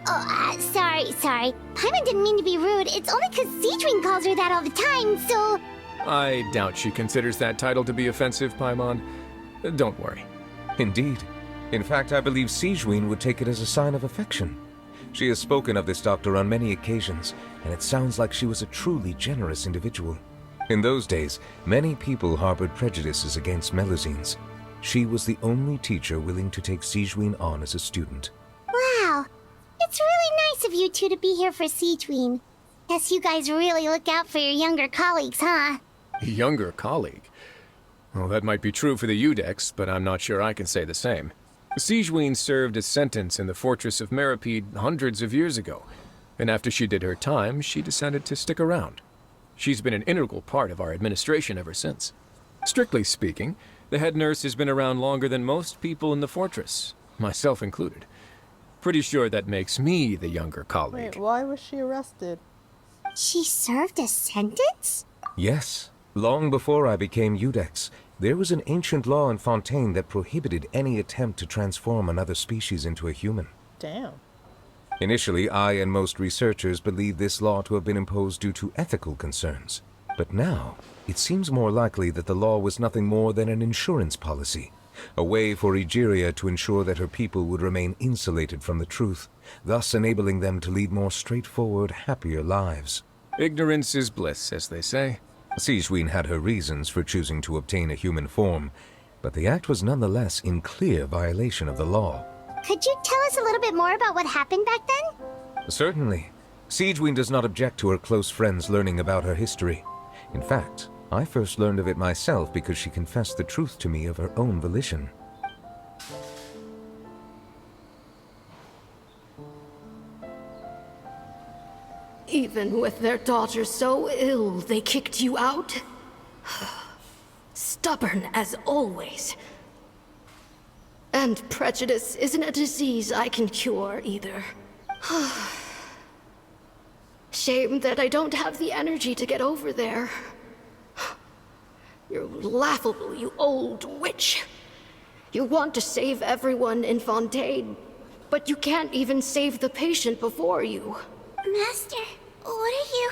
[SPEAKER 4] Oh, sorry. Paimon didn't mean to be rude. It's only because Sigewinne calls her that all the time, so...
[SPEAKER 11] I doubt she considers that title to be offensive, Paimon. Don't worry.
[SPEAKER 6] Indeed. In fact, I believe Sigewinne would take it as a sign of affection. She has spoken of this doctor on many occasions, and it sounds like she was a truly generous individual. In those days, many people harbored prejudices against Melusines. She was the only teacher willing to take Sigewinne on as a student.
[SPEAKER 4] Wow. It's really nice of you two to be here for Sigewinne. Guess you guys really look out for your younger colleagues, huh?
[SPEAKER 11] Younger colleague? Well, that might be true for the Udex, but I'm not sure I can say the same. Sigewinne served a sentence in the fortress of Meripede hundreds of years ago, and after she did her time, she decided to stick around. She's been an integral part of our administration ever since. Strictly speaking, the head nurse has been around longer than most people in the fortress, myself included. Pretty sure that makes me the younger colleague.
[SPEAKER 1] Wait, why was she arrested?
[SPEAKER 4] She served a sentence?
[SPEAKER 6] Yes. Long before I became Udex, there was an ancient law in Fontaine that prohibited any attempt to transform another species into a human.
[SPEAKER 1] Damn.
[SPEAKER 6] Initially, I and most researchers believed this law to have been imposed due to ethical concerns. But now, it seems more likely that the law was nothing more than an insurance policy, a way for Egeria to ensure that her people would remain insulated from the truth, thus enabling them to lead more straightforward, happier lives.
[SPEAKER 11] Ignorance is bliss, as they say.
[SPEAKER 6] Sigewinne had her reasons for choosing to obtain a human form, but the act was nonetheless in clear violation of the law.
[SPEAKER 4] Could you tell us a little bit more about what happened back then?
[SPEAKER 6] Certainly. Sigewinne does not object to her close friends learning about her history. In fact, I first learned of it myself because she confessed the truth to me of her own volition.
[SPEAKER 22] Even with their daughter so ill, they kicked you out? Stubborn as always. And prejudice isn't a disease I can cure either. Shame that I don't have the energy to get over there. You're laughable, you old witch. You want to save everyone in Fontaine, but you can't even save the patient before you.
[SPEAKER 4] Master, what are you...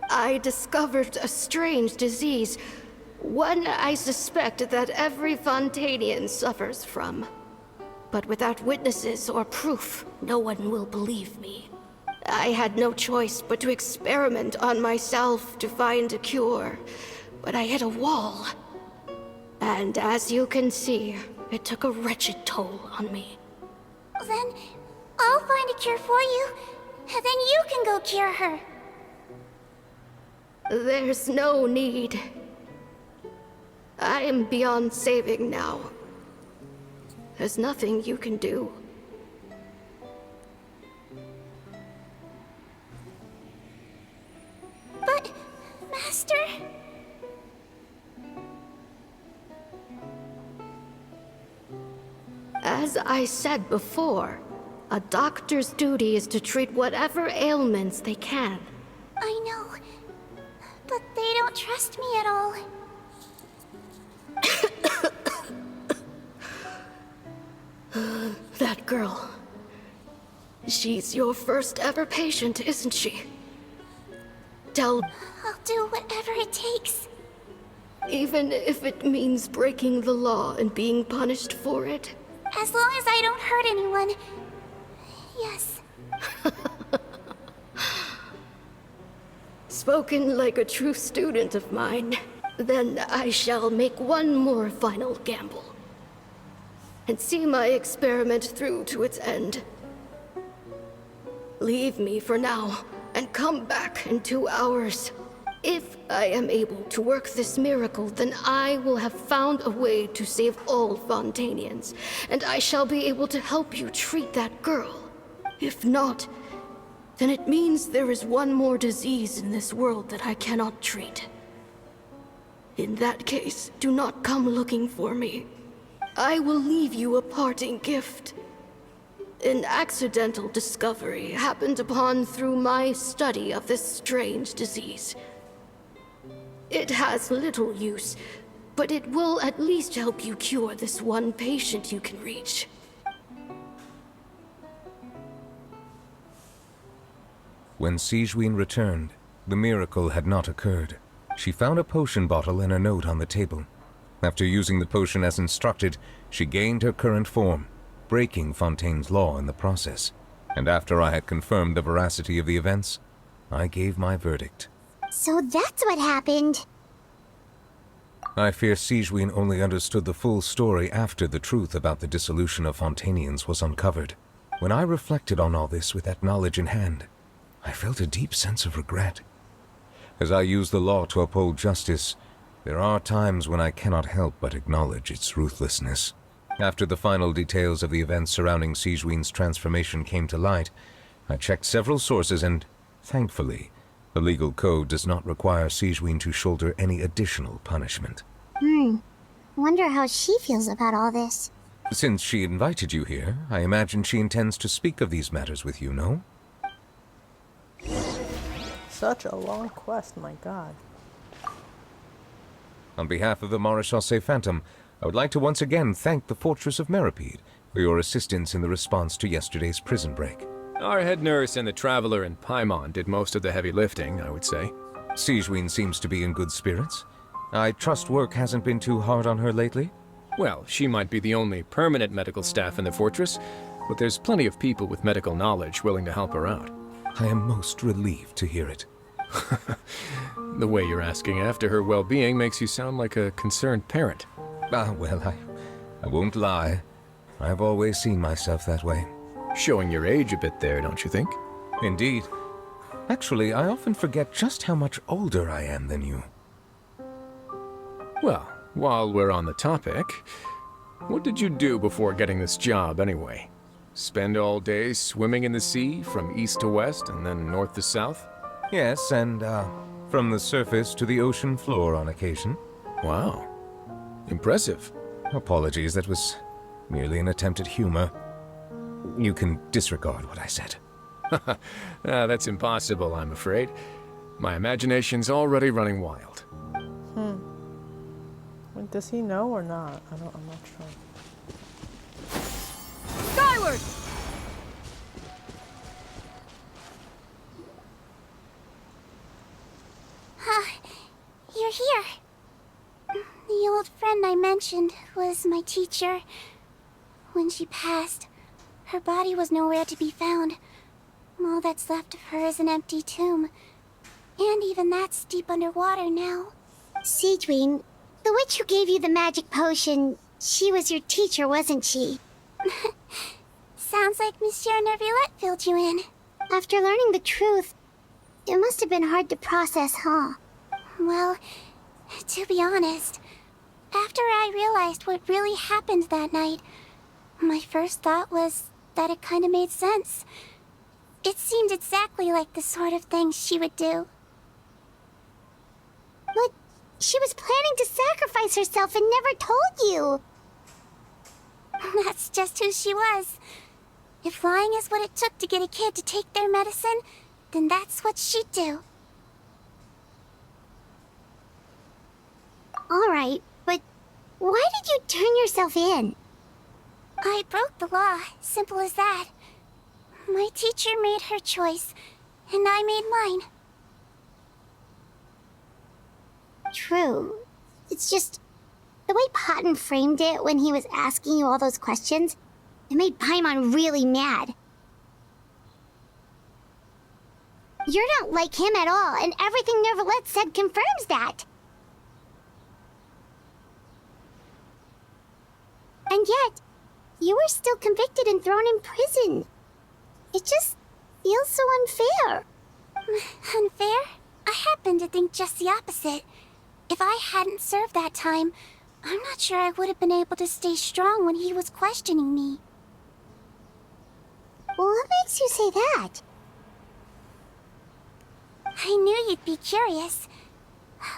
[SPEAKER 22] I discovered a strange disease. One I suspect that every Fontainian suffers from. But without witnesses or proof, no one will believe me. I had no choice but to experiment on myself to find a cure. But I hit a wall. And as you can see, it took a wretched toll on me.
[SPEAKER 4] Then I'll find a cure for you, and then you can go cure her.
[SPEAKER 22] There's no need. I am beyond saving now. There's nothing you can do.
[SPEAKER 4] But, Master...
[SPEAKER 22] As I said before, a doctor's duty is to treat whatever ailments they can.
[SPEAKER 4] I know, but they don't trust me at all.
[SPEAKER 22] That girl. She's your first ever patient, isn't she? I'll
[SPEAKER 4] do whatever it takes.
[SPEAKER 22] Even if it means breaking the law and being punished for it?
[SPEAKER 4] As long as I don't hurt anyone. Yes.
[SPEAKER 22] spoken like a true student of mine. Then I shall make one more final gamble. And see my experiment through to its end. Leave me for now, and come back in 2 hours. If I am able to work this miracle, then I will have found a way to save all Fontanians, and I shall be able to help you treat that girl. If not, then it means there is one more disease in this world that I cannot treat. In that case, do not come looking for me. I will leave you a parting gift. An accidental discovery happened upon through my study of this strange disease. It has little use, but it will at least help you cure this one patient you can reach.
[SPEAKER 6] When Sigewinne returned, the miracle had not occurred. She found a potion bottle and a note on the table. After using the potion as instructed, she gained her current form, breaking Fontaine's law in the process. And after I had confirmed the veracity of the events, I gave my verdict.
[SPEAKER 4] So that's what happened.
[SPEAKER 6] I fear Sigewinne only understood the full story after the truth about the dissolution of Fontanians was uncovered. When I reflected on all this with that knowledge in hand, I felt a deep sense of regret. As I use the law to uphold justice, there are times when I cannot help but acknowledge its ruthlessness. After the final details of the events surrounding Sigewinne's transformation came to light, I checked several sources and, thankfully, the legal code does not require Sigewinne to shoulder any additional punishment.
[SPEAKER 4] Wonder how she feels about all this.
[SPEAKER 6] Since she invited you here, I imagine she intends to speak of these matters with you, no?
[SPEAKER 1] Such a long quest, my god.
[SPEAKER 6] On behalf of the Maréchal Phantom, I would like to once again thank the Fortress of Meripede for your assistance in the response to yesterday's prison break.
[SPEAKER 11] Our head nurse and the Traveler in Paimon did most of the heavy lifting, I would say.
[SPEAKER 6] Sigewinne seems to be in good spirits. I trust work hasn't been too hard on her lately?
[SPEAKER 11] Well, she might be the only permanent medical staff in the fortress, but there's plenty of people with medical knowledge willing to help her out.
[SPEAKER 6] I am most relieved to hear it.
[SPEAKER 11] The way you're asking after her well-being makes you sound like a concerned parent.
[SPEAKER 6] Well, I won't lie. I've always seen myself that way.
[SPEAKER 11] Showing your age a bit there, don't you think?
[SPEAKER 6] Indeed. Actually, I often forget just how much older I am than you.
[SPEAKER 11] Well, while we're on the topic, what did you do before getting this job anyway? Spend all day swimming in the sea from east to west and then north to south?
[SPEAKER 6] Yes, and from the surface to the ocean floor on occasion.
[SPEAKER 11] Wow. Impressive.
[SPEAKER 6] Apologies, that was merely an attempt at humor. You can disregard what I said.
[SPEAKER 11] That's impossible, I'm afraid. My imagination's already running wild.
[SPEAKER 1] Wait, does he know or not? I'm not sure.
[SPEAKER 3] Skyward!
[SPEAKER 2] You're here. The old friend I mentioned was my teacher. When she passed, her body was nowhere to be found. All that's left of her is an empty tomb. And even that's deep underwater now.
[SPEAKER 4] Sigewinne, the witch who gave you the magic potion, she was your teacher, wasn't she?
[SPEAKER 2] Sounds like Monsieur Neuvillette filled you in.
[SPEAKER 4] After learning the truth, it must have been hard to process, huh?
[SPEAKER 2] Well, to be honest, after I realized what really happened that night, my first thought was that it kind of made sense. It seemed exactly like the sort of thing she would do.
[SPEAKER 4] But she was planning to sacrifice herself and never told you.
[SPEAKER 2] That's just who she was. If lying is what it took to get a kid to take their medicine, then that's what she'd do.
[SPEAKER 4] Alright, but why did you turn yourself in?
[SPEAKER 2] I broke the law, simple as that. My teacher made her choice, and I made mine.
[SPEAKER 4] True. It's just, the way Patton framed it when he was asking you all those questions, it made Paimon really mad. You're not like him at all, and everything Neverlet said confirms that. And yet, you were still convicted and thrown in prison. It just feels so unfair.
[SPEAKER 2] Unfair? I happen to think just the opposite. If I hadn't served that time, I'm not sure I would have been able to stay strong when he was questioning me.
[SPEAKER 4] What makes you say that?
[SPEAKER 2] I knew you'd be curious.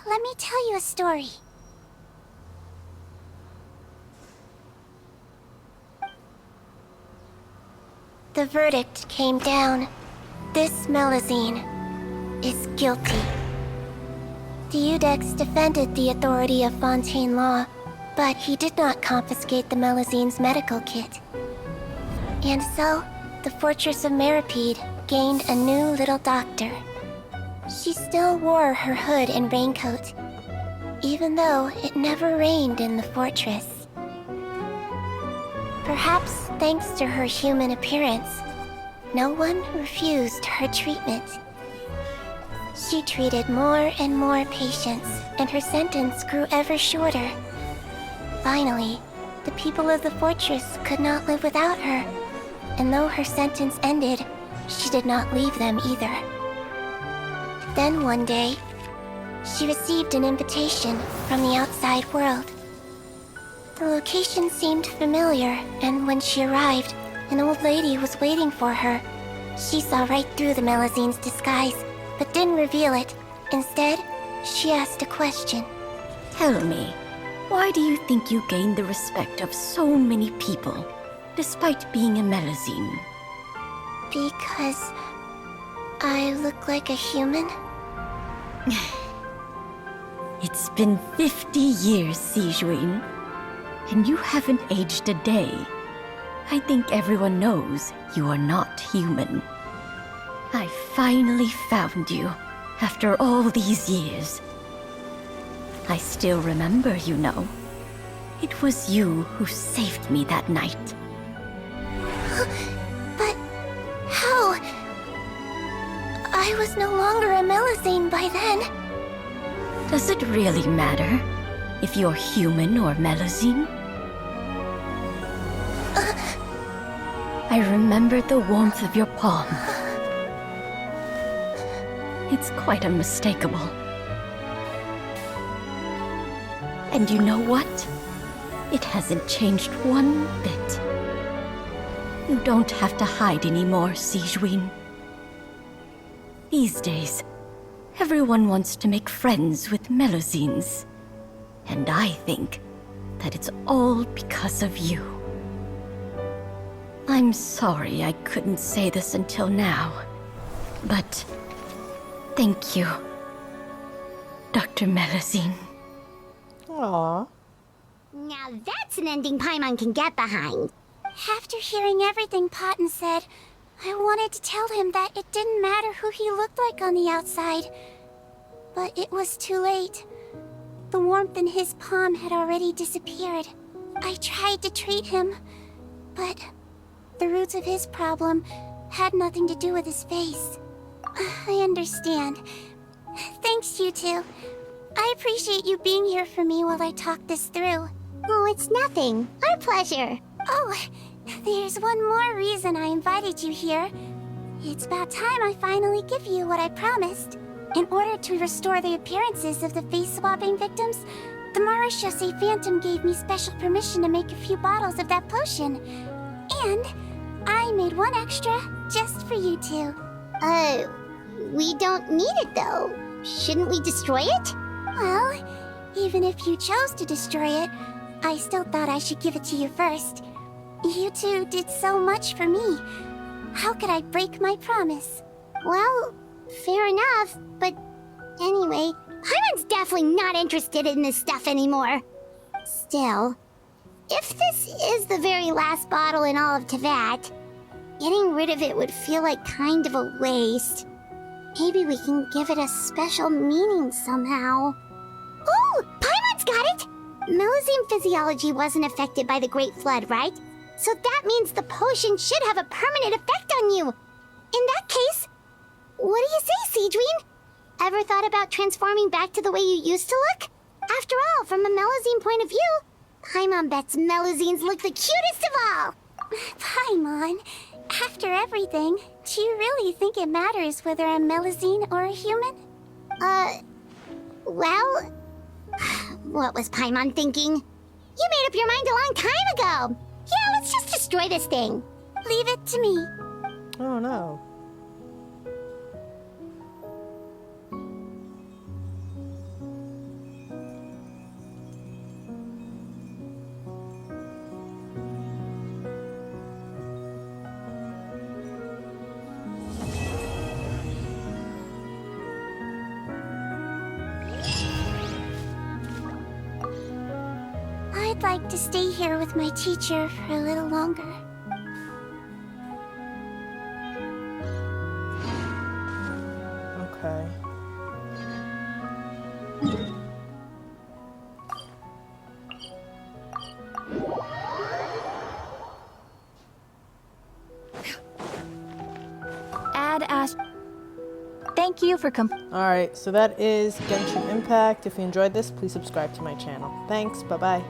[SPEAKER 2] Let me tell you a story. The verdict came down. This Melusine is guilty. Deudex defended the authority of Fontaine law, but he did not confiscate the Melusine's medical kit. And so, the Fortress of Meripede gained a new little doctor. She still wore her hood and raincoat, even though it never rained in the fortress. Perhaps thanks to her human appearance, no one refused her treatment. She treated more and more patients, and her sentence grew ever shorter. Finally, the people of the fortress could not live without her, and though her sentence ended, she did not leave them either. Then one day, she received an invitation from the outside world. The location seemed familiar, and when she arrived, an old lady was waiting for her. She saw right through the Melusine's disguise, but didn't reveal it. Instead, she asked a question.
[SPEAKER 10] Tell me, why do you think you gained the respect of so many people, despite being a Melusine?
[SPEAKER 2] Because I look like a human?
[SPEAKER 10] It's been 50 years, Sigewinne, and you haven't aged a day. I think everyone knows you are not human. I finally found you, after all these years. I still remember, you know. It was you who saved me that night.
[SPEAKER 2] But how? I was no longer a Melusine by then.
[SPEAKER 10] Does it really matter if you're human or Melusine? I remember the warmth of your palm. It's quite unmistakable. And you know what? It hasn't changed one bit. You don't have to hide anymore, Sigewinne. These days, everyone wants to make friends with Melusines. And I think that it's all because of you. I'm sorry I couldn't say this until now, but thank you, Dr. Melusine.
[SPEAKER 2] Aww.
[SPEAKER 4] Now that's an ending Paimon can get behind.
[SPEAKER 2] After hearing everything Potten said, I wanted to tell him that it didn't matter who he looked like on the outside. But it was too late. The warmth in his palm had already disappeared. I tried to treat him, but the roots of his problem had nothing to do with his face. I understand. Thanks, you two. I appreciate you being here for me while I talk this through.
[SPEAKER 4] Oh, it's nothing. Our pleasure.
[SPEAKER 2] Oh, there's one more reason I invited you here. It's about time I finally give you what I promised. In order to restore the appearances of the face-swapping victims, the Marechaussee Phantom gave me special permission to make a few bottles of that potion. And I made one extra just for you two.
[SPEAKER 4] We don't need it though. Shouldn't we destroy it?
[SPEAKER 2] Well, even if you chose to destroy it, I still thought I should give it to you first. You two did so much for me. How could I break my promise?
[SPEAKER 4] Well, fair enough, but anyway, Paimon's definitely not interested in this stuff anymore. Still, if this is the very last bottle in all of Teyvat, getting rid of it would feel like kind of a waste. Maybe we can give it a special meaning somehow. Oh, Paimon's got it! Melusine physiology wasn't affected by the Great Flood, right? So that means the potion should have a permanent effect on you. In that case, what do you ever thought about transforming back to the way you used to look? After all, from a Melazine point of view, Paimon bets Melazines look the cutest of all!
[SPEAKER 2] Paimon, after everything, do you really think it matters whether I'm Melazine or a human?
[SPEAKER 4] Well... What was Paimon thinking? You made up your mind a long time ago! Yeah, let's just destroy this thing.
[SPEAKER 2] Leave it to me.
[SPEAKER 1] Oh no.
[SPEAKER 2] I'd like to stay here with my teacher for a little longer.
[SPEAKER 1] Okay.
[SPEAKER 20] Add Ash. Thank you for
[SPEAKER 1] Alright, so that is Genshin Impact. If you enjoyed this, please subscribe to my channel. Thanks, bye-bye.